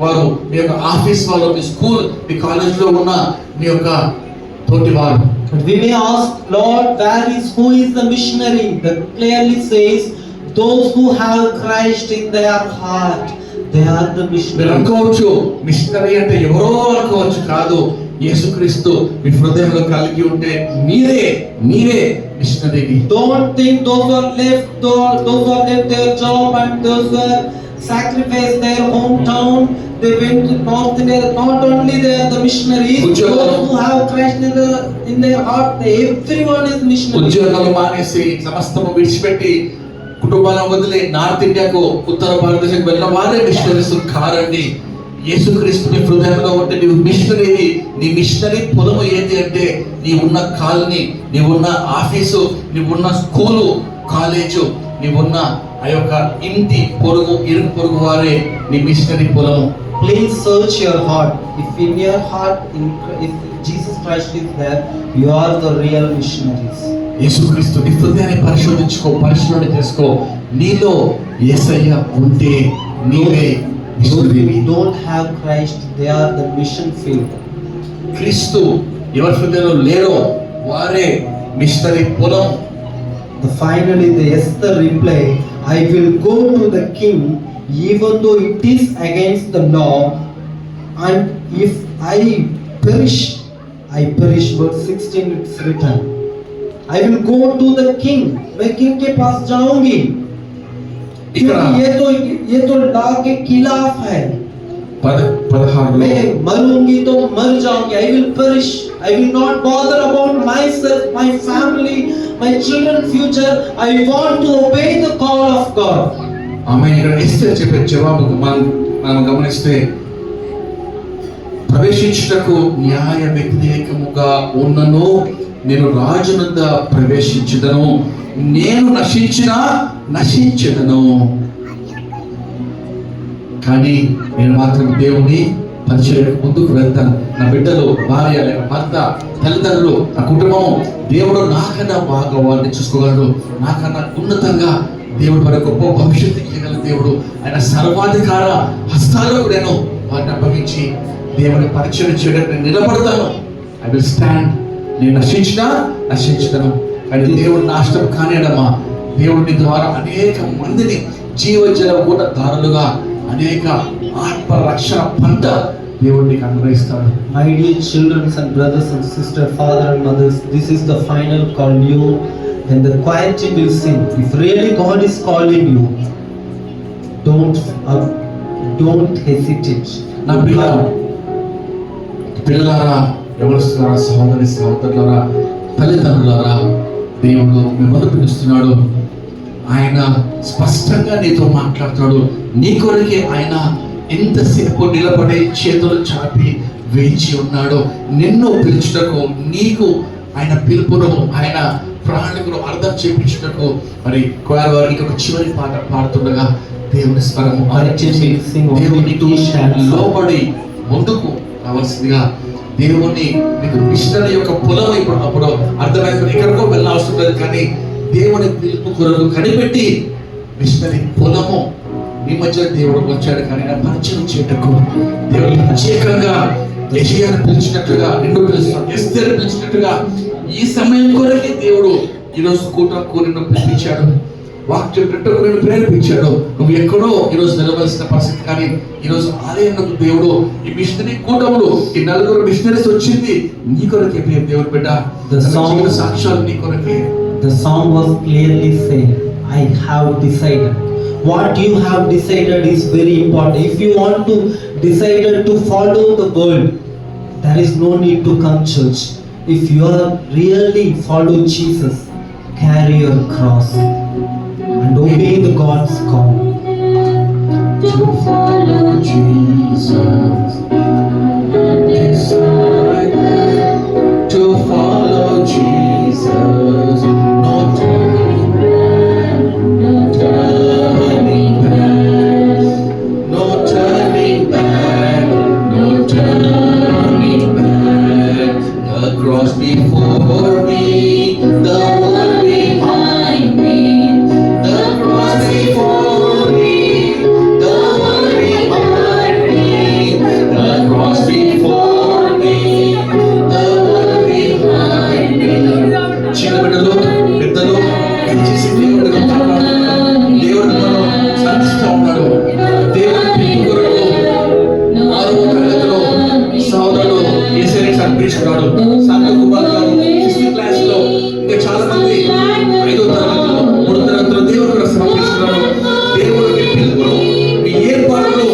వారు, మీ యొక్క ఆఫీస్ వాళ్ళు, మీ స్కూల్, మీ కాలేజ్లో ఉన్న మీ యొక్క తోటి వారు. But we may ask, Lord, who is the missionary? That clearly says, those who have Christ in their heart, they are the missionary. మీరు అనుకోవచ్చు మిషనరీ అంటే ఎవరో అనుకోవచ్చు, కాదు, యేసుక్రీస్తు మీ హృదయంలో కలిగి ఉంటే మీరే machinery. Don't think those who left their job and those who sacrificed their hometown, they went to North India. Not only they are the missionaries, those who have Christ in their heart, everyone is missionary. ఉద్యోగాలు మానేసి సమస్తము విడిచిపెట్టి కుటుంబాలను వదిలి north ఇండియాకు, ఉత్తర భారతదేశం వెళ్ళిన వారే మిషనరీస్ కారండి. యేసుక్రీస్తుని హృదయంలో ఉంటే నీవు మిషనరీ. నీ మిషనరీ పొలము ఏంటి అంటే నీవున్న కాలనీ, నీవున్న ఆఫీసు, నీవున్న స్కూలు, కాలేజు, నీవున్న ఆ యొక్క ఇంటి ఇరుగు పొరుగు వారే నీ మిషనరీ పొలము. Please search your heart. If in your heart, if Jesus Christ is there, you are the real missionaries. యేసుక్రీస్తు నీ హృదయాన్ని పరిశోధన చేసుకో. నీలో యేసయ్య ఉంటే నీవే machinery. Don't have Christ, they are the mission field. క్రీస్తు ఎవరి హృదయంలో లేరో వారే మిషనరీ పొలం. Finally the Esther reply, I will go to the king even though it is against the law, and if I perish. Verse 16 it's written, I will go to the king, मैं king के पास जाऊंगी क्योंकि ये तो law के खिलाफ है. 16 मैं मरूंगी तो मर जाऊंगी. I will perish. I will not bother about myself, my family, my children's future. I want to obey the call of God. ఆమె ఇక్కడ ఎస్తేర్ చెప్పే జవాబు మనం గమనిస్తే, ప్రవేశించుటకు న్యాయ వ్యతిరేకముగా ఉన్నను నేను రాజునొద్ద ప్రవేశించుదను, నేను నశించెదను. కానీ నేను మాత్రం దేవుని పరిచర్యకు ముందుకు వెళ్తాను. నా బిడ్డలు, భార్య లేక భర్త, తల్లిదండ్రులు, నా కుటుంబం, దేవుడు నాకన్నా బాగా వారిని చూసుకోగలడు. నాకన్నా ఉన్నతంగా దేవుడు వారి గొప్ప భవిష్యత్తు ఇవ్వగల దేవుడు. ఆయన సర్వాధికార హస్తాలకు నేను వారిని అప్పగించి దేవుని పరిచయం చేయడానికి నిలబడతాను. I will stand. నేను నశించుతాను. కానీ దేవుడు నాశనం కానియడమా, దేవుడి ద్వారా అనేక మందిని జీవజల ఊటదారులుగా, అనేక ఆత్మ రక్షణ పంట దేవుడికి అనుగ్రహిస్తాడు. My dear children and brothers and sisters, father and mothers, this is the final call. You, when the choir team will sing, if really God is calling you, don't hesitate. నా పిల్లలారా, ఎవరుస్తున్నారా, సహోదరులారా, తల్లిదండ్రులారా, దేవుడు మిమ్మల్ని పిలుస్తున్నాడు. ఆయన స్పష్టంగా నీతో మాట్లాడుతాడు. నీ కొరకే ఆయన ఎంతసేపు నిలబడి చేతులు చాపి వేచి ఉన్నాడు. నిన్ను పిలుచుటకు, నీకు ఆయన పిలుపును, ఆయన ప్రణాళికను అర్థం చేయించుటకు. మరి కోయర్ వారికి ఒక చివరి పాట పాడుతుండగా దేవుని స్వరము దేవునికి లోబడి ముందుకు రావాల్సిందిగా దేవుని మీకు మిషనరీ యొక్క పొలం ఇప్పుడు అప్పుడు అర్థమైంది. ఎక్కడికో వెళ్ళవసరం లేదు, కానీ దేవుని పిలుపు కొరకు కనిపెట్టి మిషనరీ పొలము మీ మధ్య దేవుడు వచ్చాడు. కానీ నా పరిచయం చేయటకు దేవుడు ప్రత్యేకంగా యెషయాను పిలిచినట్టుగా, నిన్ను పిలుస్తున్నాడు, ఎస్తేరును పిలిచినట్టుగా ఈ సమయం కొరకే దేవుడు ఈరోజు కూటకు నిన్ను పిలిపించాడు. వాక్యం పెట్టకు నిన్ను ప్రేరేపించాడు. నువ్వు ఎక్కడో ఈరోజు నిలవలసిన పరిస్థితి, కానీ ఈరోజు ఆలయంలో దేవుడు ఈ మిషనరీ కూటములు, ఈ 4 మిషనరీస్ వచ్చింది నీ కొరకే దేవుడు బిడ్డ. సాక్ష్యాలు నీ కొరకే. The song was clearly saying, I have decided. What you have decided is very important. If you want to decide to follow the world, there is no need to come church. If you are really follow Jesus, carry your cross and obey the God's call. To follow Jesus, decided to follow Jesus, no turning back, no turning back, no turning back, no turning back. The cross before me, the one behind me, the cross before me, the one behind me, the cross before me, the one behind me. చిన్న బిడ్డలు, పెద్దలు, దయచేసి దేవుడిని మాట్లాడుతున్నారు. దేవుడిని మనం సంధిస్తూ ఉన్నాడు. దేవుని పిలుపు కొరకు 6వ తరగతిలో సోదరుడు యేసయ్యని సమర్పించుకున్నాడు. సంఘ కుమారులు 6th క్లాస్లో, ఇంకా చాలా మంది 5వ తరగతిలో, 3వ తరగతిలో దేవుని కొరకు సమర్పించుకున్నాడు. దేవుడికి పిలుపును, మీ ఏర్పాట్లు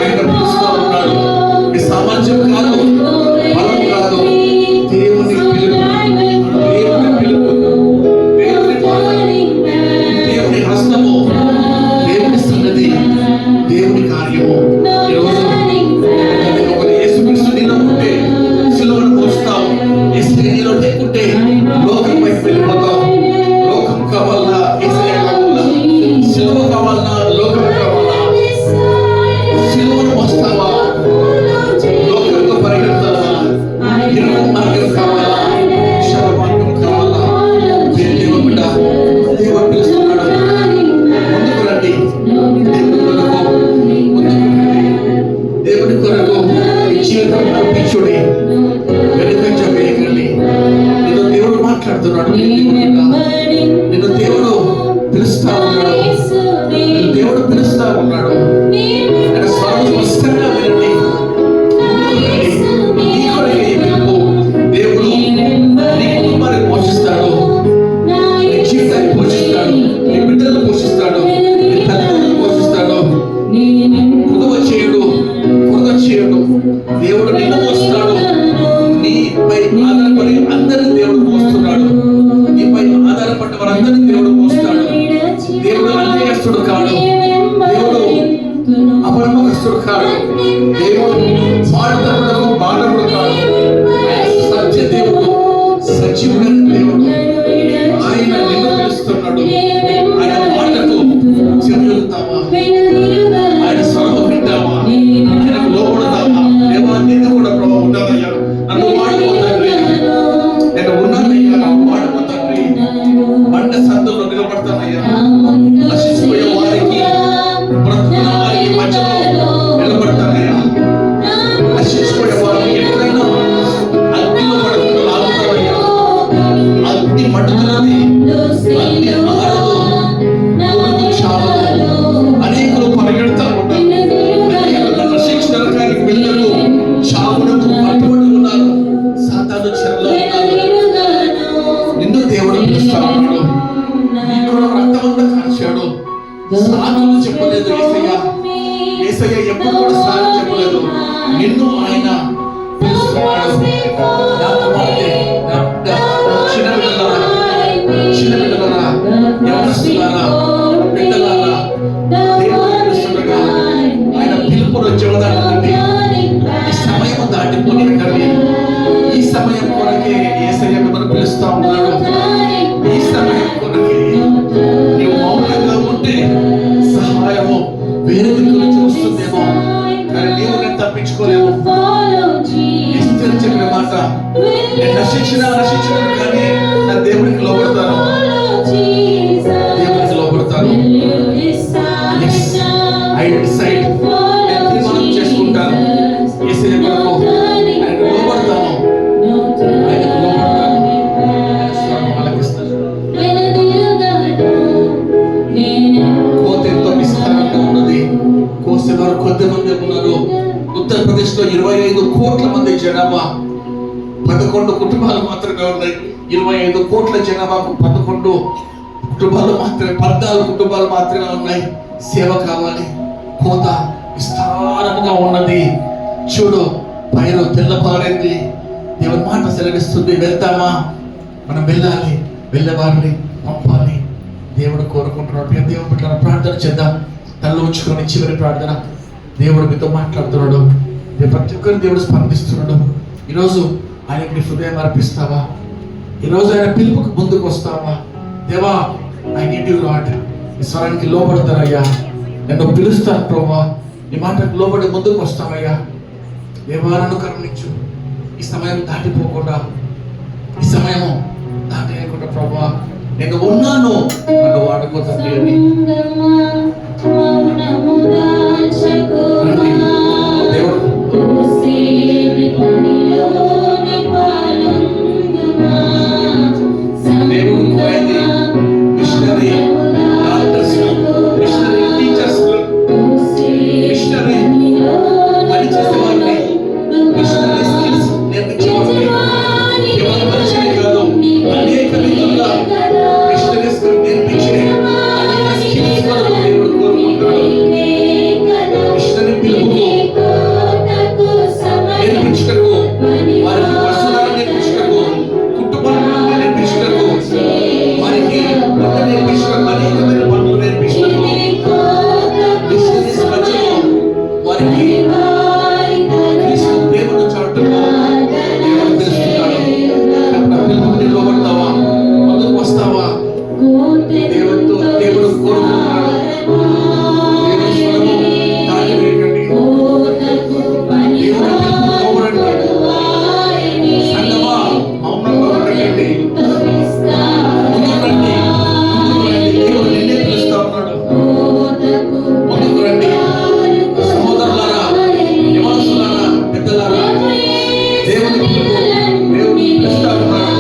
ఆయన పిలుస్తూ ఉన్నాడు. మీ సామర్థ్యం కాదు, బలం కాదు, దేవుని పిలుపు, దేవుని పిలుపు, దేవుని పాలన, దేవుని హస్తము, దేవుని సన్నిధి, దేవుని కార్యము. ఈరోజు ఒకరు యేసుక్రీస్తు నీలో ఉంటే సిలువను మోస్తావు, యేసయ్య నీలో లేకుంటే లోకం వైపు వెళ్ళిపోతావు. లోకం కావాలా, యేసయ్య కావాలా? సిలువ కావాలా, లోకం కావాలా? సిలువను మోస్తావా, లోకంతో పరిగెడతావా? ఇరుకు మార్గం కావాలా, విశాల మార్గం కావాలా? దేవుని బిడ్డ, దేవుడు పిలుస్తున్నాడు. ముందుకు రండి, దేవుని కొరకు ముందుకు రండి. దేవుని కొరకు ఈ జీవితం అర్పించుడి, వెనుకంజ వేయకండి. నిన్ను దేవుడు మాట్లాడుతున్నాడు. నిన్ను దేవుడు పిలుస్తా ఉన్నాడు. నిన్ను దేవుడు పిలుస్తా ఉన్నాడు. ఆయన స్వరం స్పష్టంగా వినండి. నీ కొరకే ఈ పిలుపు. దేవుడు నీ కుటుంబాన్ని పోషిస్తాడు, నీ జీవితాన్ని పోషిస్తాడు, నీ బిడ్డలను పోషిస్తాడు, నీ తల్లిదండ్రులను పోషిస్తాడు. కుదువ చేయడు, కుదువ చేయడు. దేవుడు నిన్ను మోస్తాడు. నీపై ఆధారపడి అందరిని దేవుడు మోస్తున్నాడు. నీపై ఆధారపడ్డ వారందరినీ దేవుడు మోస్తాడు. దేవుడు అన్యాయస్తుడు కాడు, దేవుడు అపనమ్మకస్తుడు కాడు, దేవుడు స్వార్థపరులకు బాధకుడు కాడు. ఆయన సత్య దేవుడు, సజీవుడైన దేవుడు. ఆయన నిన్ను పిలుస్తున్నాడు. ఆయన మాటకు చెవులుతావా? ఆయన స్వరం వింటావా? ఆయనకు లోపడతావా? దేవా, నిన్ను కూడా ప్రభావం ఉండదయ్యా, నన్ను వాడుకోతండ్రి, నేను ఉన్నానయ్యా, నన్ను వాడుకోతండ్రి. మండ సందులో నిలబడతానయ్యా. నశించిపోయే వారికి, బ్రతుకున్న వారికి మధ్యలో నిలబడతానయ్యా. నశించిపోయే వారికి ఎక్కడైనా అగ్నిలో పడుకుని లాగుతానయ్యా. అగ్ని మండుతున్నది, అగ్ని ఆరదు, ఊరుకు చావదు. అనేకులు పరిగెడతా ఉన్నారు, అనేకులు నశించిన నరకానికి వెళ్ళరు, చావునకు పట్టుబడి ఉన్నారు, సాతాను చెరలో ఉన్నారు. నిన్ను దేవుడు పిలుస్తా ఉన్నాడు. నీ కొరకు రక్తమంతా కార్చాడు. సాకులు చెప్పలేదు యేసయ్య. యేసయ్య ఎప్పుడు కూడా సాకు చెప్పలేదు. నిన్ను ఆయన పిలుస్తున్నాడు. నా కుమార్తె, చిన్న బిడ్డలారా, చిన్న బిడ్డలారా, యవనస్తులారా, బిడ్డలారా, దేవుడు పిలుస్తుండగా ఆయన పిలుపును చెవదాటండి. ఈ సమయం దాటిపోనికండి. ఈ సమయం కొరకే యేసయ్య మిమ్మల్ని పిలుస్తా ఉన్నాడు. ఈ సమయం కొరకే నీవు మౌనంగా ఉంటే సహాయము వేరే దిక్కు నుంచి వస్తుందేమో, కానీ నీవు నేను తప్పించుకోలేము. ఎస్తేరు చెప్పిన మాట, నేను నశించినా కానీ నా దేవునికి లోబడతాను, దేవునికి లోబడతాను. I decide, నేను తీర్మానం చేసుకుంటాను, యేసయ్య కొరకు ఆయనకు లోబడతాను, ఆయనకు లోబడతాను. ఆయన స్వరం ఆలకిస్తాను. కోత ఎంతో విస్తారంగా ఉన్నది, కోసేవారు కొద్దిమంది ఉన్నారు. ఉత్తరప్రదేశ్ లో 25 కోట్ల మంది జనాభా, 11 కుటుంబాలు మాత్రమే ఉన్నాయి. 25 కోట్ల జనాభాకు 11 కుటుంబాలు మాత్రమే, 14 కుటుంబాలు మాత్రమే ఉన్నాయి. సేవ కావాలి, కోత విస్తారముగా ఉన్నది. చూడు, పైరు తెల్లపారింది. దేవుని మాట సెలవిస్తుంది, వెళ్తామా? మనం వెళ్ళాలి, వెళ్ళేవారిని పంపాలి. దేవుడు కోరుకుంటున్నాడు. దేవుని పట్ల ప్రార్థన చేద్దాం. తల్లు ఉంచుకొని చివరి ప్రార్థన. దేవుడు మీతో మాట్లాడుతున్నాడు. ప్రతి ఒక్కరు దేవుడు స్పందిస్తున్నాడు. ఈరోజు ఆయనకు నీ హృదయం అర్పిస్తావా? ఈరోజు ఆయన పిలుపుకు ముందుకు వస్తావా? దేవా, ఐ నీడ్ యు లార్డ్. ఈ స్వరానికి లోబడతారయ్యా, నన్ను పిలుస్తాను ప్రభా, ఈ మాటకు లోబడి ముందుకు వస్తావయ్యా. దేవా, నన్ను కరుణించు. ఈ సమయం దాటిపోకుండా, ఈ సమయం దాటేయకుండా ప్రభా, నేను ఉన్నాను, నన్ను వాడుకోతండి అని దేవుడు కోరింది missionary doctors, missionary teachers, missionary పని చేసేవారిని, మిషనరీ స్కిల్స్ నేర్పించేవారిని, కేవలం మనిషిని కాదు అనేక విధంగా మిషనరీస్ నేర్పించే అనేక స్కిల్స్ కొరకు దేవుడు కోరుకుంటాడు. మిషనరీ పిలుపుకు నేర్పించటకు, వారికి వస్తువులను నేర్పించటకు, కుటుంబాలను నేర్పించటకు, వారికి నేర్పించటకు, అనేకమైన పనులు నేర్పించటకు, మిషనరీస్ మధ్యలో వారికి క్రీస్తు ప్రేమను చాటుటకు దేవుడు పిలుస్తున్నాడు. నా పిలుపుని లోబడతావా? ముందుకు వస్తావా? దేవుడు కోరుకుంటున్నాడు. దేవుని స్వరము దాటివేయకండి. దేవుని పిలుపుకు లోబడండి. సంగమా, మౌనంగా ఉండకండి. ముందుకు రండి, ముందుకు రండి. దేవుడు నిన్నే పిలుస్తా ఉన్నాడు. ముందుకు రండి సహోదరులారా, నివాసులారా, పెద్దలారా. దేవుని పిలుపు, దేవుడు పిలుస్తా ఉన్నాడు.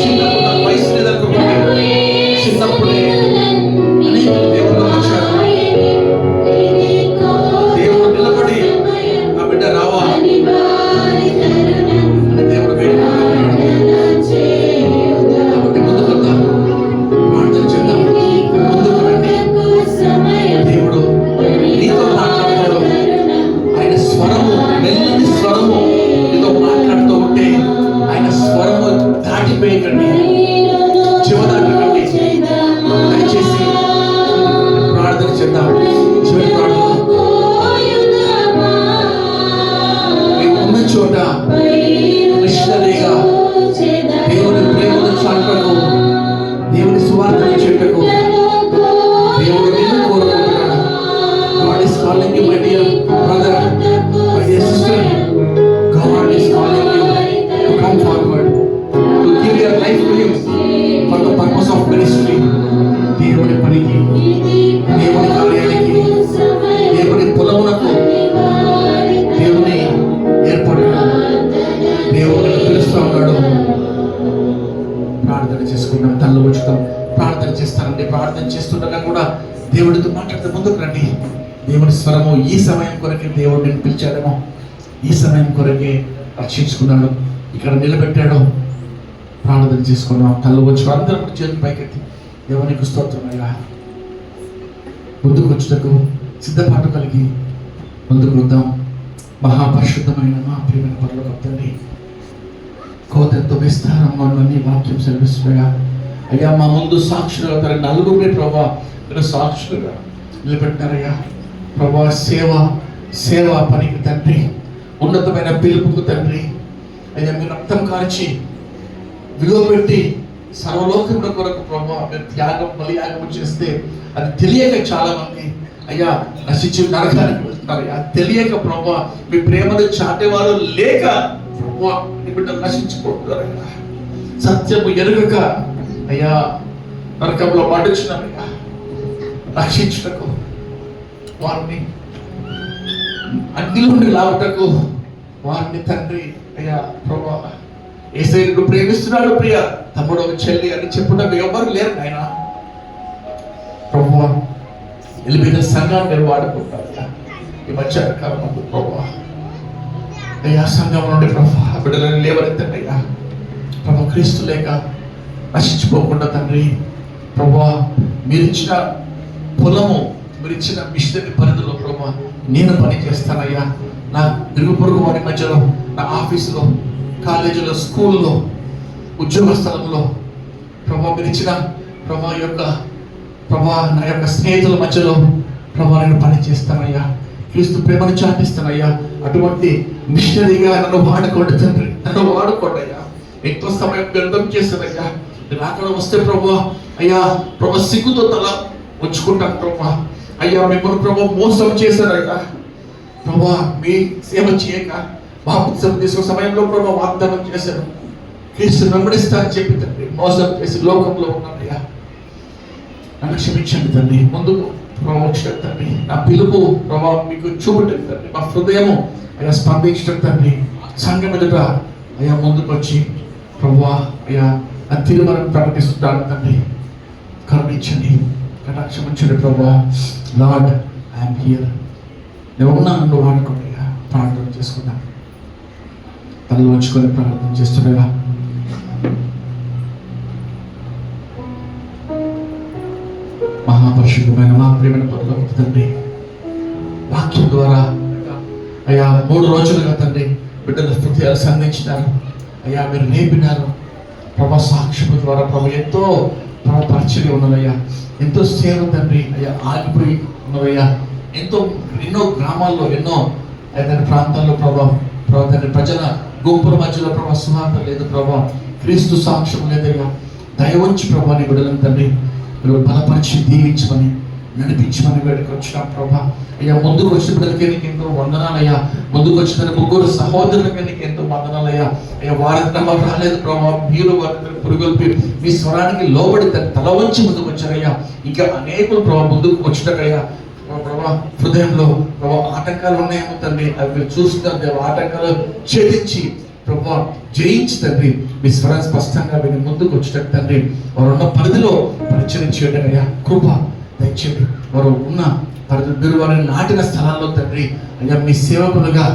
చిన్నప్పుడు వయసు ఎదుర్కోండి. చిన్నప్పుడే అనేక దేవుళ్ళు వచ్చారు. దేవుడు నిలబడి, ఆ బిడ్డ రావా అని దేవుడు వేడుకుంటున్నాడు. కాబట్టి ముందుకు వద్దాం, ప్రార్థన చేద్దాం. ముందుకు రండి. దేవుడు నీతో మాట్లాడతాడు. ఆయన స్వరము, మెల్లని స్వరము నీతో మాట్లాడుతూ ఉంటే ఆయన స్వరము దాటిపోయకండి, చివదాటకండి. దయచేసి ప్రార్థన చేద్దాం. చివరి ప్రార్థన. మీకు ఉన్న చోట మిషనరీగా దేవుని ప్రేమను చాటుటకు, దేవుని సువార్తను చెట్టుకు దేవుడు నిన్ను కోరుకుంటున్నాడు. God is calling you, my dear brother, my dear sister. God is calling you to come forward, to give your life to Him for the purpose of ministry. దేవుని పనికి, దేవుని కార్యానికి, దేవుని పొలమునకు, దేవుని ఏర్పాటుకు దేవుని పిలుస్తూ ఉన్నాడు. ప్రార్థన చేసుకుంటాం, తల్లు వచ్చుతాం, ప్రార్థన చేస్తానండి. ప్రార్థన చేస్తుండగా కూడా దేవుడితో మాట్లాడితే ముందుకు రండి. దేవుని స్వరము ఈ సమయం కొరకే దేవుడు నేను పిలిచాడేమో, ఈ సమయం కొరకే రక్షించుకున్నాడు, ఇక్కడ నిలబెట్టాడు. ప్రార్థన చేసుకున్నాం. తల్లు వచ్చి అందరూ చేతులు పైకెత్తి దేవునికి స్తోత్రమయ్యా. ముందుకు వచ్చుటకు సిద్ధపాటు కలిగి ముందుకు వద్దాం. మహాపరిశుద్ధమైన మా ప్రియమైన పరలోక తండ్రి, కోత ఎంతో విస్తారంగా ఉందని వాక్యం సెలవిస్తున్నాయా. అయ్యా, మా ముందు సాక్షులుగా తన నలుగురిని ప్రభా మీరు సాక్షులుగా నిలబెట్టినారయ్యా. ప్రభా, సేవ పనికి తండ్రి, ఉన్నతమైన పిలుపుకు తండ్రి. అయ్యా, మీరు రక్తం కార్చి విలువ పెట్టి సర్వలోకముల కొరకు ప్రభా మీరు బలియాగం చేస్తే అది తెలియక చాలా మంది అయ్యా నశించి నరకానికి వెళ్తున్నారు. అది తెలియక ప్రభా మీ ప్రేమను చాటేవారు లేక ప్రభువా నీ బిడ్డలు నశించిపోతున్నారయ్యా, సత్యము ఎరుగక అయ్యా నరకంలో పడుచున్నారయ్యా. రక్షించుటకు వారిని అగ్ని నుండి లాగుటకు వారిని తండ్రి అయ్యా ప్రభువా యేసయ్యను ప్రేమిస్తున్నాడు ప్రియ తమ్ముడు చెల్లి అని చెప్పుటకు ఎవరు లేరు నాయన. ప్రభువా ఎలిమిన సంఘాన్ని మీరు వాడుకుంటారయ్యా. ఈ మధ్యాహ్న కాలం ప్రభువా అయ్యా సంఘం నుండి ప్రభువా బిడ్డలను లేవనెత్తండి అయ్యా. ప్రభు క్రీస్తు లేక నశించిపోకుండా తండ్రి ప్రభువా మీరిచ్చిన పొలము, మీరిచ్చిన మిషనరీ పరిధిలో ప్రభువా నేను పని చేస్తానయ్యా. నా ఇరుగు పొరుగు వారి మధ్యలో, నా ఆఫీసులో, కాలేజీలో, స్కూల్లో, ఉద్యోగ స్థలంలో ప్రభా మీరిచ్చిన ప్రభా యొక్క ప్రభా నా యొక్క స్నేహితుల మధ్యలో ప్రభా నేను పని చేస్తానయ్యా. క్రీస్తు ప్రేమను చాటిస్తానయ్యా. అటువంటి మిషనరీగా నన్ను వాడుకోండి తండ్రి, నన్ను వాడుకోండి అయ్యా. ఎక్కువ సమయం వ్యర్థం చేస్తానయ్యా. నేను అక్కడ వస్తే ప్రభా అయ్యా ప్రభా సిగ్గుతో తల ఉంచుకుంటాను ప్రభా. అయ్యా మిమ్మల్ని ప్రభా మోసం చేశారయ్యా. ప్రభా మీ సేవ చేయక బాప్తిసం తీసుకున్న సమయంలో ప్రభా వాగ్దానం చేశాను, క్రీస్తు వెంబడిస్తా అని చెప్పి తండ్రి మోసం చేసి లోకంలో ఉన్నానయ్యా. నన్ను క్షమించండి తండ్రి. ముందుకు ప్రభావం వచ్చిన తండ్రి, నా పిలుపు ప్రభావం మీకు చూపటం తండ్రి, మా హృదయము అయ్యా స్పందించడం తండ్రి. సంఘం ఎదుట అయ్యా ముందుకు వచ్చి ప్రభా అయ్యా నా తిరుమలను ప్రకటిస్తున్నాను తండ్రి. కరుణించండి, కటాక్షమించండి ప్రభా. Lord I'm here. నేను ఉన్నాను, నువ్వు వాడుకోండి. ప్రార్థన చేసుకున్నాను, తల్లి ఉంచుకొని ప్రార్థన చేస్తుండగా మహాపరిశుద్ధమైన మా ప్రియమైన పరలోకపు తండ్రి, వాక్యం ద్వారా అయ్యా 3 రోజులుగా తండ్రి బిడ్డల హృదయాలు సంధించినారు అయ్యా. మీరు లేపినారు ప్రభా. సాక్ష్యం ద్వారా ప్రభు ఎంతో ప్రభా పరిచయం ఉన్నదయ్యా. ఎంతో సేవ తండ్రి అయ్యా ఆగిపోయి ఉన్నదయ్యా. ఎన్నో గ్రామాల్లో, ఎన్నో ఏదైనా ప్రాంతాల్లో ప్రభా తండ్రి ప్రజల గుంపుల మధ్యలో ప్రభా సువార్త లేదు ప్రభా, క్రీస్తు సాక్ష్యం లేదయ్యా. దయవంచి ప్రభా నీ బిడ్డలను తండ్రి మీరు బలపరిచి దీవించమని నడిపించమని వేడికి వచ్చిన ప్రభా అయ్యా. ముందుకు వచ్చిన బిడ్డలకి నీకు ఎంతో వందనాలయ్యా. ముందుకు వచ్చిన 3 సహోదరులకి నీకు ఎంతో వందనాలయ్యా. అయ్యా వారంతా వారు రాలేదు ప్రభా, మీరు వారి పురుగొల్పి మీ స్వరానికి లోబడి తల వంచి ముందుకు వచ్చారయ్యా. ఇంకా అనేకులు ప్రభా ముందుకు వచ్చినట్టయ్యా. ప్రభా హృదయంలో ప్రభా ఆటంకాలు ఉన్నాయేమో తండ్రి, అవి మీరు చూస్తున్నారు. ఆటంకాలు ఛేదించి ప్రభా జయించి తండ్రి మీ స్వరం స్పష్టంగా మీరు ముందుకు వచ్చినట్టు తండ్రి వారు ఉన్న పరిధిలో పరిచయం చేయడం అయ్యా కృప దయచేయండి. వారు ఉన్న పరిధి మీరు వారిని నాటిన స్థలాల్లో తండ్రి అయ్యా మీ సేవకులుగా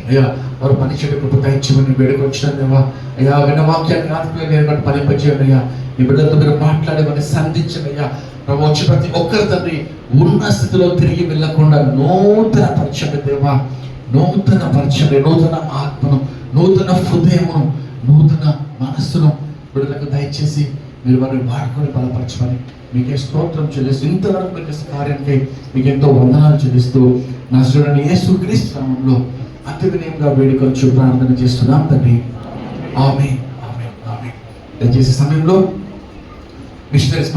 అయ్యా వారు పనిచేయడం కృప దయచేయమని వేడుకు వచ్చిన దేవా అయ్యా. విన్న వాక్యాన్ని ఆత్మీయంగా నేను బట్టి ఫలింపజేయండి అయ్యా. మీ బిడ్డలతో మీరు మాట్లాడమని సంధించండి అయ్యా. ప్రభు వచ్చి ప్రతి ఒక్కరు తండ్రి ఉన్న స్థితిలో తిరిగి వెళ్ళకుండా నూతన పరిచయం దేవా, నూతన పరిచయం, నూతన ఆత్మను, నూతన హృదయమును, నూతన మనస్సును బిడ్డలకు దయచేసి మీరు వారిని వాడుకొని బలపరచమని మీకే స్తోత్రం చెల్లిస్తూ ఇంతవరకు మీరు చేసే కార్యానికి మీకు ఎంతో వందనాలు చెల్లిస్తూ నజరేయుడైన యేసుక్రీస్తు నామములో అతి వినయంగా వేడుకొంచు ప్రార్థన చేస్తున్నాం తండ్రి. ఆమేన్, ఆమేన్, ఆమేన్. దయచేసి సమయంలో మిషనరీస్